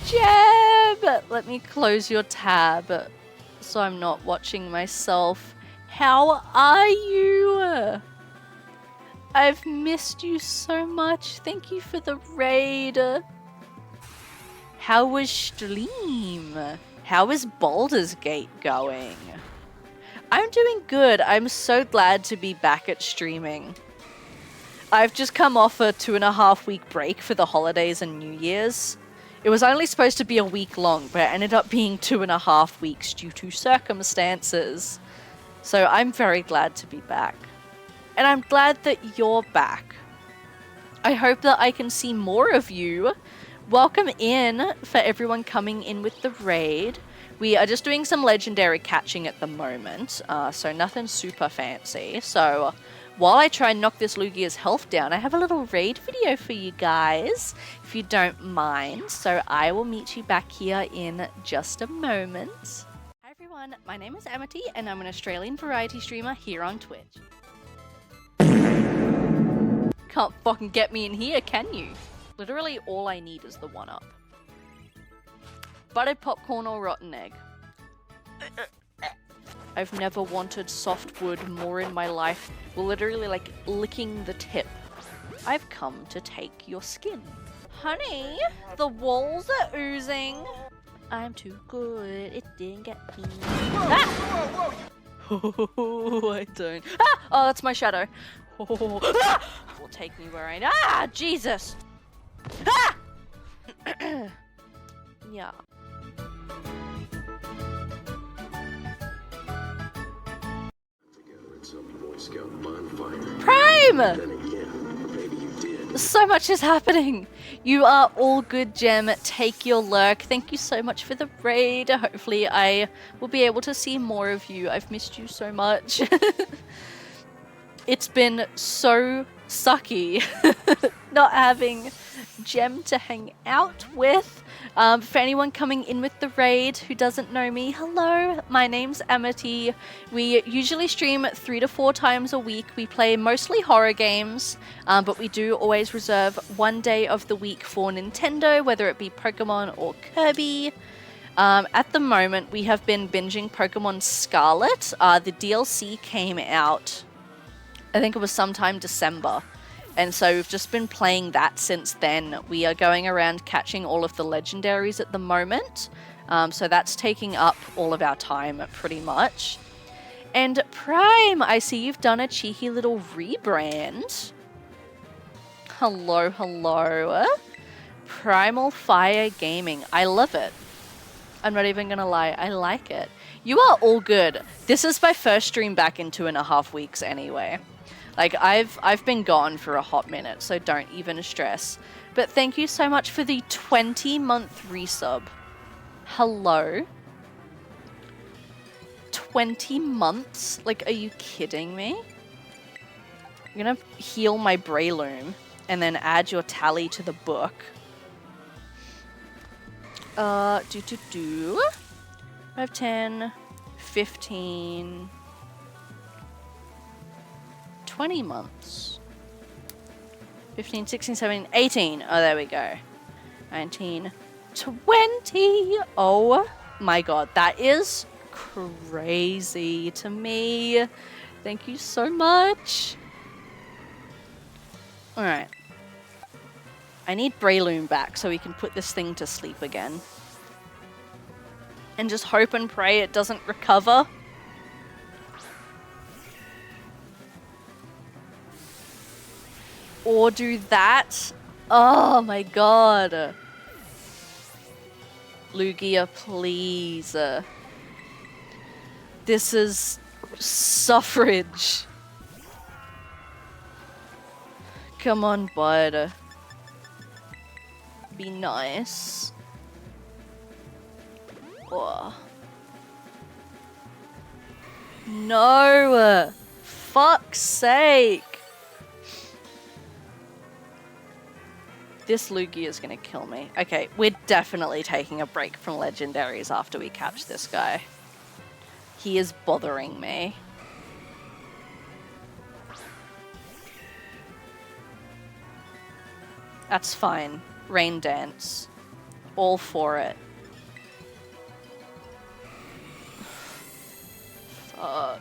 Gem! Let me close your tab so I'm not watching myself. How are you? I've missed you so much. Thank you for the raid. How was Stream? How is Baldur's Gate going? I'm doing good. I'm so glad to be back at streaming. I've just come off a 2.5 week break for the holidays and New Year's. It was only supposed to be a week long, but it ended up being 2.5 weeks due to circumstances. So I'm very glad to be back. And I'm glad that you're back. I hope that I can see more of you. Welcome in for everyone coming in with the raid. We are just doing some legendary catching at the moment, so nothing super fancy. So while I try and knock this Lugia's health down, I have a little raid video for you guys, if you don't mind. So I will meet you back here in just a moment. Hi everyone, my name is Amity and I'm an Australian variety streamer here on Twitch. Can't fucking get me in here, can you? Literally all I need is the 1-up. Buttered popcorn or rotten egg. I've never wanted softwood more in my life. We're literally like licking the tip. I've come to take your skin. Honey, the walls are oozing. I'm too good, it didn't get me. Ah! Oh, I don't. Ah! Oh, that's my shadow. Oh, ah! Will take me where I... Ah, Jesus! Ah! Yeah. Prime! So much is happening. You are all good, Gem. Take your lurk. Thank you so much for the raid. Hopefully I will be able to see more of you. I've missed you so much. It's been so sucky not having Gem to hang out with. For anyone coming in with the raid who doesn't know me, hello, my name's Amity. We usually stream 3 to 4 times a week. We play mostly horror games, but we do always reserve one day of the week for Nintendo, whether it be Pokemon or Kirby. At the moment, we have been binging Pokemon Scarlet. The DLC came out, I think it was sometime December. And so we've just been playing that since then. We are going around catching all of the legendaries at the moment. So that's taking up all of our time pretty much. And Prime, I see you've done a cheeky little rebrand. Hello, hello. Primal Fire Gaming. I love it. I'm not even gonna lie, I like it. You are all good. This is my first stream back in 2.5 weeks anyway. Like, I've been gone for a hot minute, so don't even stress. But thank you so much for the 20-month resub. Hello? 20 months? Like, are you kidding me? I'm gonna heal my Breloom and then add your tally to the book. 5, 10, 15... 20 months. 15, 16, 17, 18. Oh, there we go. 19, 20. Oh my god, that is crazy to me. Thank you so much. Alright. I need Breloom back so we can put this thing to sleep again. And just hope and pray it doesn't recover. Or do that. Oh my god. Lugia, please. This is suffrage. Come on, bud. Be nice. Oh. No! Fuck's sake! This Lugia is gonna kill me. Okay, we're definitely taking a break from legendaries after we catch this guy. He is bothering me. That's fine. Rain dance. All for it. Fuck.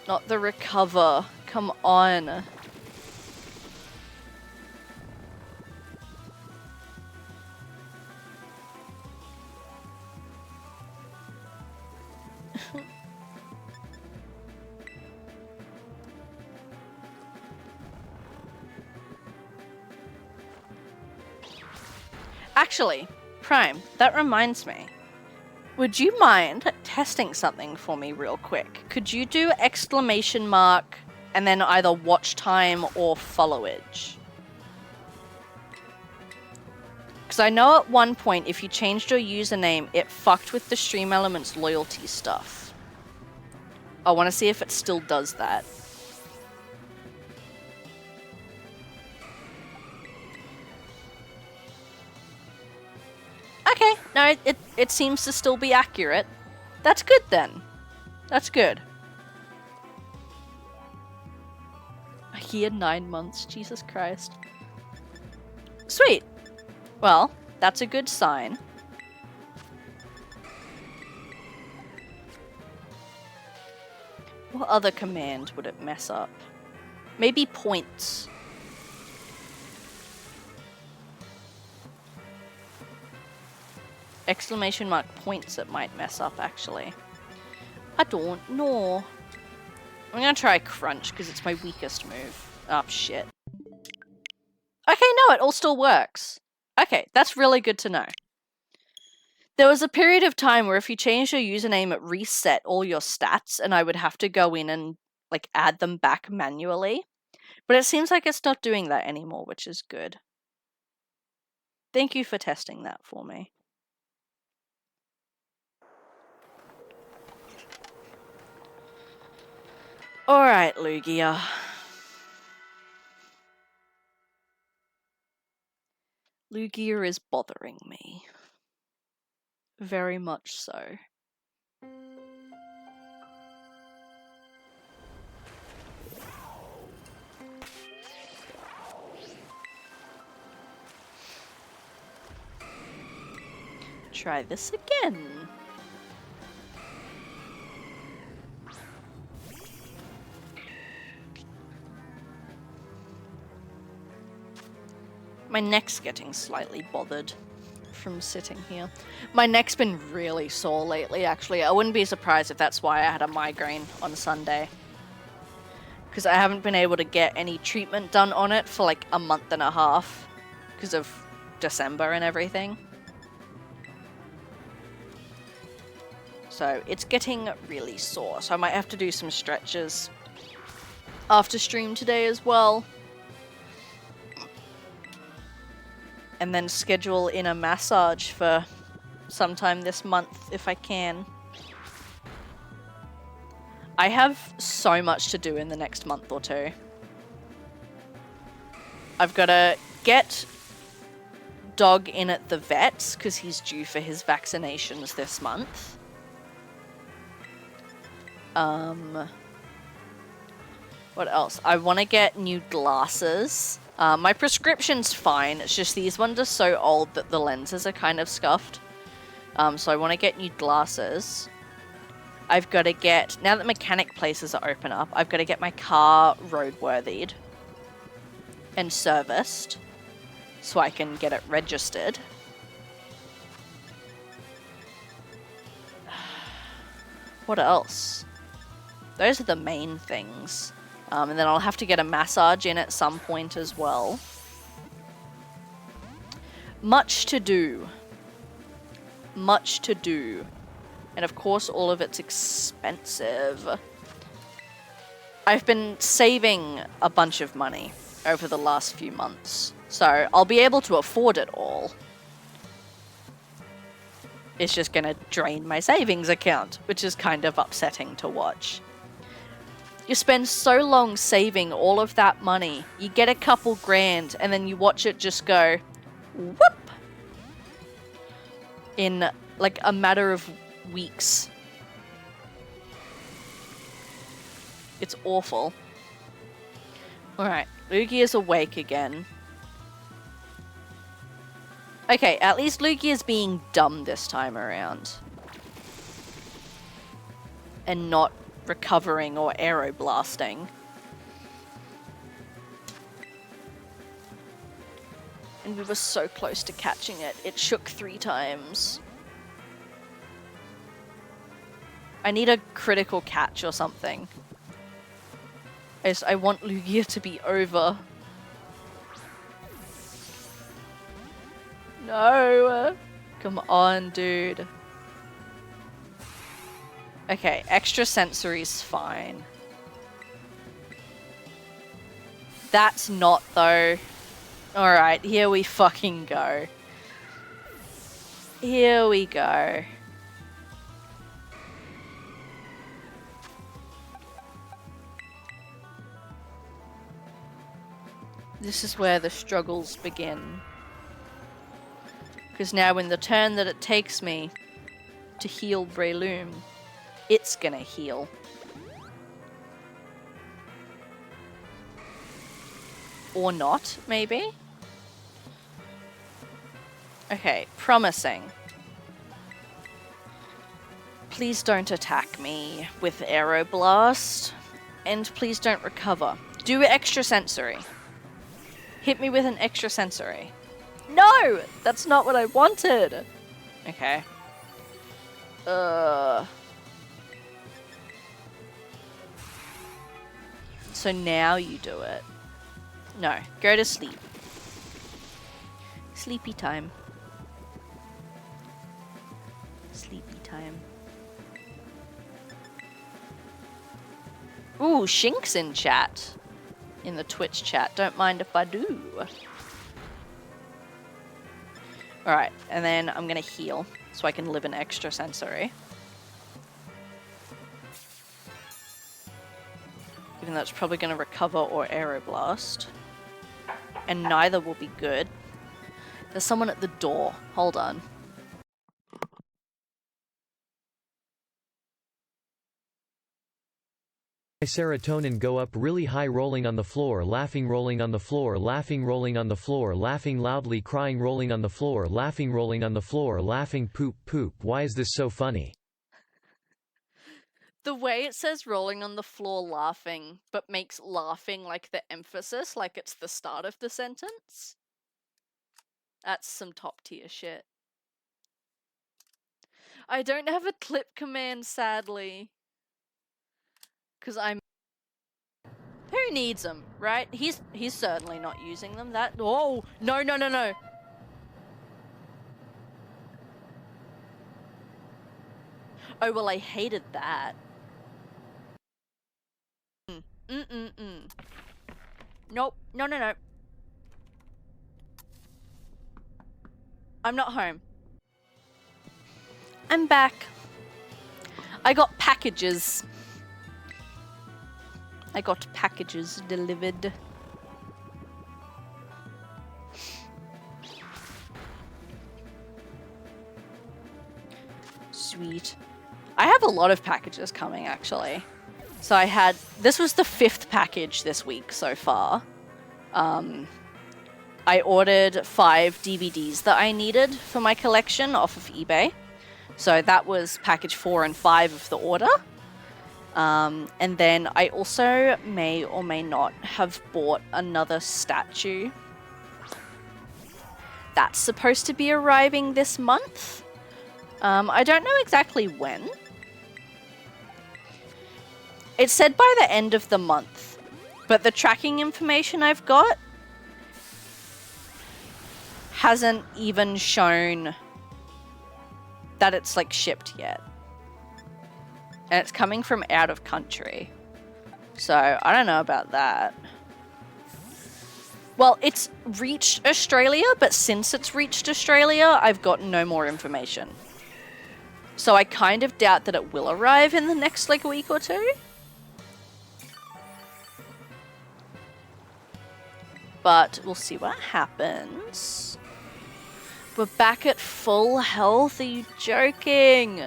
Not the recover. Come on. Actually, Prime, that reminds me. Would you mind testing something for me real quick? Could you do exclamation mark and then either watch time or followage? Because I know at one point if you changed your username, it fucked with the Stream Elements loyalty stuff. I want to see if it still does that. Okay, no, it seems to still be accurate. That's good then. That's good. A year, 9 months, Jesus Christ. Sweet. Well, that's a good sign. What other command would it mess up? Maybe points. Exclamation mark points it might mess up, actually. I don't know. I'm gonna try crunch because it's my weakest move. Oh, shit. Okay, no, it all still works. Okay, that's really good to know. There was a period of time where if you changed your username, it reset all your stats, and I would have to go in and, like, add them back manually. But it seems like it's not doing that anymore, which is good. Thank you for testing that for me. Alright, Lugia. Lugia is bothering me. Very much so. Try this again. My neck's getting slightly bothered from sitting here. My neck's been really sore lately, actually. I wouldn't be surprised if that's why I had a migraine on Sunday. Because I haven't been able to get any treatment done on it for like a month and a half. Because of December and everything. So it's getting really sore. So I might have to do some stretches after stream today as well. And then schedule in a massage for sometime this month if I can. I have so much to do in the next month or two. I've got to get Dog in at the vet's because he's due for his vaccinations this month. What else? I want to get new glasses. My prescription's fine, it's just these ones are so old that the lenses are kind of scuffed. So I want to get new glasses. I've got to get, now that mechanic places are open up, I've got to get my car roadworthied and serviced. so I can get it registered. What else? Those are the main things. And then I'll have to get a massage in at some point as well. Much to do. Much to do. And of course, all of it's expensive. I've been saving a bunch of money over the last few months, so I'll be able to afford it all. It's just gonna drain my savings account, which is kind of upsetting to watch. You spend so long saving all of that money, you get a couple grand, and then you watch it just go whoop in like a matter of weeks. It's awful. Alright, Lugia is awake again. Okay, at least Lugia is being dumb this time around. And not recovering or aeroblasting. And we were so close to catching it. It shook 3 times. I need a critical catch or something. I want Lugia to be over. No! Come on, dude. Okay, extra sensory's fine. That's not, though. Alright, here we fucking go. Here we go. This is where the struggles begin. Because now in the turn that it takes me to heal Breloom, it's gonna heal. Or not, maybe? Okay, promising. Please don't attack me with Aeroblast. And please don't recover. Do extra sensory. Hit me with an extra sensory. No! That's not what I wanted! Okay. So now you do it. No, go to sleep. Sleepy time. Sleepy time. Ooh, Shink's in chat. In the Twitch chat. Don't mind if I do. Alright, and then I'm gonna heal so I can live an extra sensory. Even though it's probably gonna recover or Aeroblast. And neither will be good. There's someone at the door. Hold on. My serotonin go up really high, rolling on the floor, laughing, rolling on the floor, laughing, rolling on the floor, laughing loudly, crying, rolling on the floor, laughing, rolling on the floor, laughing, poop, poop. Why is this so funny? The way it says rolling on the floor laughing, but makes laughing like the emphasis, like it's the start of the sentence. That's some top tier shit. I don't have a clip command, sadly. Because I'm... Who needs them, right? He's certainly not using them. That... Oh! No, no, no, no! Oh, well, I hated that. Nope. No, no, no. I'm not home. I'm back. I got packages. I got packages delivered. Sweet. I have a lot of packages coming, actually. So I had... This was the 5th package this week so far. I ordered 5 DVDs that I needed for my collection off of eBay. So that was package 4 and 5 of the order. And then I also may or may not have bought another statue that's supposed to be arriving this month. I don't know exactly when. It said by the end of the month, but the tracking information I've got hasn't even shown that it's like shipped yet. And it's coming from out of country. So I don't know about that. Well, it's reached Australia, but since it's reached Australia, I've got no more information. So I kind of doubt that it will arrive in the next like week or two. But we'll see what happens. We're back at full health. Are you joking?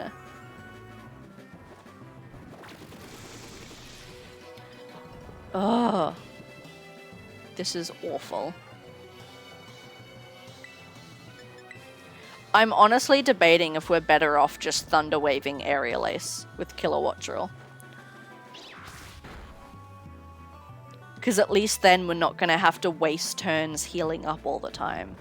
Ugh. This is awful. I'm honestly debating if we're better off just thunder waving Aerial Ace with Kilowatt Drill. Because at least then we're not going to have to waste turns healing up all the time.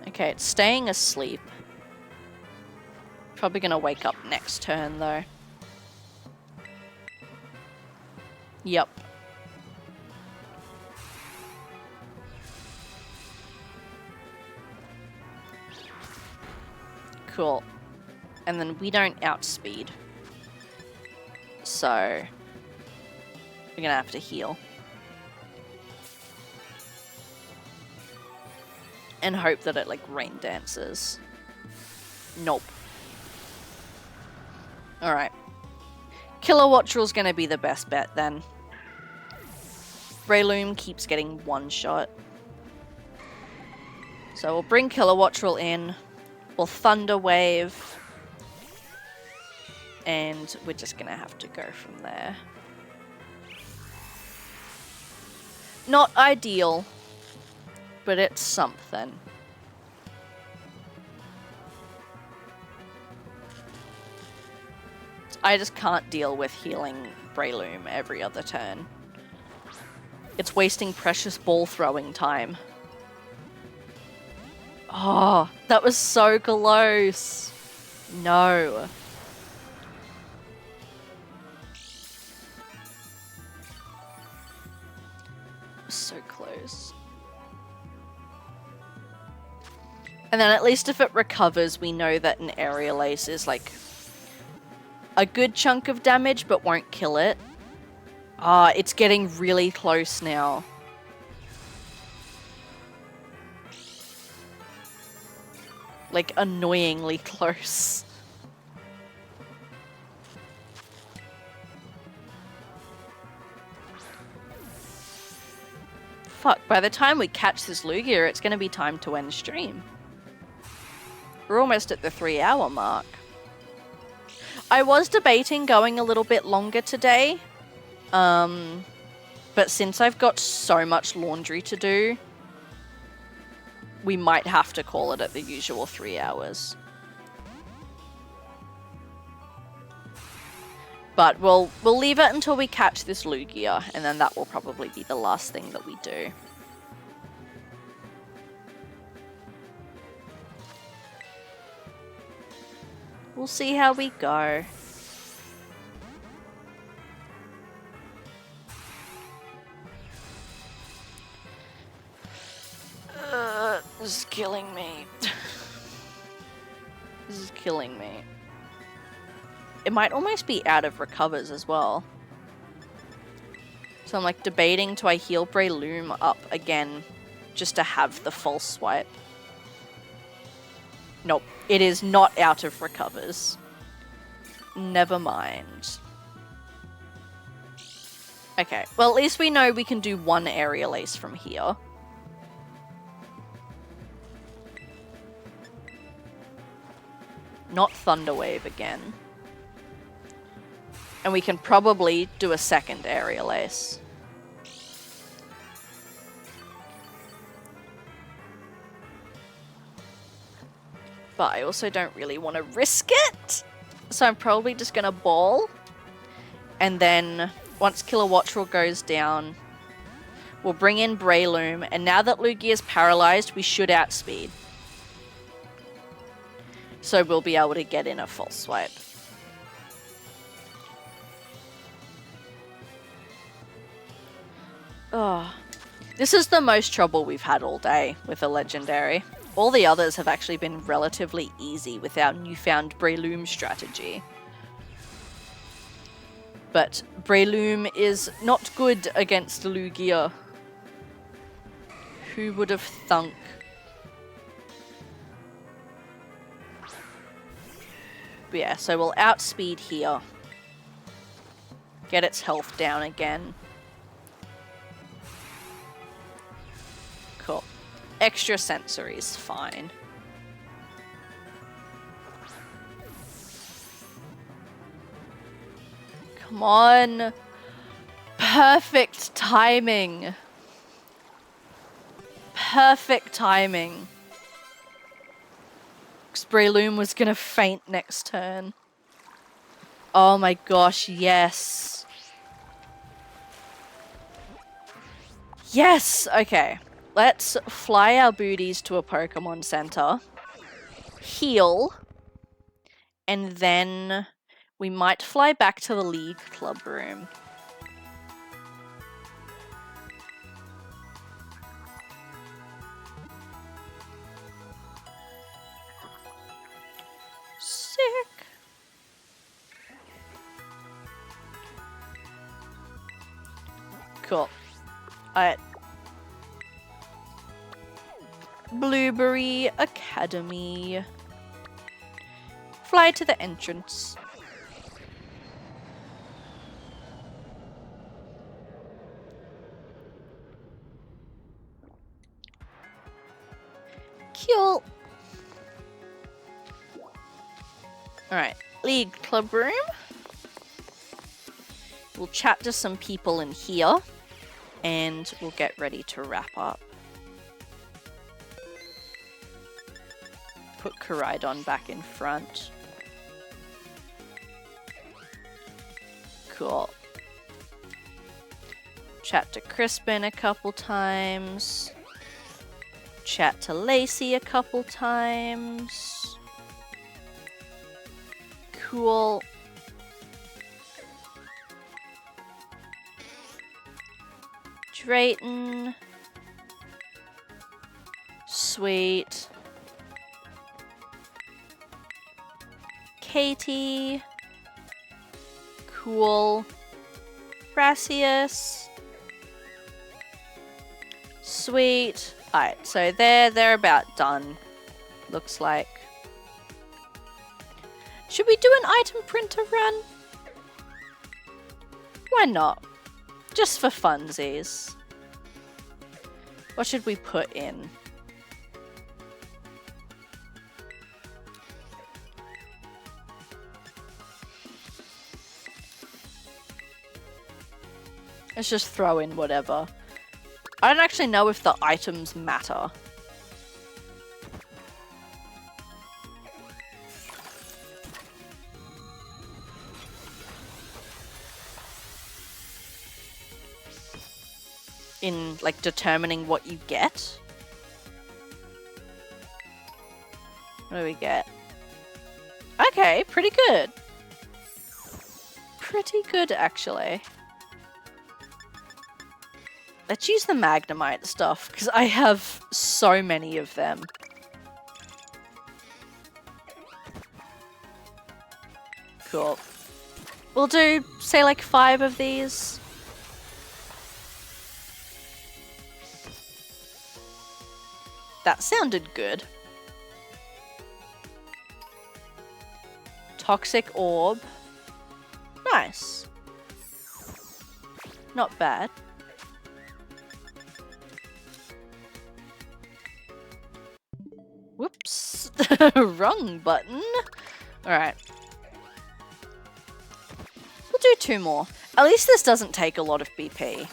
Okay, it's staying asleep. Probably going to wake up next turn though. Yep. Cool. And then we don't outspeed. So we're gonna have to heal. And hope that it like rain dances. Nope. Alright. Kilowatt Drill's gonna be the best bet then. Breloom keeps getting one shot. So we'll bring Kilowatt Drill in. We'll Thunder Wave. And we're just gonna have to go from there. Not ideal, but it's something. I just can't deal with healing Breloom every other turn. It's wasting precious ball throwing time. Oh, that was so close. No. So close. And then at least if it recovers, we know that an Aerial Ace is like a good chunk of damage, but won't kill it. Ah, it's getting really close now. Like, annoyingly close. Fuck, by the time we catch this Lugia, it's gonna be time to end stream. We're almost at the 3-hour mark. I was debating going a little bit longer today. But since I've got so much laundry to do, we might have to call it at the usual 3 hours. But we'll leave it until we catch this Lugia, and then that will probably be the last thing that we do. We'll see how we go. This is killing me. This is killing me. It might almost be out of recovers as well. So I'm like debating, do I heal Breloom up again just to have the false swipe? Nope, it is not out of recovers. Never mind. Okay, well at least we know we can do one Aerial Ace from here. Not Thunder Wave again. And we can probably do a second Aerial Ace. But I also don't really want to risk it. So I'm probably just going to ball. And then once Kilowattrel goes down, we'll bring in Breloom. And now that Lugia's paralyzed, we should outspeed. So we'll be able to get in a full swipe. Oh, this is the most trouble we've had all day with a legendary. All the others have actually been relatively easy with our newfound Breloom strategy. But Breloom is not good against Lugia. Who would have thunk? But yeah, so we'll outspeed here. Get its health down again. Cool. Extra sensory's fine. Come on. Perfect timing. Perfect timing. Because Breloom was gonna faint next turn. Oh my gosh, yes. Yes! Okay. Let's fly our booties to a Pokemon Center. Heal. And then we might fly back to the League Club room. Sick. Cool. Alright. Blueberry Academy. Fly to the entrance. Cool. Alright, League Club room. We'll chat to some people in here. And we'll get ready to wrap up. Put Koraidon back in front. Cool. Chat to Crispin a couple times. Chat to Lacey a couple times. Cool. Drayton. Sweet. Katie. Cool. Brassius. Sweet. Alright, so they're about done. Looks like. Should we do an item printer run? Why not? Just for funsies. What should we put in? Let's just throw in whatever. I don't actually know if the items matter. In, like, determining what you get. What do we get? Okay, pretty good. Pretty good, actually. Let's use the Magnemite stuff, because I have so many of them. Cool. We'll do, say, like 5 of these. That sounded good. Toxic Orb. Nice. Not bad. Whoops. Wrong button. Alright. We'll do 2 more. At least this doesn't take a lot of BP.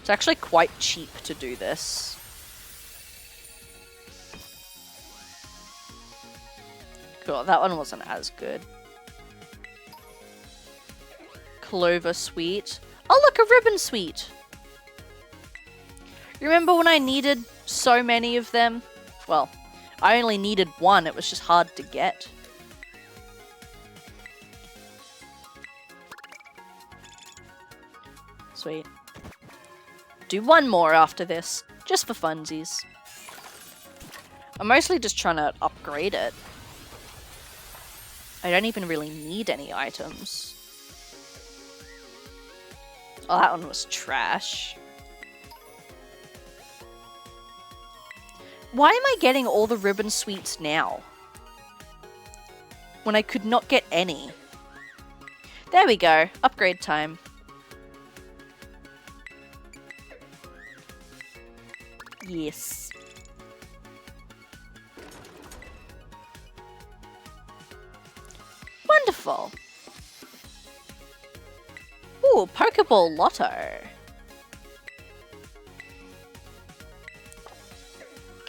It's actually quite cheap to do this. Cool, that one wasn't as good. Clover sweet. Oh, look, a ribbon sweet. Remember when I needed so many of them? Well, I only needed one. It was just hard to get. Sweet. Do one more after this, just for funsies. I'm mostly just trying to upgrade it. I don't even really need any items. Oh, that one was trash. Why am I getting all the ribbon sweets now? When I could not get any. There we go. Upgrade time. Yes. Wonderful. Ooh, Pokeball Lotto.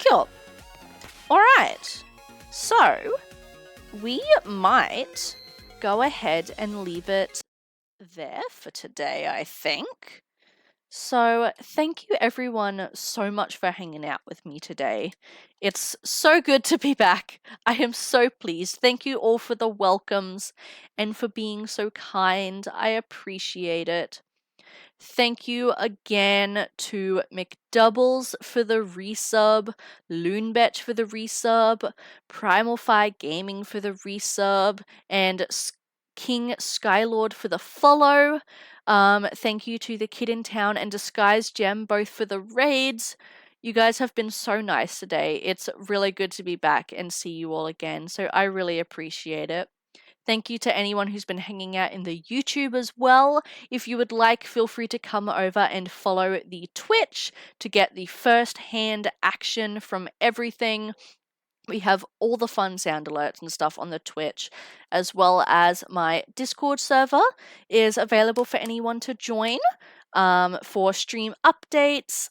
Cool. Alright. So, we might go ahead and leave it there for today, I think. So, thank you everyone so much for hanging out with me today. It's so good to be back. I am so pleased. Thank you all for the welcomes and for being so kind. I appreciate it. Thank you again to McDoubles for the resub, Loonbetch for the resub, Primalfi Gaming for the resub, and King Skylord for the follow. Thank you to the Kid in Town and Disguise Gem both for the raids. You guys have been so nice today. It's really good to be back and see you all again, so I really appreciate it. Thank you to anyone who's been hanging out in the YouTube as well. If you would like, feel free to come over and follow the Twitch to get the first-hand action from everything. We have all the fun sound alerts and stuff on the Twitch, as well as my Discord server is available for anyone to join for stream updates,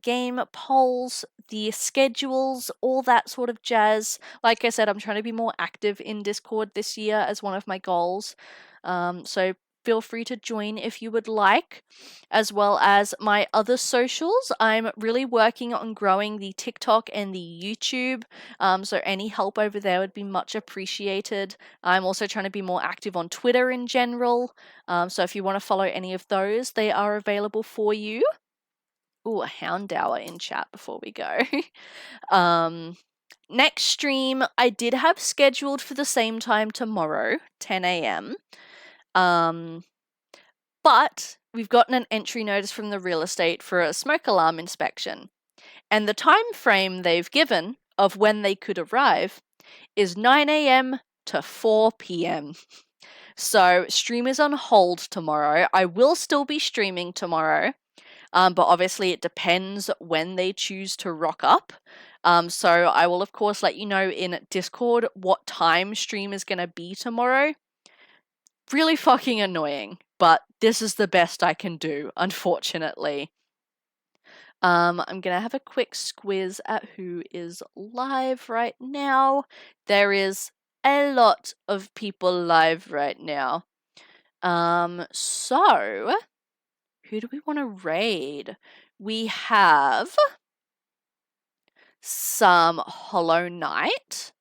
game polls, the schedules, all that sort of jazz. Like I said, I'm trying to be more active in Discord this year as one of my goals. So feel free to join if you would like, as well as my other socials. I'm really working on growing the TikTok and the YouTube, so any help over there would be much appreciated. I'm also trying to be more active on Twitter in general, so if you want to follow any of those, they are available for you. Ooh, a Houndour in chat before we go. Next stream I did have scheduled for the same time tomorrow, 10 a.m. But we've gotten an entry notice from the real estate for a smoke alarm inspection. And the time frame they've given of when they could arrive is 9 a.m. to 4 p.m. So stream is on hold tomorrow. I will still be streaming tomorrow, but obviously it depends when they choose to rock up. So I will of course let you know in Discord what time stream is going to be tomorrow. Really fucking annoying, but this is the best I can do, unfortunately. I'm gonna have a quick squiz at who is live right now. There is a lot of people live right now. So who do we want to raid? We have some Hollow Knight.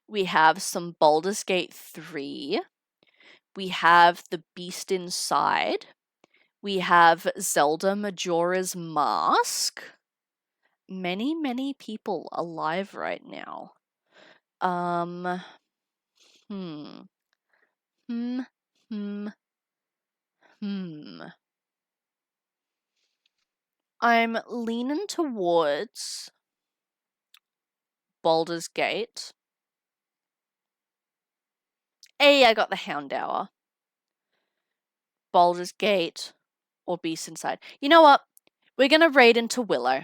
We have some Baldur's Gate 3. We have The Beast Inside. We have Zelda Majora's Mask. Many, many people alive right now. I'm leaning towards Baldur's Gate. Hey, I got the Houndour. Baldur's Gate or Beast Inside. You know what? We're gonna raid into Willow.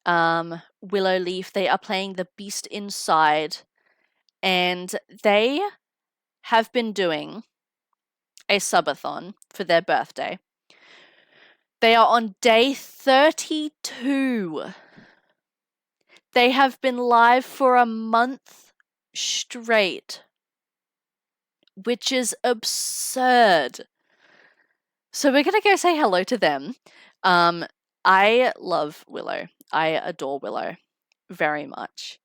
Willow Leaf, they are playing the Beast Inside, and they have been doing a subathon for their birthday. They are on day 32. They have been live for a month straight, which is absurd. So we're gonna go say hello to them. I love Willow. I adore Willow very much.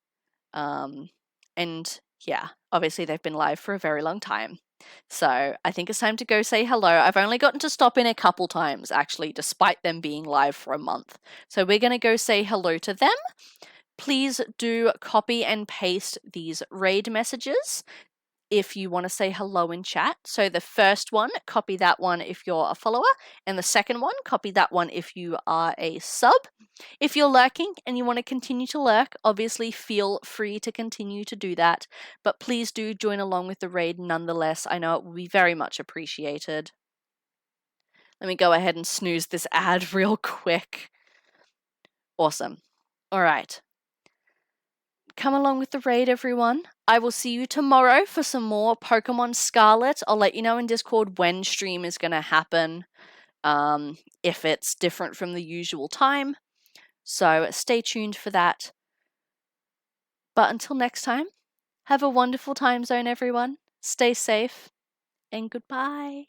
And yeah, obviously they've been live for a very long time. So I think it's time to go say hello. I've only gotten to stop in a couple times, actually, despite them being live for a month. So we're going to go say hello to them. Please do copy and paste these raid messages if you want to say hello in chat. So the first one, copy that one if you're a follower, and the second one, copy that one if you are a sub. If you're lurking and you want to continue to lurk, obviously feel free to continue to do that, but please do join along with the raid nonetheless. I know it will be very much appreciated. Let me go ahead and snooze this ad real quick. Awesome. All right. Come along with the raid, everyone. I will see you tomorrow for some more Pokemon Scarlet. I'll let you know in Discord when stream is going to happen, if it's different from the usual time. So stay tuned for that. But until next time, have a wonderful time zone, everyone. Stay safe, and goodbye.